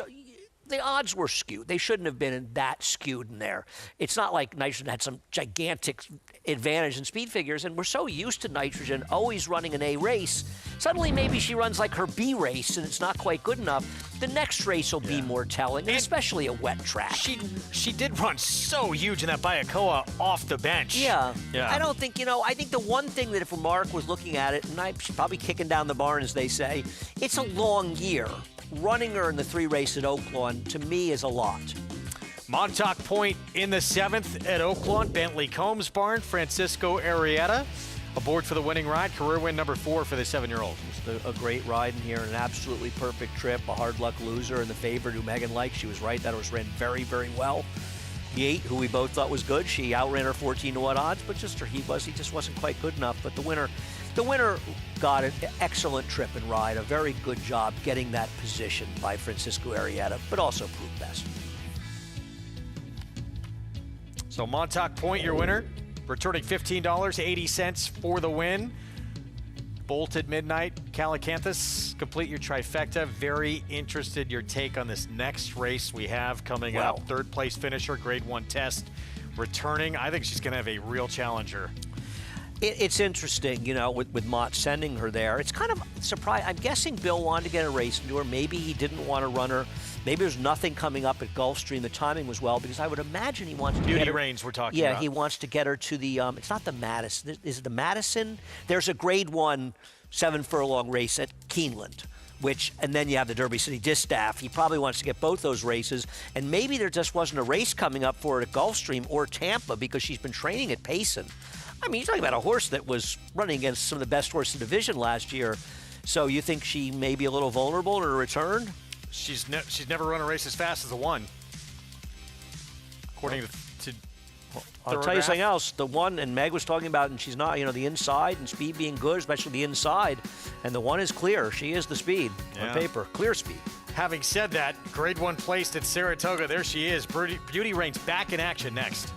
the odds were skewed. They shouldn't have been that skewed in there. It's not like Nitrogen had some gigantic advantage in speed figures, and we're so used to Nitrogen always running an A race. Suddenly, maybe she runs like her B race, and it's not quite good enough. The next race will be more telling, and especially a wet track. She did run so huge in that Bayakoa off the bench. Yeah. I don't think, I think the one thing that if Mark was looking at it, and she's probably kicking down the barn, as they say, it's a long year. Running her in the 3 race at Oaklawn, to me, is a lot. Montauk Point in the 7th at Oaklawn. Bentley Combs barn. Francisco Arrieta aboard for the winning ride. Career win number 4 for the 7-year-old. Just a great ride in here, an absolutely perfect trip. A hard luck loser and the favorite who Megan liked. She was right. That horse ran very, very well. The 8, who we both thought was good, she outran her 14-to-1 odds, but he just wasn't quite good enough. But the winner got an excellent trip and ride, a very good job getting that position by Francisco Arrieta, but also proved best. So Montauk Point, your winner, returning $15.80 for the win. Bolt at midnight, Calicanthus, complete your trifecta. Very interested your take on this next race we have coming up. 3rd place finisher, grade 1 test, returning. I think she's going to have a real challenger. It's interesting, with Mott sending her there. It's kind of surprising. I'm guessing Bill wanted to get a race into her. Maybe he didn't want to run her. Maybe there's nothing coming up at Gulfstream. The timing was well, because I would imagine he wants to get her. Beauty Reigns we're talking about. Yeah, he wants to get her to the, it's not the Madison. Is it the Madison? There's a grade 1 7-furlong race at Keeneland. And then you have the Derby City Distaff. He probably wants to get both those races, and maybe there just wasn't a race coming up for her at Gulfstream or Tampa, because she's been training at Payson. I mean, you're talking about a horse that was running against some of the best horses in the division last year. So you think she may be a little vulnerable to return? She's never run a race as fast as the 1, according to I'll tell you something else. The 1, and Meg was talking about, and she's not, the inside and speed being good, especially the inside. And the 1 is clear. She is the speed on paper. Clear speed. Having said that, grade 1 placed at Saratoga. There she is. Beauty Reigns back in action next.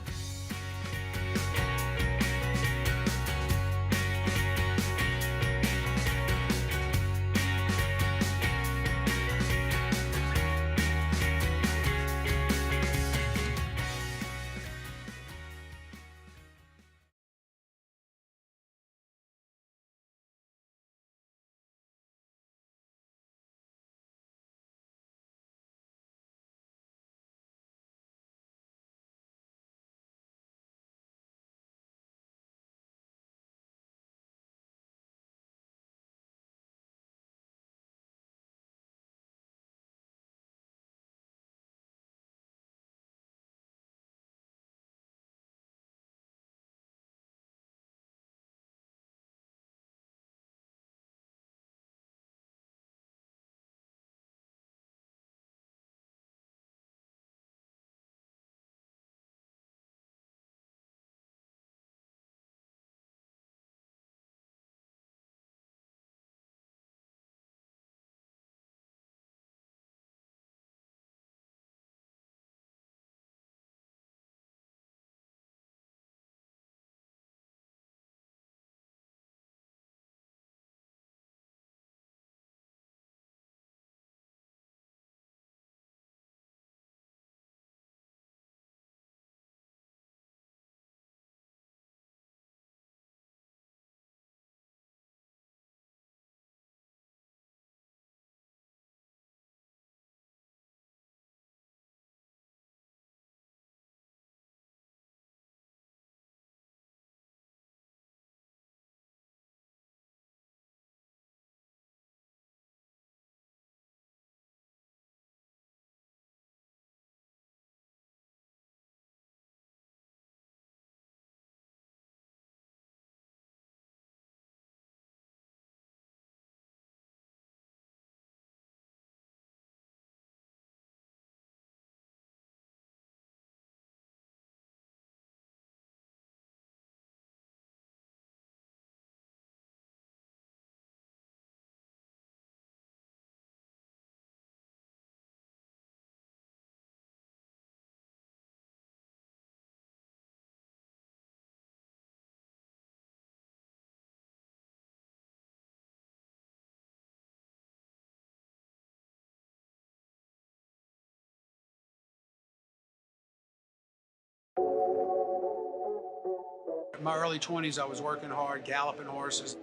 In my early 20s, I was working hard, galloping horses.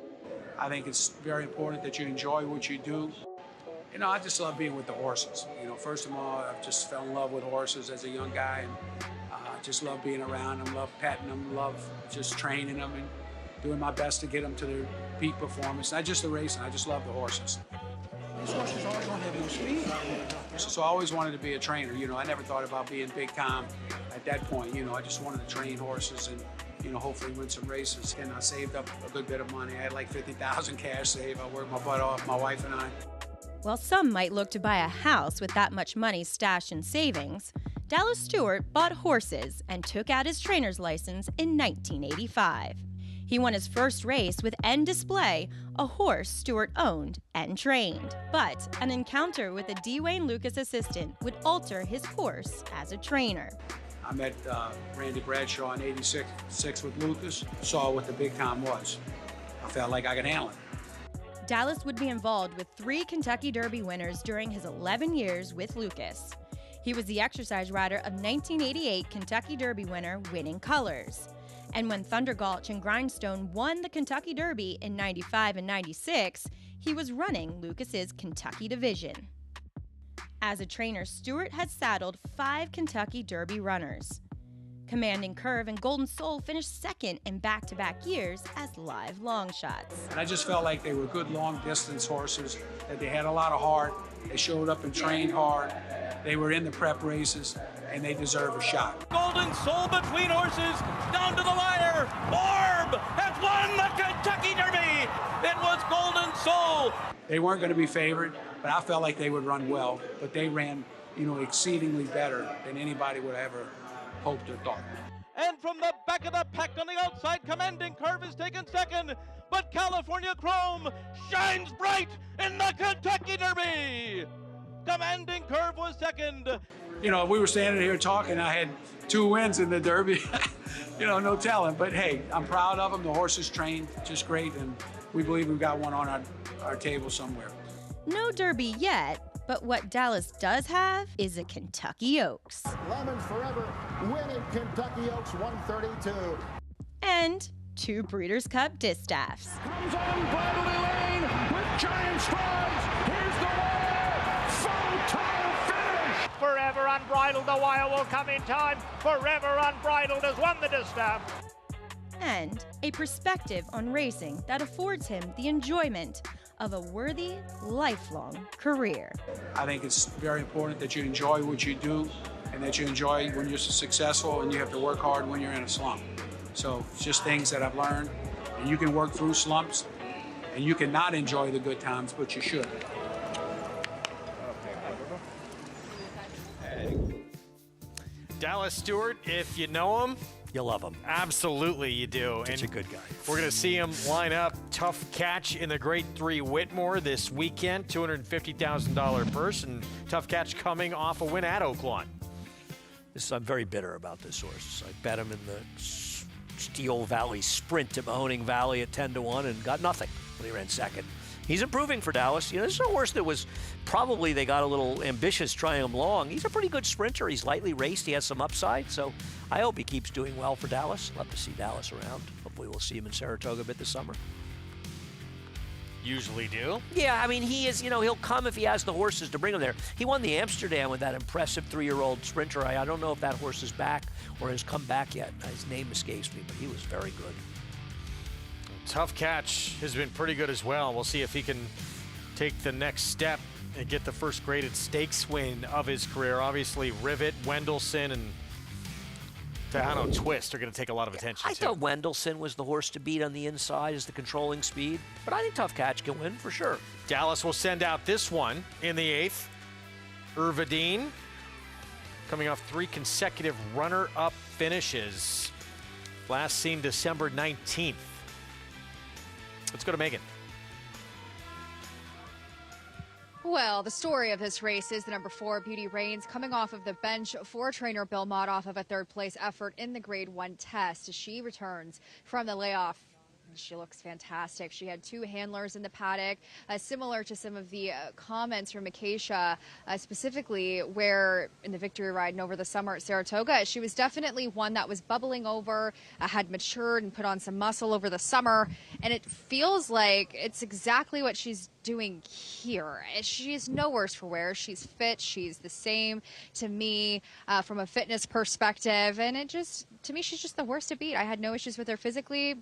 I think it's very important that you enjoy what you do. You know, I just love being with the horses. You know, first of all, I just fell in love with horses as a young guy, and just love being around them, love petting them, love just training them and doing my best to get them to their peak performance. Not just the racing, I just love the horses. These horses always don't have no speed. So I always wanted to be a trainer. You know, I never thought about being big time at that point. You know, I just wanted to train horses and, you know, hopefully win some races. And I saved up a good bit of money. I had like $50,000 cash saved. I worked my butt off, my wife and I. While some might look to buy a house with that much money stashed in savings, Dallas Stewart bought horses and took out his trainer's license in 1985. He won his first race with End Display, a horse Stewart owned and trained. But an encounter with a Dwayne Lucas assistant would alter his course as a trainer. I met Randy Bradshaw in '86 with Lucas, saw what the big time was. I felt like I could handle it. Dallas would be involved with 3 Kentucky Derby winners during his 11 years with Lucas. He was the exercise rider of 1988 Kentucky Derby winner Winning Colors. And when Thunder Gulch and Grindstone won the Kentucky Derby in '95 and '96, he was running Lucas's Kentucky division. As a trainer, Stewart had saddled 5 Kentucky Derby runners. Commanding Curve and Golden Soul finished second in back-to-back years as live long shots. And I just felt like they were good long-distance horses, that they had a lot of heart, they showed up and trained hard, they were in the prep races, and they deserve a shot. Golden Soul between horses, down to the wire. Orb has won the Kentucky Derby. It was Golden Soul. They weren't going to be favored, but I felt like they would run well. But they ran, you know, exceedingly better than anybody would ever hoped or thought. And from the back of the pack on the outside, Commanding Curve is taken second. But California Chrome shines bright in the Kentucky Derby. Commanding Curve was second. You know, we were standing here talking. I had 2 wins in the Derby. You know, no telling. But hey, I'm proud of them. The horses trained just great, and we believe we've got one on our table somewhere. No Derby yet, but what Dallas does have is a Kentucky Oaks. Lemons Forever winning Kentucky Oaks 132. And 2 Breeders' Cup distaffs. Comes on Bradley Lane with giant strides. Here's the wire. Photo finish. Forever Unbridled, the wire will come in time. Forever Unbridled has won the distaff. And a perspective on racing that affords him the enjoyment of a worthy, lifelong career. I think it's very important that you enjoy what you do and that you enjoy when you're successful, and you have to work hard when you're in a slump. So it's just things that I've learned, and you can work through slumps, and you can not enjoy the good times, but you should. Dallas Stewart, if you know him, you love him. Absolutely you do. Such a good guy. We're going to see him line up Tough Catch in the Grade 3 Whitmore this weekend, $250,000 purse, and Tough Catch coming off a win at Oaklawn. I'm very bitter about this horse. I bet him in the Steel Valley Sprint at Mahoning Valley at 10-1 and got nothing when he ran second. He's improving for Dallas. You know, this is a horse that was probably, they got a little ambitious trying him long. He's a pretty good sprinter. He's lightly raced. He has some upside. So I hope he keeps doing well for Dallas. Love to see Dallas around. Hopefully we'll see him in Saratoga a bit this summer. Usually do. Yeah, I mean, he is, you know, he'll come if he has the horses to bring him there. He won the Amsterdam with that impressive 3-year-old sprinter. I don't know if that horse is back or has come back yet. His name escapes me, but he was very good. Tough Catch has been pretty good as well. We'll see if he can take the next step and get the first graded stakes win of his career. Obviously, Rivet, Wendelson, and Tejano Twist are going to take a lot of attention, I thought Wendelson was the horse to beat on the inside as the controlling speed, but I think Tough Catch can win for sure. Dallas will send out this one in the 8th. Irvadine, coming off 3 consecutive runner-up finishes. Last seen December 19th. Let's go to Megan. Well, the story of this race is the number 4 Beauty Reigns coming off of the bench for trainer Bill Mott off of a 3rd place effort in the Grade 1 test as she returns from the layoff She looks fantastic. She had 2 handlers in the paddock, similar to some of the comments from Acacia, specifically where in the victory ride and over the summer at Saratoga, she was definitely one that was bubbling over, had matured and put on some muscle over the summer, and it feels like it's exactly what she's doing here. She's no worse for wear. She's fit. She's the same to me from a fitness perspective, and it just, to me, she's just the worst to beat. I had no issues with her physically.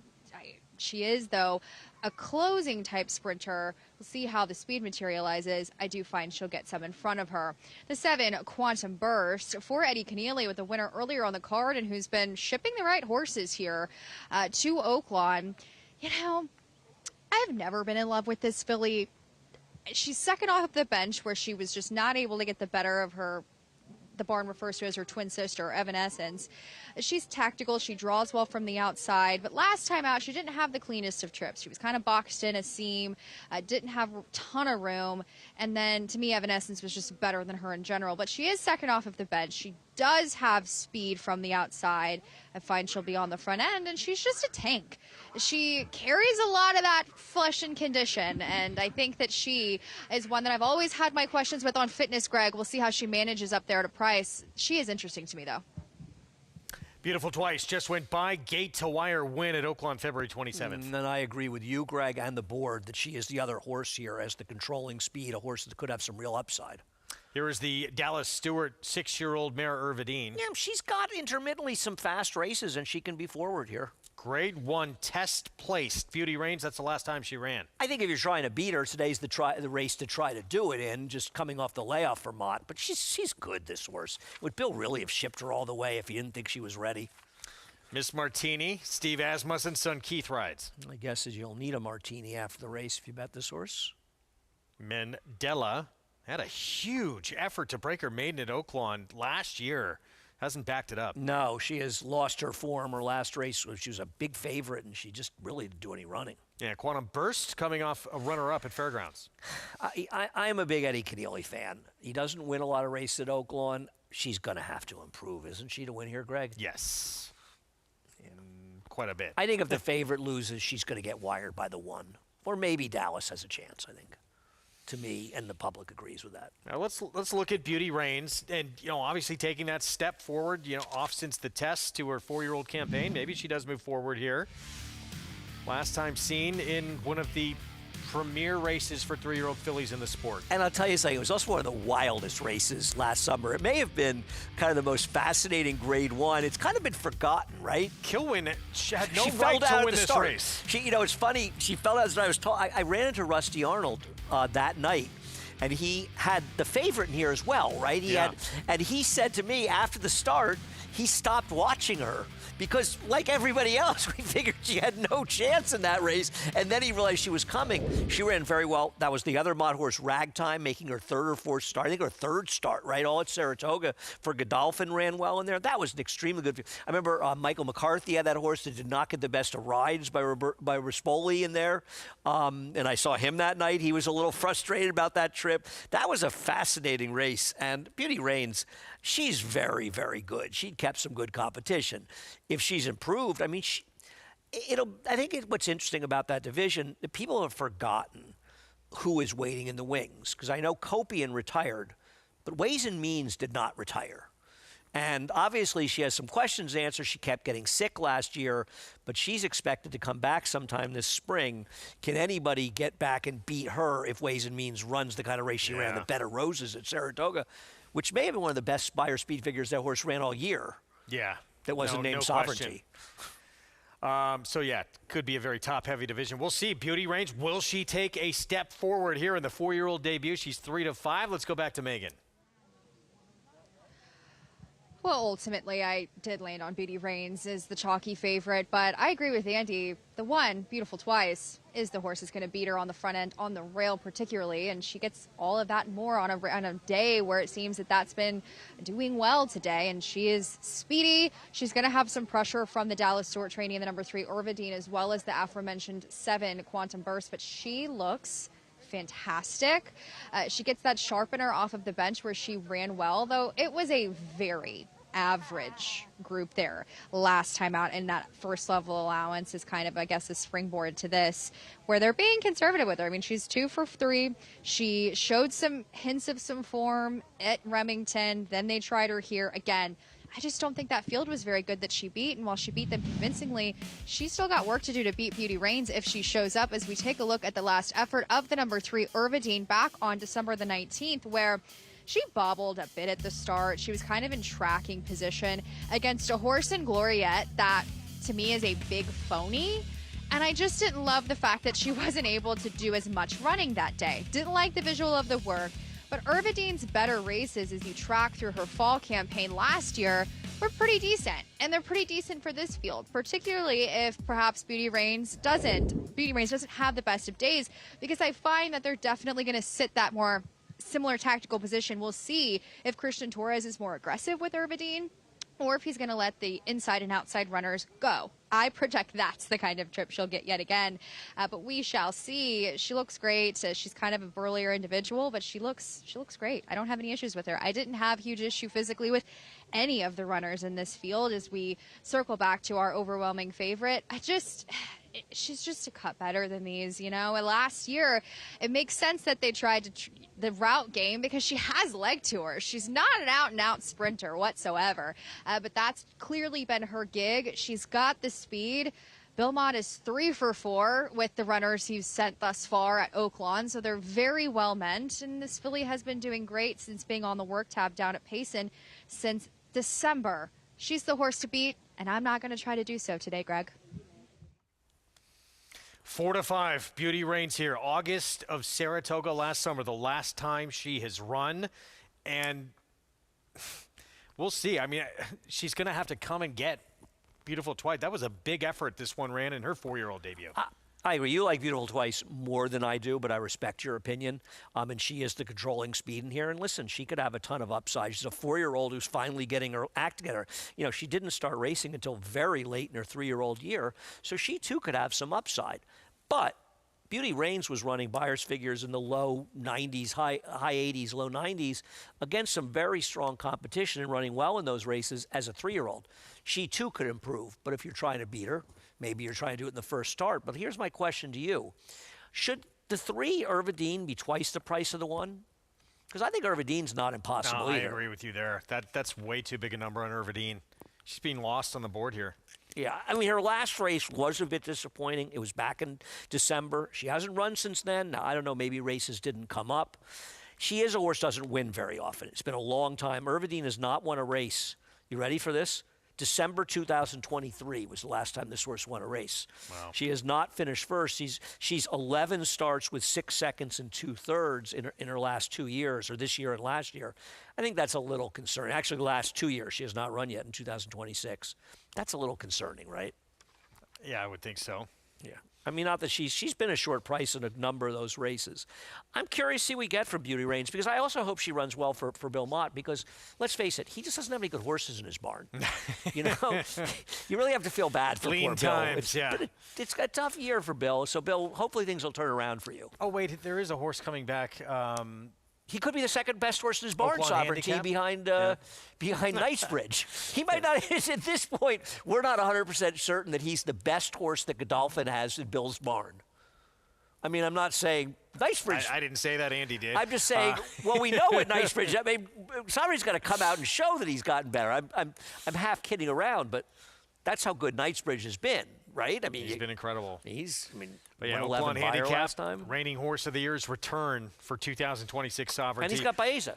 She is, though, a closing type sprinter. We'll see how the speed materializes. I do find she'll get some in front of her. The 7, Quantum Burst, for Eddie Keneally with the winner earlier on the card and who's been shipping the right horses here to Oaklawn. You know, I've never been in love with this filly. She's second off the bench where she was just not able to get the better of her. The barn refers to as her twin sister, Evanescence. She's tactical. She draws well from the outside. But last time out, she didn't have the cleanest of trips. She was kind of boxed in a seam, didn't have a ton of room. And then, to me, Evanescence was just better than her in general. But she is second off of the bench. She does have speed from the outside. I find she'll be on the front end, and she's just a tank. She carries a lot of that flesh and condition, and I think that she is one that I've always had my questions with on fitness, Greg. We'll see how she manages up there at a price. She is interesting to me, though. Beautiful Twice just went by. Gate to wire win at Oaklawn February 27th. And I agree with you, Greg, and the board that she is the other horse here as the controlling speed, a horse that could have some real upside. Here is the Dallas Stewart 6-year-old mare Irvidine. Yeah, she's got intermittently some fast races, and she can be forward here. Grade 1 test placed. Beauty Reigns, that's the last time she ran. I think if you're trying to beat her, today's the race to try to do it in, just coming off the layoff for Mott. But she's good, this horse. Would Bill really have shipped her all the way if he didn't think she was ready? Miss Martini, Steve Asmussen's son Keith rides. My guess is you'll need a martini after the race if you bet this horse. Mandela had a huge effort to break her maiden at Oaklawn last year. Hasn't backed it up. No, she has lost her form. Her last race, she was a big favorite, and she just really didn't do any running. Yeah, Quantum Burst coming off a runner-up at Fairgrounds. I'm a big Eddie Keneally fan. He doesn't win a lot of races at Oaklawn. She's going to have to improve, isn't she, to win here, Greg? Yes. Quite a bit. I think if the favorite loses, she's going to get wired by the 1. Or maybe Dallas has a chance, I think. To me, and the public agrees with that. Now let's look at Beauty Reigns, and obviously taking that step forward, off since the test to her 4-year-old campaign. Maybe she does move forward here. Last time seen in one of the premier races for 3-year-old fillies in the sport. And I'll tell you something, it was also one of the wildest races last summer. It may have been kind of the most fascinating Grade 1. It's kind of been forgotten, right? Kilwin had no she right fell down to win at the this start. race. It's funny, she fell down as I ran into Rusty Arnold that night. And he had the favorite in here as well, right? And he said to me after the start, he stopped watching her because, like everybody else, we figured she had no chance in that race. And then he realized she was coming. She ran very well. That was the other Mott horse, Ragtime, making her 3rd or 4th start. I think her 3rd start, right? All at Saratoga for Godolphin ran well in there. That was an extremely good. I remember Michael McCarthy had that horse that did not get the best of rides by Rispoli in there. And I saw him that night. He was a little frustrated about that trip. That was a fascinating race. And Beauty Reigns, she's very, very good. She kept some good competition. If she's improved, I mean, I think what's interesting about that division, the people have forgotten who is waiting in the wings. Because I know Copian retired, but Ways and Means did not retire. And obviously she has some questions to answer. She kept getting sick last year, but she's expected to come back sometime this spring. Can anybody get back and beat her if Ways and Means runs the kind of race she ran, the Bed of Roses at Saratoga, which may have been one of the best Spire speed figures that horse ran all year. Yeah. That wasn't named Sovereignty. Could be a very top-heavy division. We'll see. Beauty Reigns, will she take a step forward here in the 4-year-old debut? She's 3-5. Let's go back to Megan. Well, ultimately, I did land on Beauty Reigns as the chalky favorite, but I agree with Andy. The 1, Beautiful Twice, is the horse that's going to beat her on the front end, on the rail particularly, and she gets all of that more on a day where it seems that that's been doing well today, and she is speedy. She's going to have some pressure from the Dallas Stewart trainee and the number 3, Irvidine, as well as the aforementioned 7, Quantum Burst, but she looks fantastic. She gets that sharpener off of the bench where she ran well, though it was a very, average group there last time out, and that first level allowance is kind of, I guess, a springboard to this, where they're being conservative with her. I mean, she's 2 for 3. She showed some hints of some form at Remington. Then they tried her here again. I just don't think that field was very good that she beat, and while she beat them convincingly, she's still got work to do to beat Beauty Reigns if she shows up, as we take a look at the last effort of the number 3 Irvidine back on December the 19th, where she bobbled a bit at the start. She was kind of in tracking position against a horse in Gloriette that, to me, is a big phony. And I just didn't love the fact that she wasn't able to do as much running that day. Didn't like the visual of the work. But Irvidine's better races, as you track through her fall campaign last year, were pretty decent. And they're pretty decent for this field, particularly if perhaps Beauty Reigns doesn't have the best of days, because I find that they're definitely going to sit that more similar tactical position. We'll see if Christian Torres is more aggressive with Irvidine, or if he's going to let the inside and outside runners go. I project that's the kind of trip she'll get yet again, but we shall see. She looks great. She's kind of a burlier individual, but she looks great. I don't have any issues with her. I didn't have huge issue physically with any of the runners in this field. As we circle back to our overwhelming favorite, she's just a cut better than these, you know. And last year, it makes sense that they tried to the route game because she has leg to her. She's not an out-and-out sprinter whatsoever, but that's clearly been her gig. She's got the speed. Bill Mott is 3 for 4 with the runners he's sent thus far at Oaklawn, so they're very well meant. And this filly has been doing great since being on the work tab down at Payson since December. She's the horse to beat, and I'm not going to try to do so today, Greg. 4 to 5, Beauty Reigns here. August of Saratoga last summer, the last time she has run. And we'll see. I mean, she's going to have to come and get Beautiful Twice. That was a big effort this one ran in her 4-year-old debut. I agree. You like Beautiful Twice more than I do, but I respect your opinion. And she is the controlling speed in here. And listen, she could have a ton of upside. She's a 4-year-old who's finally getting her act together. You know, she didn't start racing until very late in her 3-year-old year, so she too could have some upside. But Beauty Reigns was running buyer's figures in the low 90s, high 80s, low 90s against some very strong competition and running well in those races as a 3-year-old. She too could improve, but if you're trying to beat her, maybe you're trying to do it in the first start. But here's my question to you. Should the 3 Irvidine be twice the price of the 1? Because I think Irvidine's not impossible either. I agree with you there. That's way too big a number on Irvidine. She's being lost on the board here. Yeah, I mean, her last race was a bit disappointing. It was back in December. She hasn't run since then. Now, I don't know, maybe races didn't come up. She is a horse doesn't win very often. It's been a long time. Irvidine has not won a race. You ready for this? December 2023 was the last time this horse won a race. Wow. She has not finished first. She's 11 starts with 6 seconds and 2/3 in her last 2 years, or this year and last year. I think that's a little concerning. Actually, the last 2 years, she has not run yet in 2026. That's a little concerning, right? Yeah, I would think so. Yeah. I mean, not that she's been a short price in a number of those races. I'm curious to see what we get from Beauty Reigns, because I also hope she runs well for Bill Mott, because let's face it, he just doesn't have any good horses in his barn. You know, you really have to feel bad for Lean poor times, Bill. yeah. It's a tough year for Bill. So Bill, hopefully things will turn around for you. Oh wait, there is a horse coming back. He could be the second best horse in his barn, Oaklawn Sovereignty, handicap? behind Knightsbridge. He might not. At this point, we're not 100% certain that he's the best horse that Godolphin has in Bill's barn. I mean, I'm not saying Knightsbridge. I didn't say that. Andy did. I'm just saying. Well, we know at Knightsbridge. I mean, Sovereignty's got to come out and show that he's gotten better. I'm half kidding around, but that's how good Knightsbridge has been, right? I mean, he's been incredible. But yeah, 111 Oaklawn buyer handicap, last time. reigning horse of the year's return for 2026 Sovereignty. And he's got Baeza.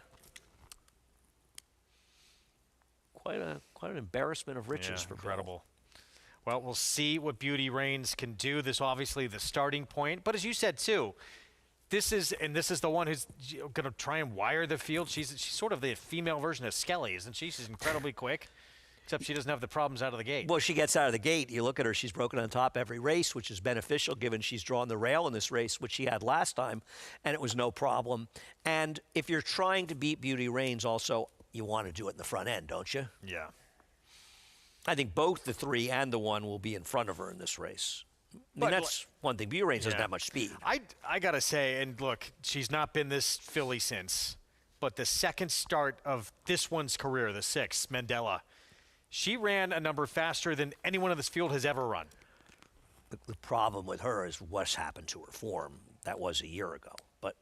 Quite an embarrassment of riches for incredible. Well, we'll see what Beauty Reigns can do. This obviously the starting point, but as you said too, this is the one who's going to try and wire the field. She's sort of the female version of Skelly, isn't she? She's incredibly quick. Except she doesn't have the problems out of the gate. Well, she gets out of the gate. You look at her, she's broken on top every race, which is beneficial given she's drawn the rail in this race, which she had last time, and it was no problem. And if you're trying to beat Beauty Reigns also, you want to do it in the front end, don't you? Yeah. I think both the 3 and the 1 will be in front of her in this race. I mean, that's one thing. Beauty Reigns doesn't have much speed. I got to say, and look, she's not been this filly since. but the second start of this one's career, the 6th, Mandela, she ran a number faster than anyone in this field has ever run. The problem with her is what's happened to her form. That was a year ago. But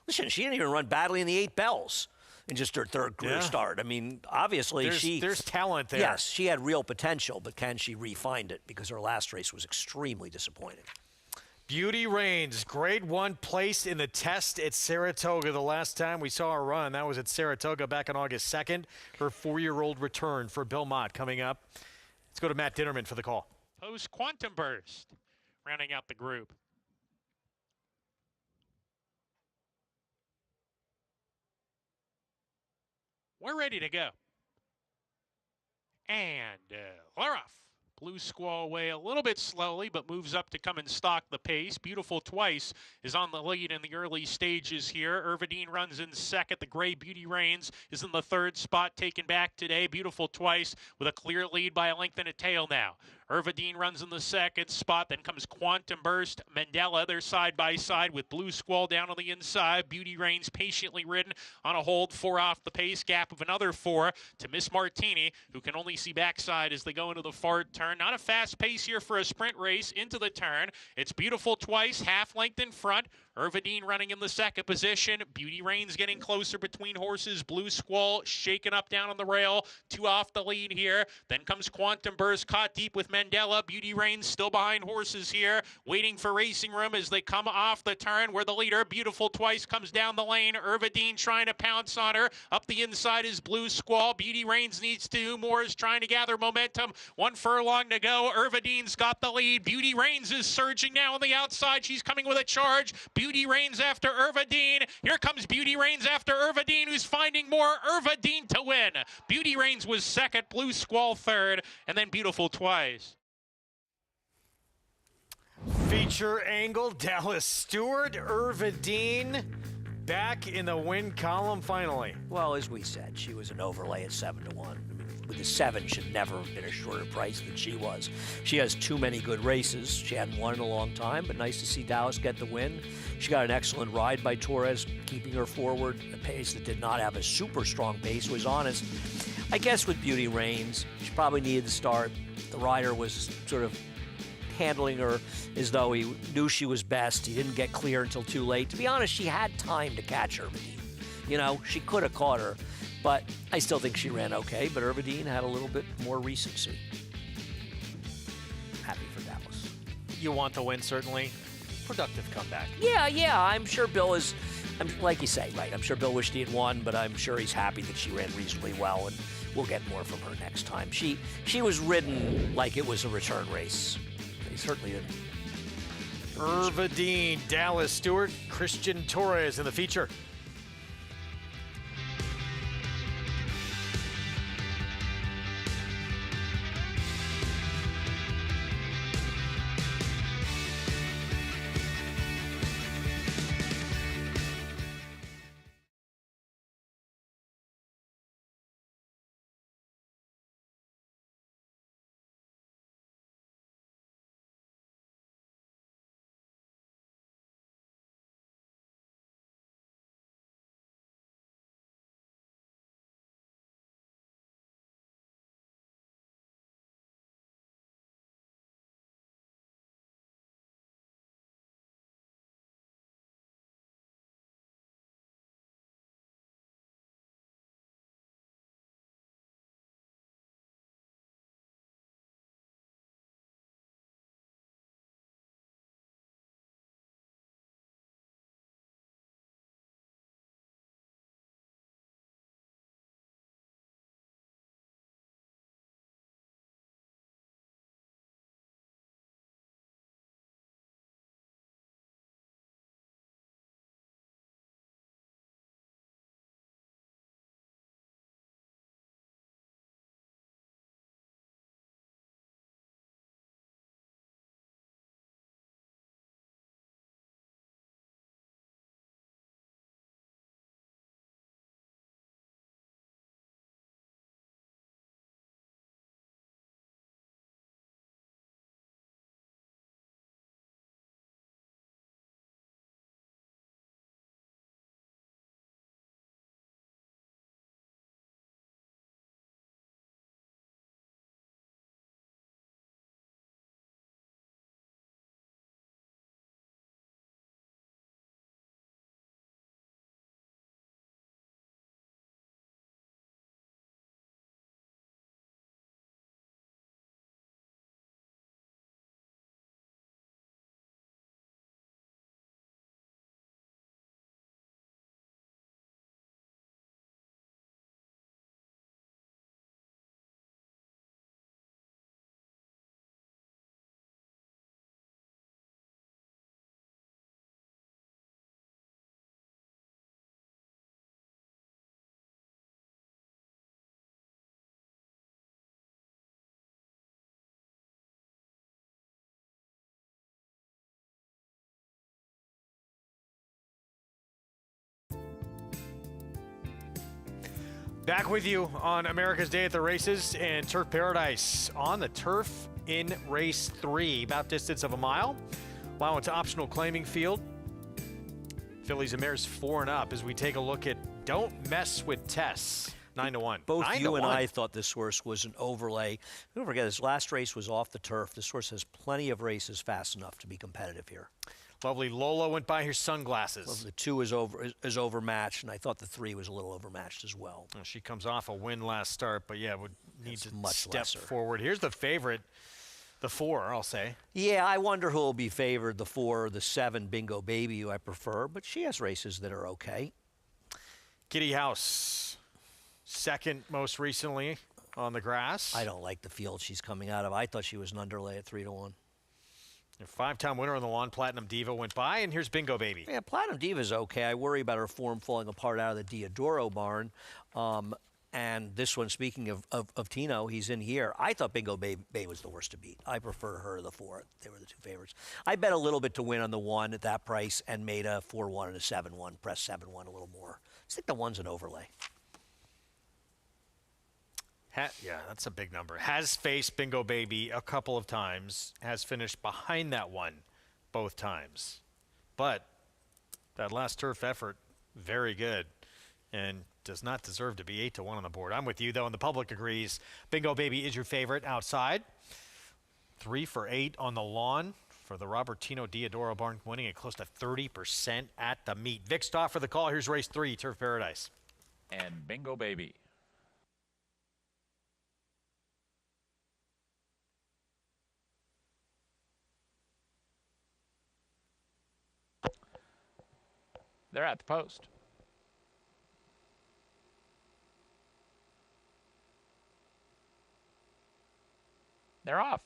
listen, she didn't even run badly in the 8 bells in just her third career start. I mean, obviously there's talent there. Yes, she had real potential, but can she re-find it? Because her last race was extremely disappointing. Beauty Reigns, grade 1 place in the test at Saratoga. The last time we saw her run, that was at Saratoga back on August 2nd. Her 4-year-old return for Bill Mott coming up. Let's go to Matt Dinnerman for the call. Post Quantum Burst, rounding out the group. We're ready to go. And we're off. Blue Squall away a little bit slowly, but moves up to come and stalk the pace. Beautiful Twice is on the lead in the early stages here. Irvidine runs in second. The Gray Beauty Reigns is in the 3rd spot, taken back today. Beautiful Twice with a clear lead by a length and a tail now. Irvidine runs in the 2nd spot. Then comes Quantum Burst. Mandela, they're side by side with Blue Squall down on the inside. Beauty Reigns patiently ridden on a hold, 4 off the pace. Gap of another 4 to Miss Martini, who can only see backside as they go into the far turn. Not a fast pace here for a sprint race into the turn. It's Beautiful Twice, half length in front. Irvidine running in the 2nd position. Beauty Reigns getting closer between horses. Blue Squall shaken up down on the rail. 2 off the lead here. Then comes Quantum Burst caught deep with Mandela. Beauty Reigns still behind horses here, waiting for racing room as they come off the turn where the leader, Beautiful Twice, comes down the lane. Irvidine trying to pounce on her. Up the inside is Blue Squall. Beauty Reigns needs to do more, is trying to gather momentum. 1 furlong to go. Irvidine's got the lead. Beauty Reigns is surging now on the outside. She's coming with a charge. Beauty Reigns after Irvidine. Here comes Beauty Reigns after Irvidine, who's finding more. Irvidine to win. Beauty Reigns was 2nd, Blue Squall 3rd, and then Beautiful Twice. Feature angle, Dallas Stewart, Irvidine back in the win column finally. Well, as we said, she was an overlay at 7 to 1. I mean, with the 7 should never have been a shorter price than she was. She has too many good races. She hadn't won in a long time, but nice to see Dallas get the win. She got an excellent ride by Torres, keeping her forward. A pace that did not have a super strong pace, was honest. I guess with Beauty Reigns, she probably needed the start. The rider was sort of handling her as though he knew she was best. He didn't get clear until too late. To be honest, she had time to catch Irvidine. You know, she could have caught her, but I still think she ran okay. But Irvidine had a little bit more recency. Happy for Dallas. You want the win, certainly. Productive comeback. Yeah, I'm sure Bill is, like you say, right, I'm sure Bill wished he had won, but I'm sure he's happy that she ran reasonably well, and we'll get more from her next time. She was ridden like it was a return race. He certainly didn't. Irvidine, Dallas Stewart, Christian Torres in the feature. Back with you on America's Day at the Races and Turf Paradise on the turf in race 3, about distance of a mile. Allowance optional claiming field. Fillies and mares 4 and up as we take a look at Don't Mess with Tess. 9-1. Both you and I thought this horse was an overlay. Don't forget, this last race was off the turf. This horse has plenty of races fast enough to be competitive here. Lovely Lola went by her sunglasses. Well, the 2 is overmatched, and I thought the 3 was a little overmatched as well. Well, she comes off a win last start, but yeah, would need to step lesser. forward. Here's the favorite, the 4, I'll say. Yeah, I wonder who will be favored, the 4 or the 7, Bingo Baby, who I prefer, but she has races that are okay. Kitty House, second most recently on the grass. I don't like the field she's coming out of. I thought she was an underlay at 3-1. Your 5-time winner on the lawn, Platinum Diva, went by, and here's Bingo Baby. Yeah, Platinum Diva's okay. I worry about her form falling apart out of the Diodoro barn. And this one, speaking of Tino, he's in here. I thought Bingo Baby was the worst to beat. I prefer her to the 4. They were the 2 favorites. I bet a little bit to win on the 1 at that price and made a 4-1 and a 7-1, press 7-1 a little more. I think the 1's an overlay. Yeah, that's a big number. Has faced Bingo Baby a couple of times, has finished behind that 1 both times. But that last turf effort, very good, and does not deserve to be 8-1 on the board. I'm with you, though, and the public agrees. Bingo Baby is your favorite outside. 3 for 8 on the lawn for the Robertino Diodoro barn, winning at close to 30% at the meet. Vic Stoff for the call. Here's race 3, Turf Paradise. And Bingo Baby. They're at the post. They're off.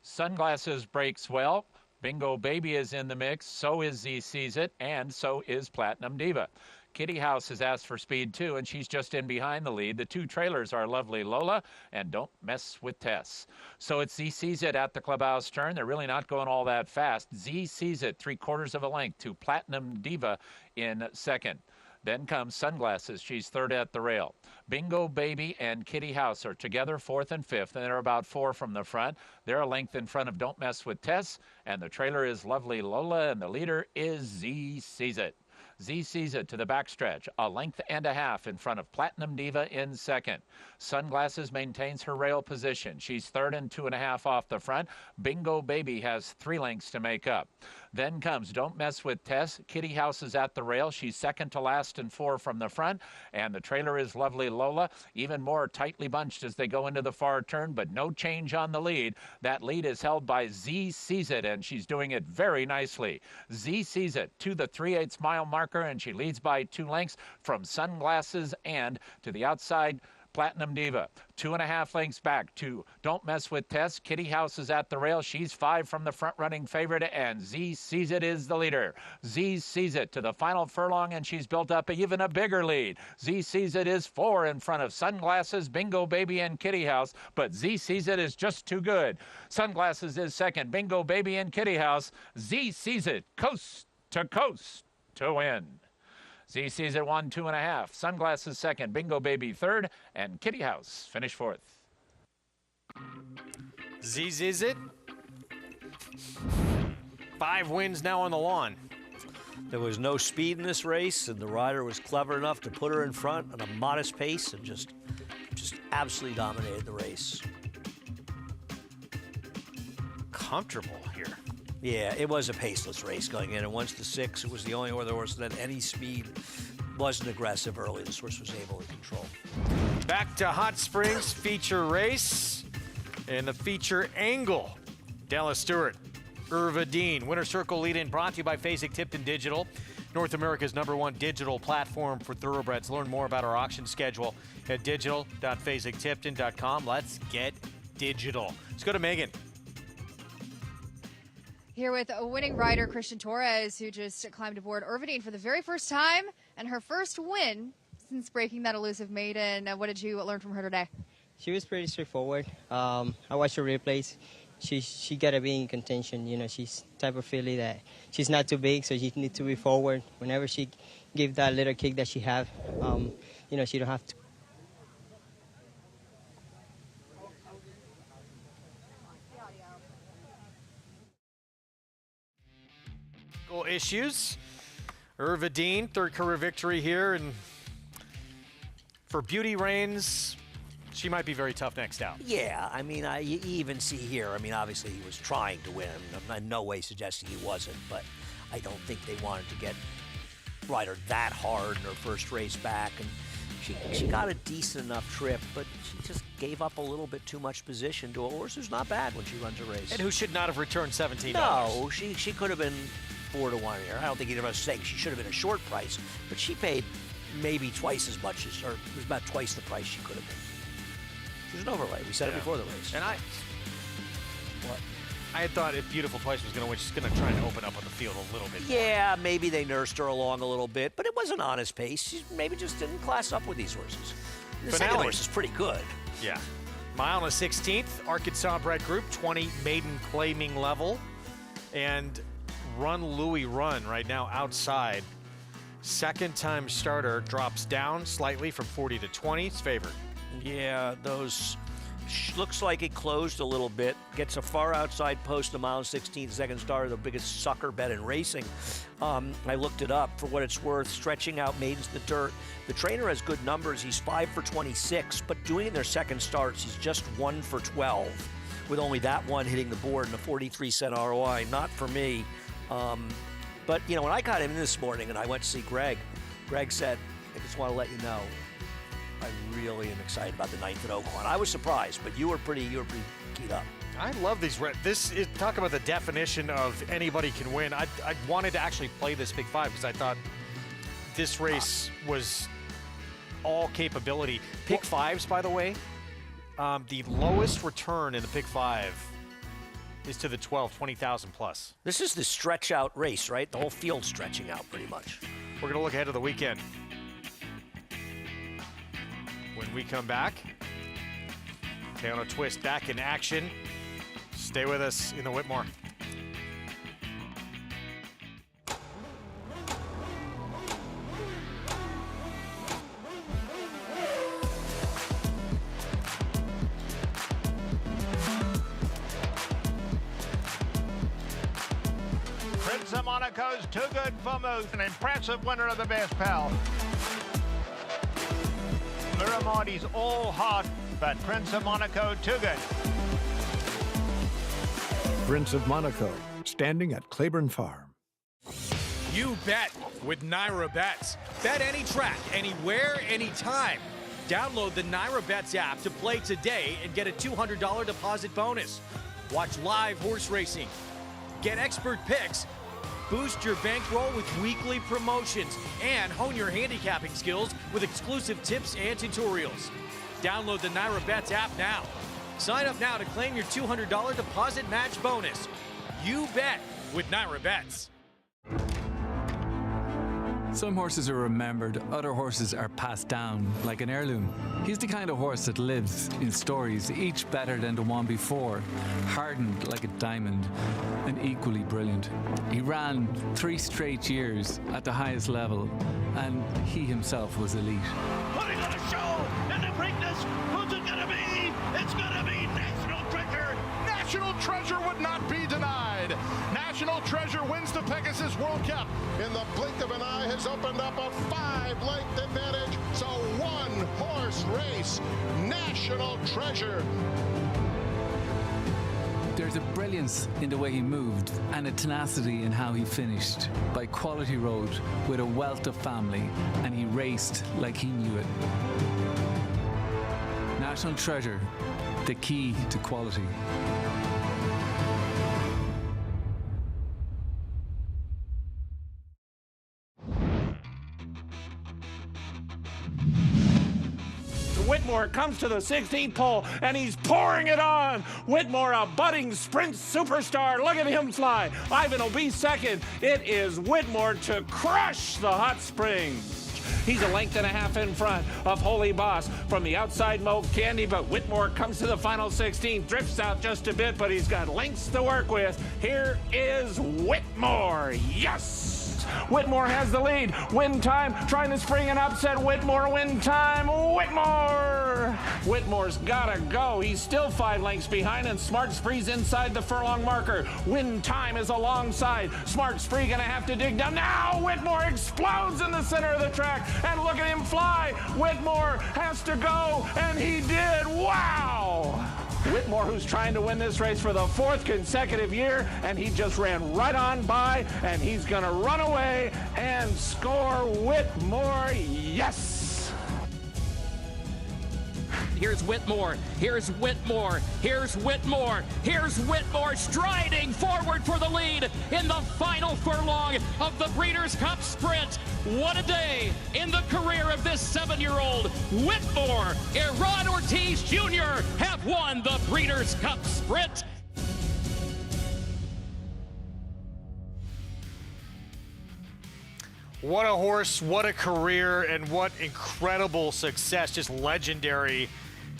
Sunglasses breaks well. Bingo Baby is in the mix. So is Z Sees It, and so is Platinum Diva. Kitty House has asked for speed too, and she's just in behind the lead. The 2 trailers are Lovely Lola and Don't Mess with Tess. So it's Z Sees It at the clubhouse turn. They're really not going all that fast. Z Sees It 3/4 of a length to Platinum Diva in second. Then comes Sunglasses. She's third at the rail. Bingo Baby and Kitty House are together 4th and 5th, and they're about 4 from the front. They're a length in front of Don't Mess with Tess, and the trailer is Lovely Lola, and the leader is Z Sees It. Z Sees It to the backstretch, a length and a half in front of Platinum Diva in second. Sunglasses maintains her rail position. She's 3rd and 2.5 off the front. Bingo Baby has 3 lengths to make up. Then comes Don't Mess with Tess. Kitty House is at the rail. She's 2nd to last and 4 from the front. And the trailer is Lovely Lola. Even more tightly bunched as they go into the far turn, but no change on the lead. That lead is held by Z Sees It, and she's doing it very nicely. Z Sees It to the 3/8 mile marker, and she leads by 2 lengths from Sunglasses and to the outside Platinum Diva. 2.5 lengths back to Don't Mess with Tess. Kitty House is at the rail. She's 5 from the front-running favorite, and Z Sees It is the leader. Z Sees It to the final furlong, and she's built up even a bigger lead. Z Sees It is 4 in front of Sunglasses, Bingo Baby, and Kitty House, but Z Sees It is just too good. Sunglasses is second. Bingo Baby and Kitty House. Z Sees It coast to win. Z Sees It 1, 2.5. Sunglasses second. Bingo Baby third. And Kitty House finished 4th. Z Sees It. 5 wins now on the lawn. There was no speed in this race, and the rider was clever enough to put her in front at a modest pace and just absolutely dominated the race. Comfortable here. Yeah, it was a paceless race going in, and once the 6, it was the only where there was then any speed. Wasn't aggressive early. This horse was able to control. Back to Hot Springs feature race and the feature angle. Dallas Stewart, Irva Dean, Winter Circle lead-in brought to you by Fasig-Tipton Digital, North America's #1 digital platform for thoroughbreds. Learn more about our auction schedule at digital.fasig-tipton.com. Let's get digital. Let's go to Megan. Here with a winning rider, Christian Torres, who just climbed aboard Irva Dean for the very first time and her first win since breaking that elusive maiden. What did you learn from her today? She was pretty straightforward. I watched her replays. She got to be in contention. You know, she's type of filly that she's not too big, so she needs to be forward. Whenever she give that little kick that she have. You know, she don't have to. Issues. Irvadine, third career victory here, and for Beauty Reigns, she might be very tough next out. Yeah, I mean, you even see here, I mean, obviously he was trying to win. I'm in no way suggesting he wasn't, but I don't think they wanted to get Ryder that hard in her first race back. And she got a decent enough trip, but she just gave up a little bit too much position to a horse who's not bad when she runs a race. And who should not have returned $17. No, she could have been 4-1 here. I don't think either of us saying she should have been a short price, but she paid maybe twice as much as, or it was about twice the price she could have been. She was an overlay. We said it before the race. And I had thought if Beautiful Twice was going to win, she's going to try and open up on the field a little bit more. Yeah, maybe they nursed her along a little bit, but it was an honest pace. She maybe just didn't class up with these horses. The second horse is pretty good. Yeah. Mile and a 16th, Arkansas bred group, 20 maiden claiming level. And Run Louie Run right now outside. Second time starter drops down slightly from 40 to 20. It's favored. Yeah, those looks like it closed a little bit. Gets a far outside post, a mile and 16, second starter, the biggest sucker bet in racing. I looked it up for what it's worth. Stretching out maidens in the dirt. The trainer has good numbers. He's 5 for 26, but doing in their second starts, he's just 1 for 12, with only that one hitting the board and a 43-cent ROI. Not for me. But, you know, when I got him in this morning and I went to see Greg said, I just want to let you know, I really am excited about the 9th at Oaklawn. I was surprised, but you were pretty keyed up. I love these. This is, talk about the definition of anybody can win. I wanted to actually play this Pick 5 because I thought this race was all capability. Pick 5s, by the way, the lowest return in the Pick 5 is to the 12, 20,000 plus. This is the stretch out race, right? The whole field stretching out pretty much. We're going to look ahead to the weekend. When we come back, Keanu Twist back in action. Stay with us in the Whitmore. Prince of Monaco's too good for Moose, an impressive winner of the best pal. Miramondi's all hot, but Prince of Monaco too good. Prince of Monaco, standing at Claiborne Farm. You bet with Naira Bets. Bet any track, anywhere, anytime. Download the Naira Bets app to play today and get a $200 deposit bonus. Watch live horse racing. Get expert picks. Boost your bankroll with weekly promotions and hone your handicapping skills with exclusive tips and tutorials. Download the Naira Bets app now. Sign up now to claim your $200 deposit match bonus. You bet with Naira Bets. Some horses are remembered, other horses are passed down like an heirloom. He's the kind of horse that lives in stories, each better than the one before, hardened like a diamond and equally brilliant. He ran 3 straight years at the highest level, and he himself was elite. Putting on a show in the Preakness. Who's it gonna be? It's gonna be National Treasure. National Treasure would not be denied. National Treasure wins the Pegasus World Cup. In the blink of an eye has opened up a 5-length advantage. So 1-horse race. National Treasure. There's a brilliance in the way he moved and a tenacity in how he finished. By quality road with a wealth of family, and he raced like he knew it. National Treasure, the key to quality. Whitmore comes to the 16th pole, and he's pouring it on. Whitmore, a budding sprint superstar. Look at him fly. Ivan will be second. It is Whitmore to crush the Hot Springs. He's a length and a half in front of Holy Boss from the outside Mo Candy, but Whitmore comes to the final 16, drifts out just a bit, but he's got lengths to work with. Here is Whitmore. Yes! first. Whitmore has the lead. Win time, trying to spring an upset. Whitmore, win time. Whitmore! Whitmore's gotta go. He's still 5 lengths behind, and Smart Spree's inside the furlong marker. Win time is alongside. Smart Spree gonna have to dig down. Now Whitmore explodes in the center of the track, and look at him fly. Whitmore has to go, and he did. Wow! Whitmore, who's trying to win this race for the 4th consecutive year, and he just ran right on by, and he's going to run away and score. Whitmore, yes! Here's Whitmore, here's Whitmore, here's Whitmore, here's Whitmore striding forward for the lead in the final furlong of the Breeders' Cup Sprint. What a day in the career of this 7-year-old. Whitmore, Ron Ortiz Jr. have won the Breeders' Cup Sprint. What a horse, what a career, and what incredible success, just legendary,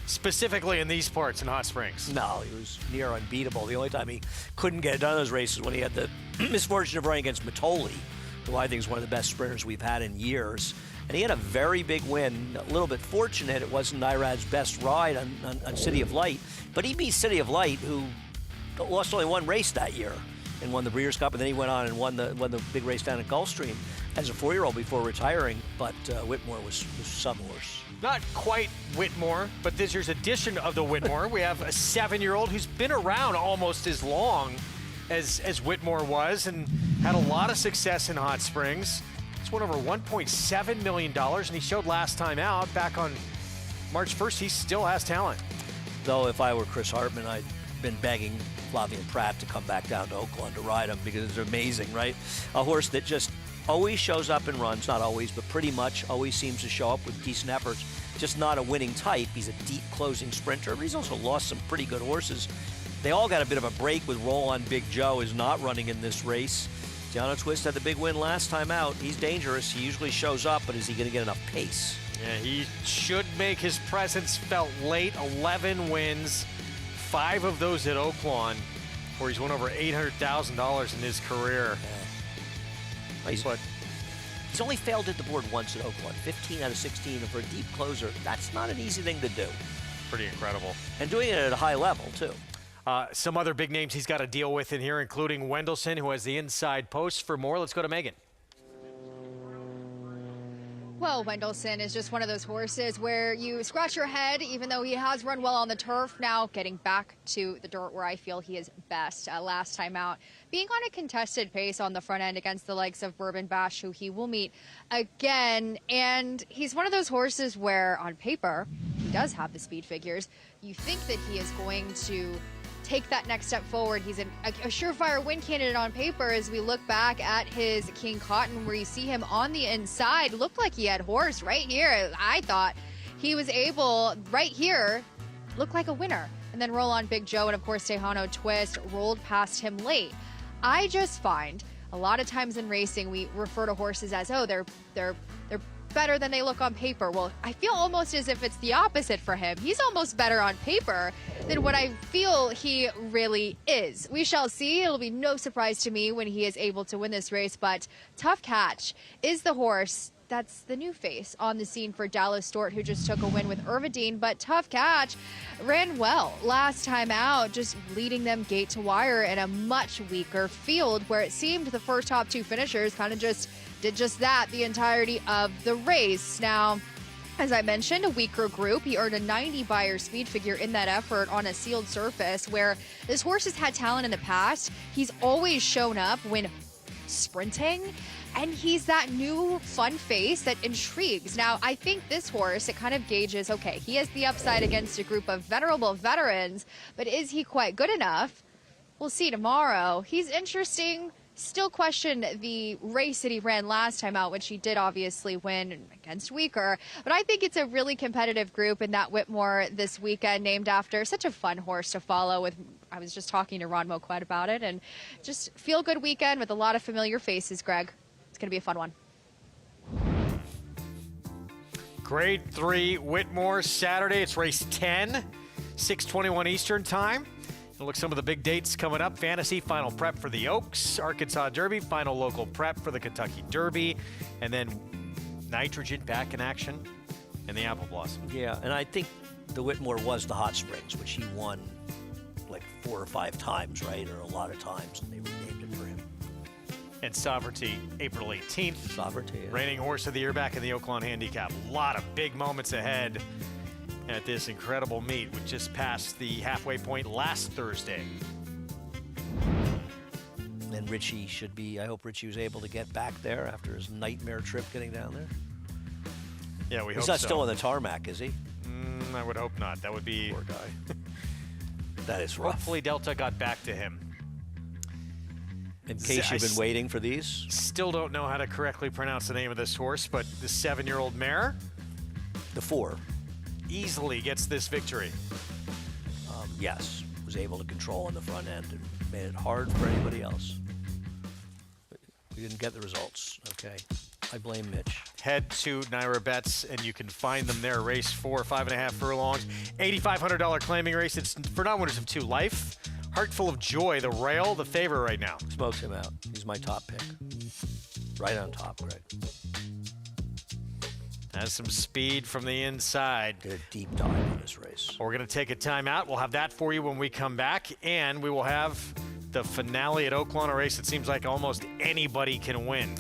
specifically in these parts in Hot Springs. No, he was near unbeatable. The only time he couldn't get it done in those races when he had the misfortune of running against Matoli, who I think is one of the best sprinters we've had in years. And he had a very big win, a little bit fortunate. It wasn't Irad's best ride on City of Light, but he beat City of Light, who lost only 1 race that year and won the Breeders' Cup, and then he went on and won the big race down at Gulfstream as a 4-year-old before retiring. But Whitmore was some horse. Not quite Whitmore, but this year's edition of the Whitmore, we have a 7-year-old who's been around almost as long as Whitmore was and had a lot of success in Hot Springs. It's won over $1.7 million, and he showed last time out back on March 1st. He still has talent. Though if I were Chris Hartman, I'd been begging Flavien Prat to come back down to Oaklawn to ride him, because it's amazing, right? A horse that just always shows up and runs, not always, but pretty much always seems to show up with decent efforts. Just not a winning type. He's a deep closing sprinter, but he's also lost some pretty good horses. They all got a bit of a break with Roll on Big Joe is not running in this race. Deano Twist had the big win last time out. He's dangerous. He usually shows up, but is he going to get enough pace? Yeah, he should make his presence felt late. 11 wins, 5 of those at Oaklawn, where he's won over $800,000 in his career. Yeah. He's only failed at the board once at Oaklawn, 15 out of 16, and for a deep closer, that's not an easy thing to do. Pretty incredible. And doing it at a high level, too. Some other big names he's got to deal with in here, including Wendelson, who has the inside post. For more, let's go to Megan. Well, Wendelson is just one of those horses where you scratch your head, even though he has run well on the turf. Now getting back to the dirt where I feel he is best. Last time out, being on a contested pace on the front end against the likes of Bourbon Bash, who he will meet again. And he's one of those horses where, on paper, he does have the speed figures. You think that he is going to take that next step forward. He's a surefire win candidate on paper as we look back at his King Cotton, where you see him on the inside. Looked like he had horse right here. I thought he was able, right here, look like a winner. And then Roll on Big Joe and, of course, Deano Twist rolled past him late. I just find a lot of times in racing we refer to horses as, oh, they're better than they look on paper. Well, I feel almost as if it's the opposite for him. He's almost better on paper than what I feel he really is. We shall see. It'll be no surprise to me when he is able to win this race, but Tough Catch is the horse that's the new face on the scene for Dallas Stewart, who just took a win with Irvadine. But Tough Catch ran well last time out, just leading them gate to wire in a much weaker field, where it seemed the first top 2 finishers kind of just did just that the entirety of the race. Now, as I mentioned, a weaker group. He earned a 90 Beyer speed figure in that effort on a sealed surface, where this horse has had talent in the past. He's always shown up when sprinting, and he's that new fun face that intrigues. Now, I think this horse, it kind of gauges, okay, he has the upside against a group of venerable veterans, but is he quite good enough? We'll see tomorrow. He's interesting. Still question the race that he ran last time out, which he did obviously win against weaker. But I think it's a really competitive group in that Whitmore this weekend, named after such a fun horse to follow. I was just talking to Ron Moquet about it, and just feel good weekend with a lot of familiar faces, Greg. It's going to be a fun one. Grade 3 Whitmore Saturday. It's race 10, 6:21 Eastern time. Look, some of the big dates coming up. Fantasy final prep for the Oaks, Arkansas Derby, final local prep for the Kentucky Derby, and then Nitrogen back in action in the Apple Blossom. Yeah, and I think the Whitmore was the Hot Springs, which he won like 4 or 5 times, right? Or a lot of times, and they renamed it for him. And Sovereignty, April 18th. Sovereignty, yeah. Reigning Horse of the Year back in the Oaklawn Handicap. A lot of big moments ahead at this incredible meet, which just passed the halfway point last Thursday. And Richie should be, I hope Richie was able to get back there after his nightmare trip getting down there. Yeah, we hope so. He's not still on the tarmac, is he? I would hope not. That would be... Poor guy. That is rough. Hopefully Delta got back to him. In case you've been waiting for these. Still don't know how to correctly pronounce the name of this horse, but the 7-year-old mare? The 4. Easily gets this victory. Yes, was able to control on the front end and made it hard for anybody else. But we didn't get the results. Okay, I blame Mitch. Head to Naira Bets, and you can find them there. Race 4, 5.5 furlongs, $8,500 claiming race. It's for non-winners of 2 life. Heart Full of Joy, the rail, the favorite right now. Smokes him out. He's my top pick. Right on top, Greg. Has some speed from the inside. Did a deep dive in this race. We're going to take a timeout. We'll have that for you when we come back, and we will have the finale at Oaklawn, a race that seems like almost anybody can win.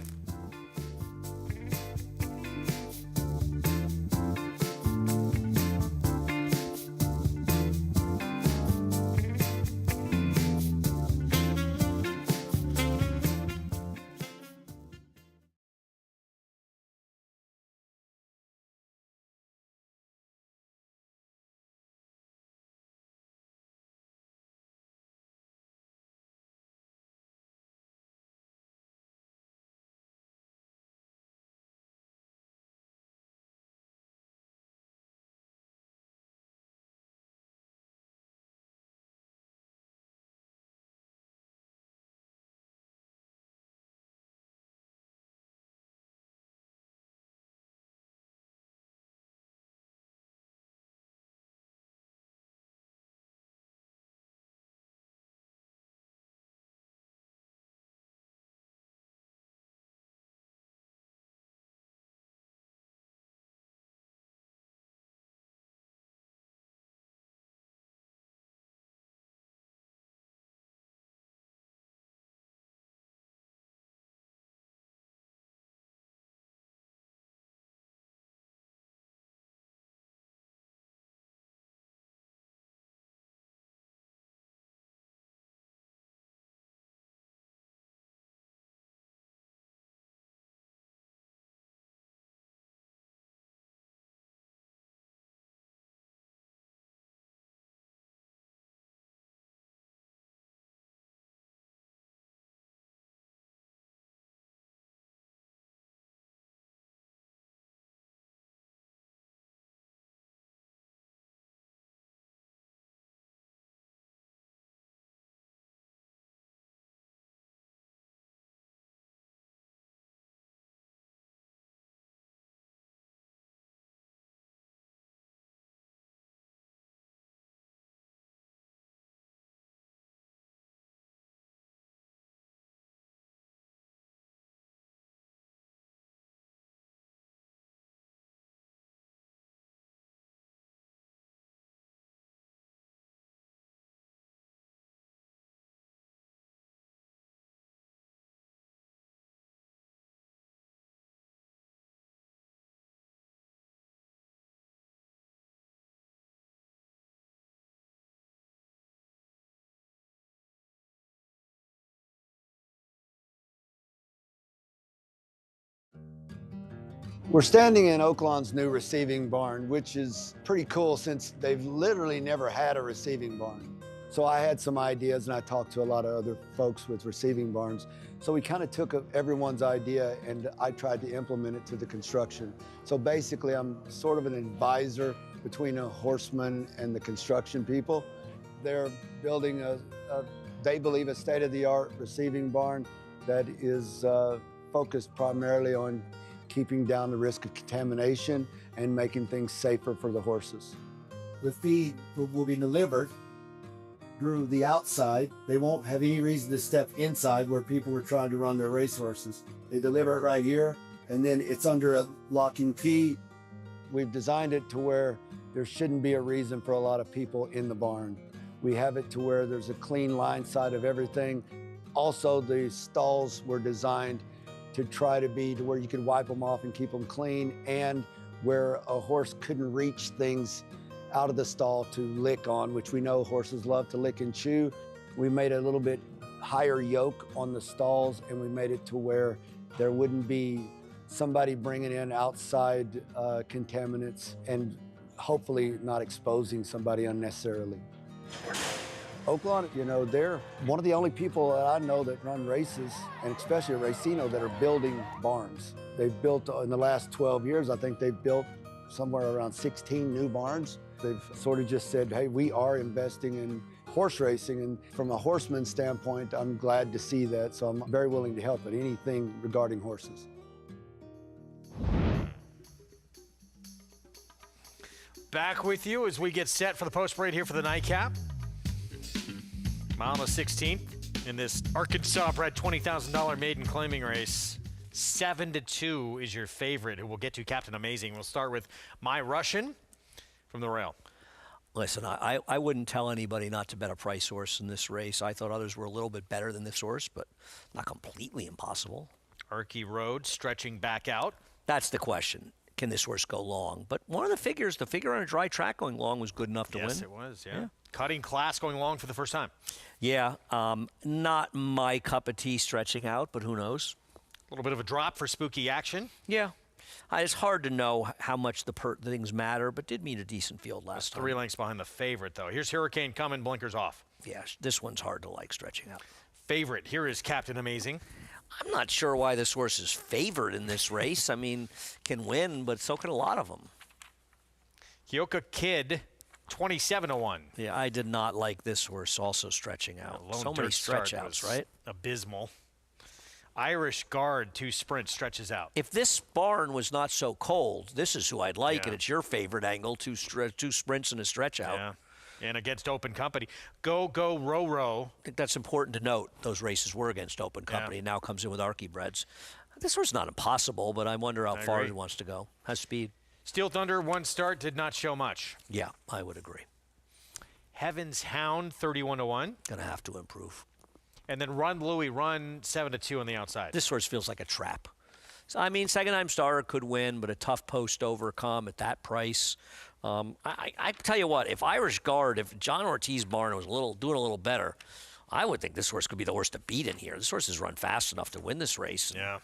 We're standing in Oaklawn's new receiving barn, which is pretty cool since they've literally never had a receiving barn. So I had some ideas, and I talked to a lot of other folks with receiving barns. So we kind of took everyone's idea, and I tried to implement it to the construction. So basically, I'm sort of an advisor between a horseman and the construction people. They're building they believe, a state-of-the-art receiving barn that is focused primarily on keeping down the risk of contamination and making things safer for the horses. The feed will be delivered through the outside. They won't have any reason to step inside where people were trying to run their racehorses. They deliver it right here, and then it's under a locking key. We've designed it to where there shouldn't be a reason for a lot of people in the barn. We have it to where there's a clean line side of everything. Also, the stalls were designed to try to be to where you could wipe them off and keep them clean, and where a horse couldn't reach things out of the stall to lick on, which we know horses love to lick and chew. We made a little bit higher yoke on the stalls, and we made it to where there wouldn't be somebody bringing in outside contaminants and hopefully not exposing somebody unnecessarily. Oaklawn, you know, they're one of the only people that I know that run races, and especially at Racino, that are building barns. They've built, in the last 12 years, I think they've built somewhere around 16 new barns. They've sort of just said, hey, we are investing in horse racing, and from a horseman's standpoint, I'm glad to see that, so I'm very willing to help at anything regarding horses. Back with you as we get set for the post parade here for the nightcap. Mile and 16th in this Arkansas bred $20,000 maiden claiming race. 7-2 is your favorite, who we'll get to Captain Amazing. We'll start with My Russian from the rail. Listen, I wouldn't tell anybody not to bet a price horse in this race. I thought others were a little bit better than this horse, but not completely impossible. Arky Road stretching back out. That's the question. Can this horse go long? But one of the figure on a dry track going long was good enough to win. Yes, it was, yeah. Cutting class going long for the first time. Yeah, not my cup of tea stretching out, but who knows? A little bit of a drop for spooky action. Yeah. It's hard to know how much the things matter, but did meet a decent field last time. 3 lengths behind the favorite, though. Here's Hurricane coming, blinkers off. Yeah, this one's hard to like stretching out. Favorite, here is Captain Amazing. I'm not sure why this horse is favored in this race. I mean, can win, but so can a lot of them. Hyoka Kid, 27-1. Yeah, I did not like this horse also stretching out. So many stretch outs, right? Abysmal. Irish Guard, 2 sprints, stretches out. If this barn was not so cold, this is who I'd like, and it's your favorite angle, 2 sprints and a stretch out. Yeah. And against Open Company. Go, go, row, row. I think that's important to note. Those races were against Open Company. Yeah. Now comes in with Arky Breds. This horse is not impossible, but I wonder how far he wants to go. Has speed. Steel Thunder, 1 start, did not show much. Yeah, I would agree. Heaven's Hound, 31-1. Gonna have to improve. And then Run Louie, run 7-2 on the outside. This horse feels like a trap. So, I mean, second-time starter could win, but a tough post to overcome at that price. I tell you what, if Irish Guard, if John Ortiz barn was doing a little better, I would think this horse could be the horse to beat in here. This horse has run fast enough to win this race. Yeah.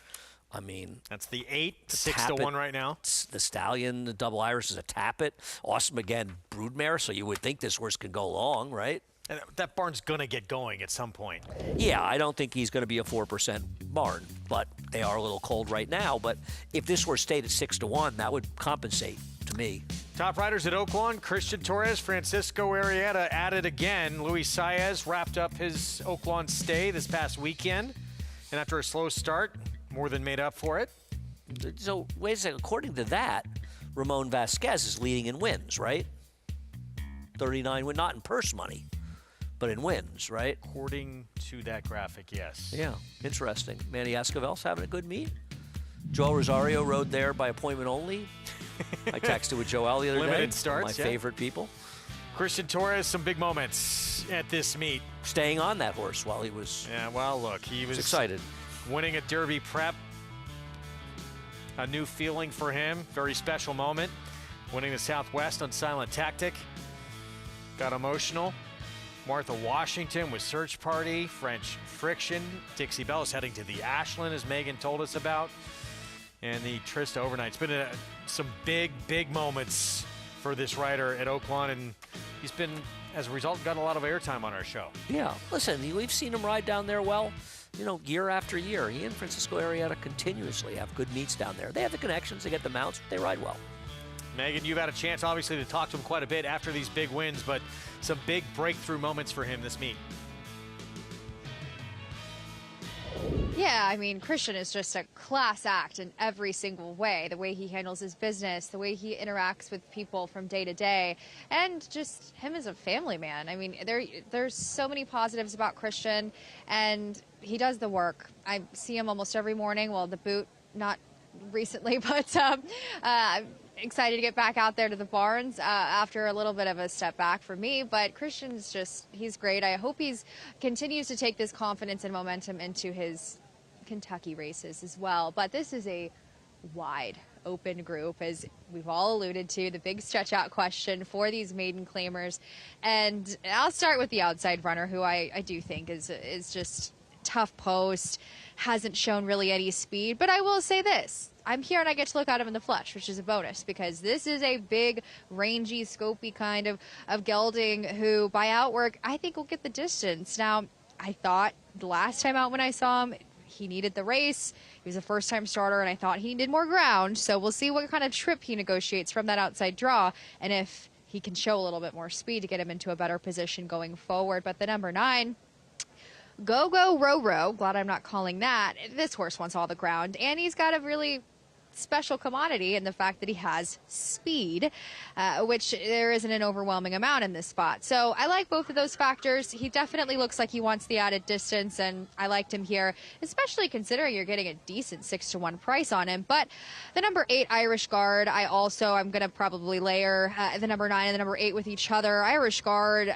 I mean, that's the 8, 6-1 right now. The Stallion, the Double Irish is a Tappet. Awesome again, Broodmare, so you would think this horse could go long, right? And that barn's going to get going at some point. Yeah, I don't think he's going to be a 4% barn, but they are a little cold right now. But if this were stayed at 6-1, that would compensate to me. Top riders at Oaklawn, Christian Torres, Francisco Arrieta added again. Luis Saez wrapped up his Oaklawn stay this past weekend. And after a slow start, more than made up for it. So, wait a second. According to that, Ramon Vasquez is leading in wins, right? 39 win, not in purse money, but in wins, right? According to that graphic, yes. Yeah, interesting. Manny Esquivel's having a good meet. Joel Rosario rode there by appointment only. I texted with Joel the other day. Limited starts, my favorite people. Christian Torres, some big moments at this meet. Staying on that horse while he was. Yeah, well, look, he was excited. Winning a Derby prep. A new feeling for him. Very special moment. Winning the Southwest on Silent Tactic. Got emotional. Martha Washington with Search Party. French Friction. Dixie Bell is heading to the Ashland, as Megan told us about. And the Trista overnight. It's been some big, big moments for this rider at Oaklawn, and he's been, as a result, got a lot of airtime on our show. Yeah, listen, we've seen him ride down there well, year after year. He and Francisco Arrieta continuously have good meets down there. They have the connections, they get the mounts, they ride well. Megan, you've had a chance, obviously, to talk to him quite a bit after these big wins, but some big breakthrough moments for him this meet. Yeah, I mean, Christian is just a class act in every single way. The way he handles his business, the way he interacts with people from day to day, and just him as a family man. I mean, there's so many positives about Christian, and he does the work. I see him almost every morning. Well, the boot, not recently, but I'm excited to get back out there to the barns after a little bit of a step back for me. But Christian's he's great. I hope he continues to take this confidence and momentum into his Kentucky races as well. But this is a wide open group, as we've all alluded to, the big stretch out question for these maiden claimers. And I'll start with the outside runner, who I do think is just tough post, hasn't shown really any speed. But I will say this, I'm here and I get to look at him in the flesh, which is a bonus, because this is a big, rangy, scopy kind of gelding who, by outwork, I think will get the distance. Now, I thought the last time out when I saw him, he needed the race. He was a first-time starter, and I thought he needed more ground. So we'll see what kind of trip he negotiates from that outside draw, and if he can show a little bit more speed to get him into a better position going forward. But the number 9, Go Go Row Row, glad I'm not calling that. This horse wants all the ground, and he's got a really special commodity in the fact that he has speed, which there isn't an overwhelming amount in this spot. So I like both of those factors. He definitely looks like he wants the added distance, and I liked him here, especially considering you're getting a decent 6-to-1 price on him. But the number 8, Irish Guard, I'm going to probably layer the number 9 and the number 8 with each other. Irish Guard,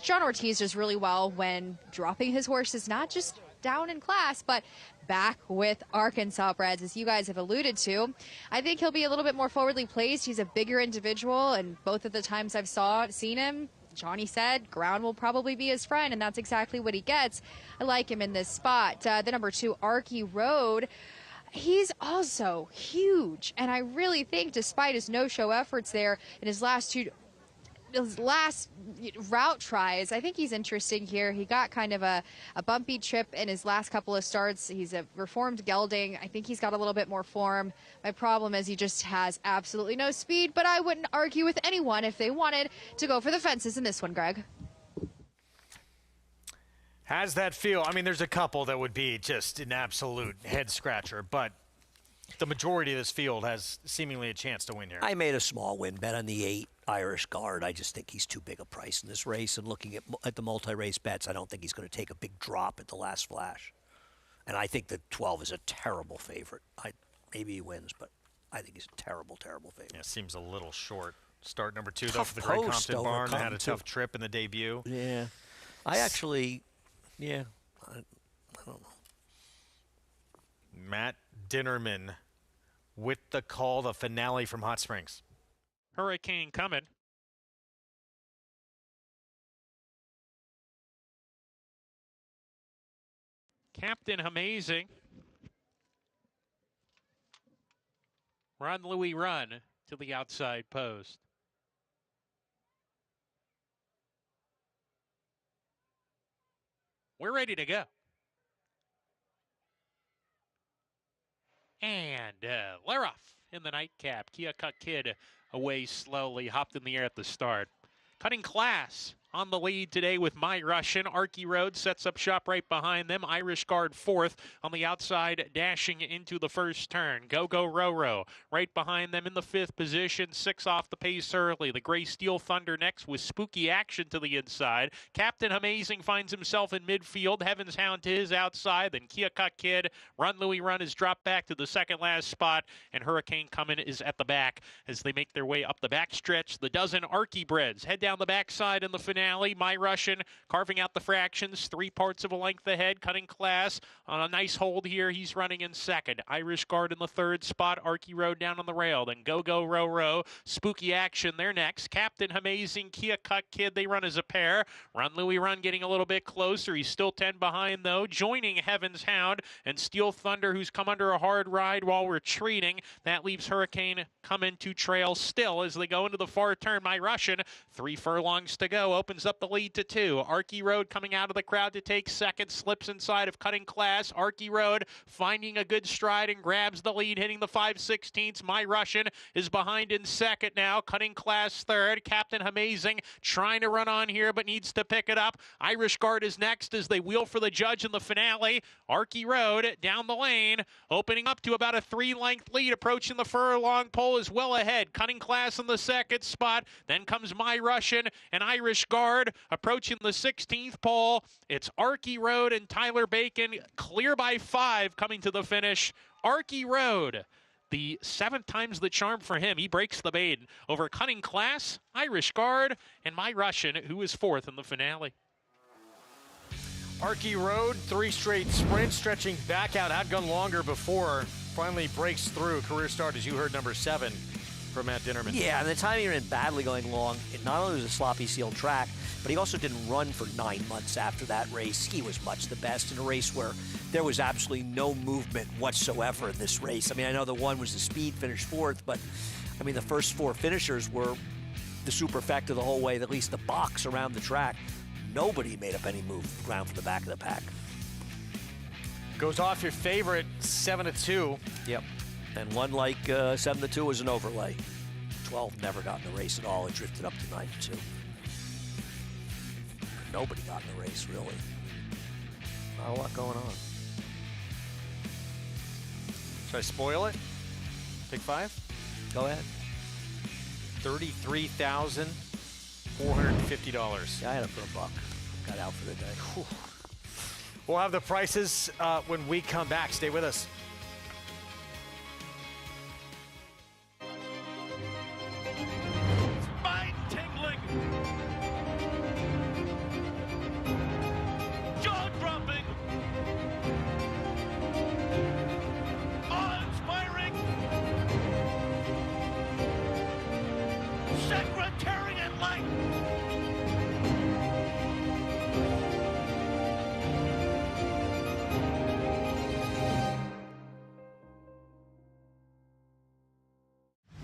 John Ortiz does really well when dropping his horses, not just down in class, but back with Arkansas breds, as you guys have alluded to. I think he'll be a little bit more forwardly placed. He's a bigger individual, and both of the times I've seen him, Johnny said ground will probably be his friend, and that's exactly what he gets. I like him in this spot. The number 2, Arky Road, he's also huge, and I really think, despite his no-show efforts there in his last route tries, I think he's interesting here. He got kind of a bumpy trip in his last couple of starts. He's a reformed gelding. I think he's got a little bit more form. My problem is he just has absolutely no speed, but I wouldn't argue with anyone if they wanted to go for the fences in this one, Greg. Has that feel? I mean, there's a couple that would be just an absolute head scratcher, but the majority of this field has seemingly a chance to win here. I made a small win bet on the 8 Irish Guard. I just think he's too big a price in this race, and looking at the multi-race bets, I don't think he's going to take a big drop at the last flash. And I think the 12 is a terrible favorite. Maybe he wins, but I think he's a terrible, terrible favorite. Yeah, seems a little short. Start number 2, though, for the Great Compton Barn. Had a tough trip in the debut. Yeah. I actually, I don't know. Matt Dinnerman with the call, the finale from Hot Springs. Hurricane coming. Captain Amazing. Run, Louis, run to the outside post. We're ready to go. And Laroff in the nightcap. Kia Cut Kid away slowly, hopped in the air at the start. Cutting Class on the lead today with My Russian. Arky Road sets up shop right behind them. Irish Guard 4th on the outside, dashing into the first turn. Go Go Row Row right behind them in the 5th position. 6 off the pace early. The Gray Steel Thunder next with spooky action to the inside. Captain Amazing finds himself in midfield. Heaven's Hound to his outside. Then Kia Cut Kid. Run Louis Run is dropped back to the second last spot. And Hurricane Coming is at the back as they make their way up the back stretch. The dozen Arky Breds head down the backside in the finale. My Russian carving out the fractions, 3 parts of a length ahead. Cutting Class on a nice hold here. He's running in second. Irish Guard in the 3rd spot. Arky Road down on the rail. Then Go Go Row Row. Spooky Action there next. Captain Amazing, Kia Cut Kid. They run as a pair. Run Louis Run getting a little bit closer. He's still 10 behind though. Joining Heaven's Hound and Steel Thunder, who's come under a hard ride while retreating. That leaves Hurricane Coming to trail still as they go into the far turn. My Russian, 3 furlongs to go. opens up the lead to 2. Arky Road coming out of the crowd to take second, slips inside of Cutting Class. Arky Road finding a good stride and grabs the lead, hitting the 5/16. My Russian is behind in second now. Cutting Class third. Captain Amazing trying to run on here, but needs to pick it up. Irish Guard is next as they wheel for the judge in the finale. Arky Road down the lane, opening up to about a 3-length lead, approaching the furlong pole is well ahead. Cutting Class in the second spot. Then comes My Russian and Irish Guard approaching the 16th pole. It's Arky Road and Tyler Bacon clear by 5 coming to the finish. Arky Road, the 7th time's the charm for him. He breaks the maiden over Cutting Class, Irish Guard, and My Russian, who is 4th in the finale. Arky Road, 3 straight sprints, stretching back out, had gone longer before, finally breaks through. Career start, as you heard, number 7 from Matt Dinnerman. Yeah, and the time he ran badly going long, it not only was a sloppy sealed track, but he also didn't run for 9 months after that race. He was much the best in a race where there was absolutely no movement whatsoever in this race. I mean, I know the one was the speed, finished 4th, but I mean, the first 4 finishers were the superfecta the whole way, at least the box around the track. Nobody made up any move around from the back of the pack. Goes off your favorite 7-2. Yep. And one like 7-2 was an overlay. 12 never got in the race at all. It drifted up to 9-2. Nobody got in the race, really. Not a lot going on. Should I spoil it? Pick 5? Go ahead. $33,450. Yeah, I had it for $1. Got out for the day. Whew. We'll have the prices when we come back. Stay with us. Spine-tingling, jaw-dropping, awe-inspiring, secretariat-like.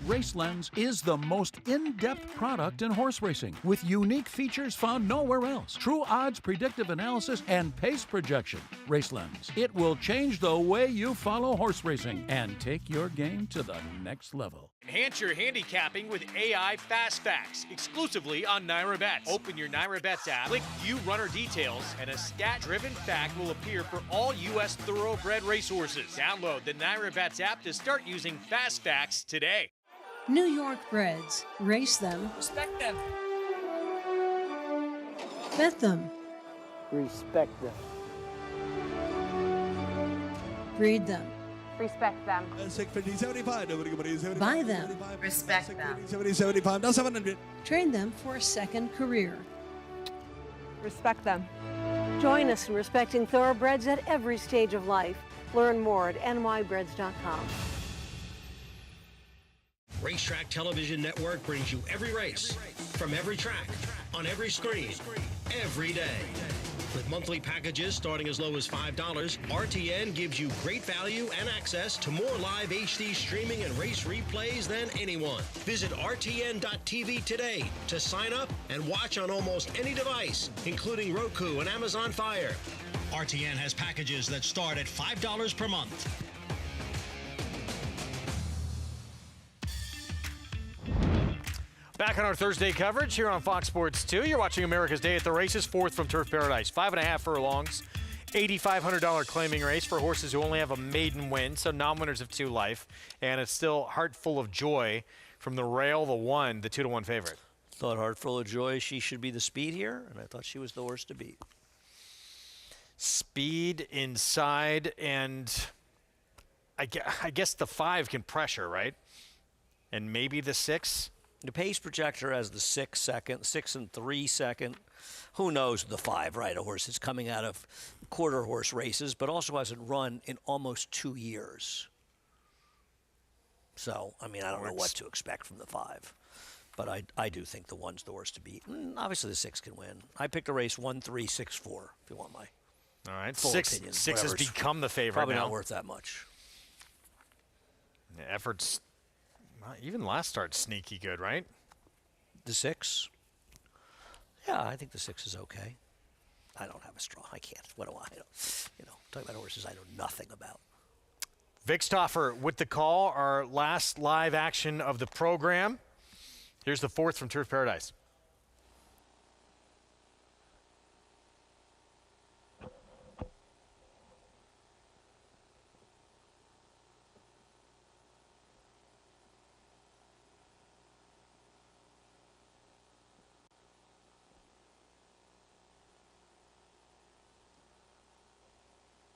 RaceLens is the most in-depth product in horse racing, with unique features found nowhere else. True odds, predictive analysis, and pace projection. RaceLens. It will change the way you follow horse racing and take your game to the next level. Enhance your handicapping with AI Fast Facts, exclusively on Naira Bets. Open your Naira Bets app, click View Runner Details, and a stat-driven fact will appear for all U.S. thoroughbred racehorses. Download the Naira Bets app to start using Fast Facts today. New York breds. Race them. Respect them. Bet them. Respect them. Breed them. Respect them. Buy them. Respect them. Train them for a second career. Respect them. Join us in respecting thoroughbreds at every stage of life. Learn more at nybreds.com. Racetrack Television Network brings you every race, from every track, on every screen, every day. With monthly packages starting as low as $5, RTN gives you great value and access to more live HD streaming and race replays than anyone. Visit RTN.tv today to sign up and watch on almost any device, including Roku and Amazon Fire. RTN has packages that start at $5 per month. Back on our Thursday coverage here on Fox Sports 2. You're watching America's Day at the Races, 4th from Turf Paradise. 5.5 furlongs, $8,500 claiming race for horses who only have a maiden win, so non-winners of 2 life. And it's still heart full of joy from the Rail, the 1, the 2-1 favorite. Thought heart full of joy she should be the speed here, and I thought she was the horse to beat. Speed inside, and I guess the 5 can pressure, right? And maybe the 6. The pace projector has the 6 second, 6 and 3 second. Who knows the 5, right? A horse that's coming out of quarter horse races, but also hasn't run in almost 2 years. So, I mean, I don't know what to expect from the 5. But I do think the 1's the horse to beat. Obviously, the 6 can win. I picked a race 1, 3, 6, 4, if you want my all right. full 6 opinion. 6 has become the favorite probably now. Not worth that much. The efforts, even last start, sneaky good, right? The 6? Yeah, I think the 6 is okay. I don't have a straw. I can't. What do I? Talking about horses I know nothing about. Vic Stoffer with the call, our last live action of the program. Here's the 4th from Turf Paradise.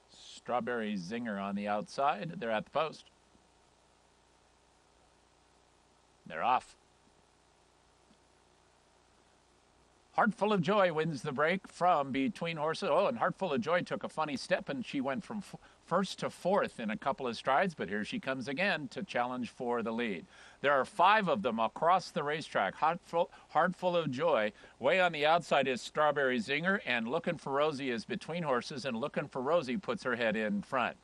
Strawberry Zinger on the outside. They're at the post. They're off. Heartful of Joy wins the break from Between Horses. Oh, and Heartful of Joy took a funny step, and she went from first to 4th in a couple of strides, but here she comes again to challenge for the lead. There are 5 of them across the racetrack. Heartful of Joy. Way on the outside is Strawberry Zinger, and Looking for Rosie is Between Horses, and Looking for Rosie puts her head in front.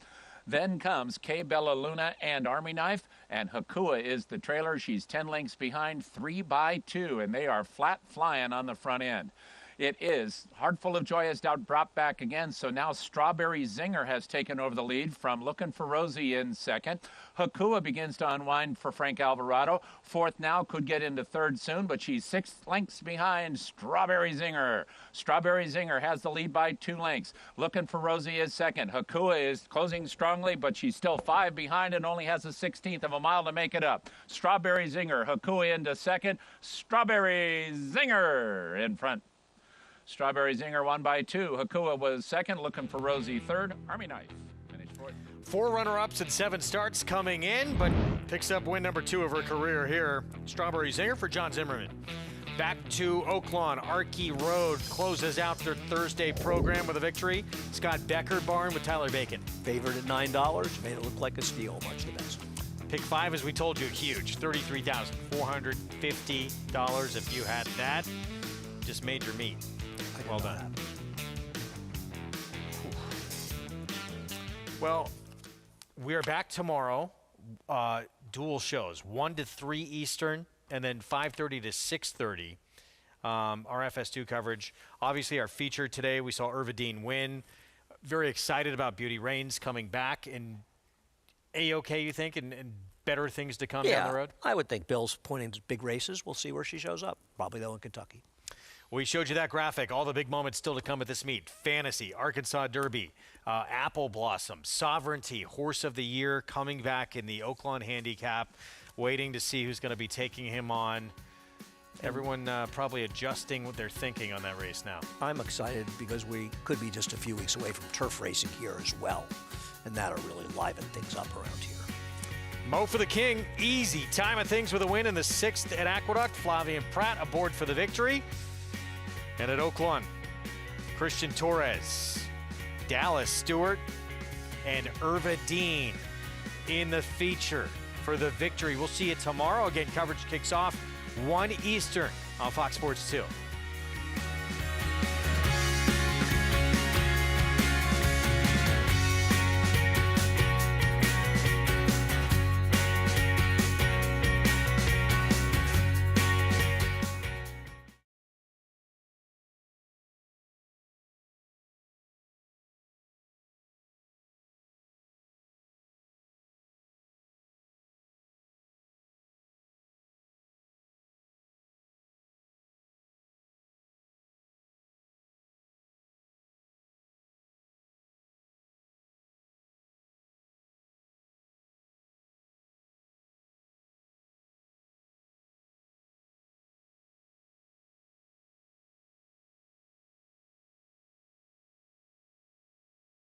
Then comes K Bella Luna and Army Knife, and Hakua is the trailer. She's 10 lengths behind, 3 by 2, and they are flat flying on the front end. It is Heartful of Joy has now dropped back again, so now Strawberry Zinger has taken over the lead from Looking for Rosie in 2nd. Hakua begins to unwind for Frank Alvarado. 4th now, could get into 3rd soon, but she's 6 lengths behind Strawberry Zinger. Strawberry Zinger has the lead by 2 lengths. Looking for Rosie is 2nd. Hakua is closing strongly, but she's still 5 behind and only has a 16th of a mile to make it up. Strawberry Zinger, Hakua into 2nd. Strawberry Zinger in front. Strawberry Zinger won by 2. Hakua was 2nd. Looking for Rosie 3rd. Army Knife finished 4th. 4 runner-ups and 7 starts coming in, but picks up win number 2 of her career here. Strawberry Zinger for John Zimmerman. Back to Oaklawn. Archie Road closes out their Thursday program with a victory. Scott Becker barn with Tyler Bacon. Favored at $9, made it look like a steal. Much the best. Pick 5, as we told you, huge. $33,450. If you had that, just made your meat. Well done. Well, we are back tomorrow. Dual shows, 1 to 3 Eastern, and then 5:30 to 6:30. Our FS2 coverage. Obviously, our feature today, we saw Irvadine win. Very excited about Beauty Reigns coming back, and A-OK, you think, and better things to come down the road? I would think. Bill's pointing to big races. We'll see where she shows up. Probably, though, in Kentucky. We showed you that graphic. All the big moments still to come at this meet. Fantasy, Arkansas Derby, Apple Blossom, Sovereignty, Horse of the Year coming back in the Oaklawn Handicap. Waiting to see who's going to be taking him on. Everyone probably adjusting what they're thinking on that race now. I'm excited because we could be just a few weeks away from turf racing here as well. And that'll really liven things up around here. Mo for the King. Easy time of things with a win in the 6th at Aqueduct. Flavian Pratt aboard for the victory. And at Oaklawn, Christian Torres, Dallas Stewart, and Irvadine in the feature for the victory. We'll see you tomorrow. Again, coverage kicks off 1 Eastern on Fox Sports 2.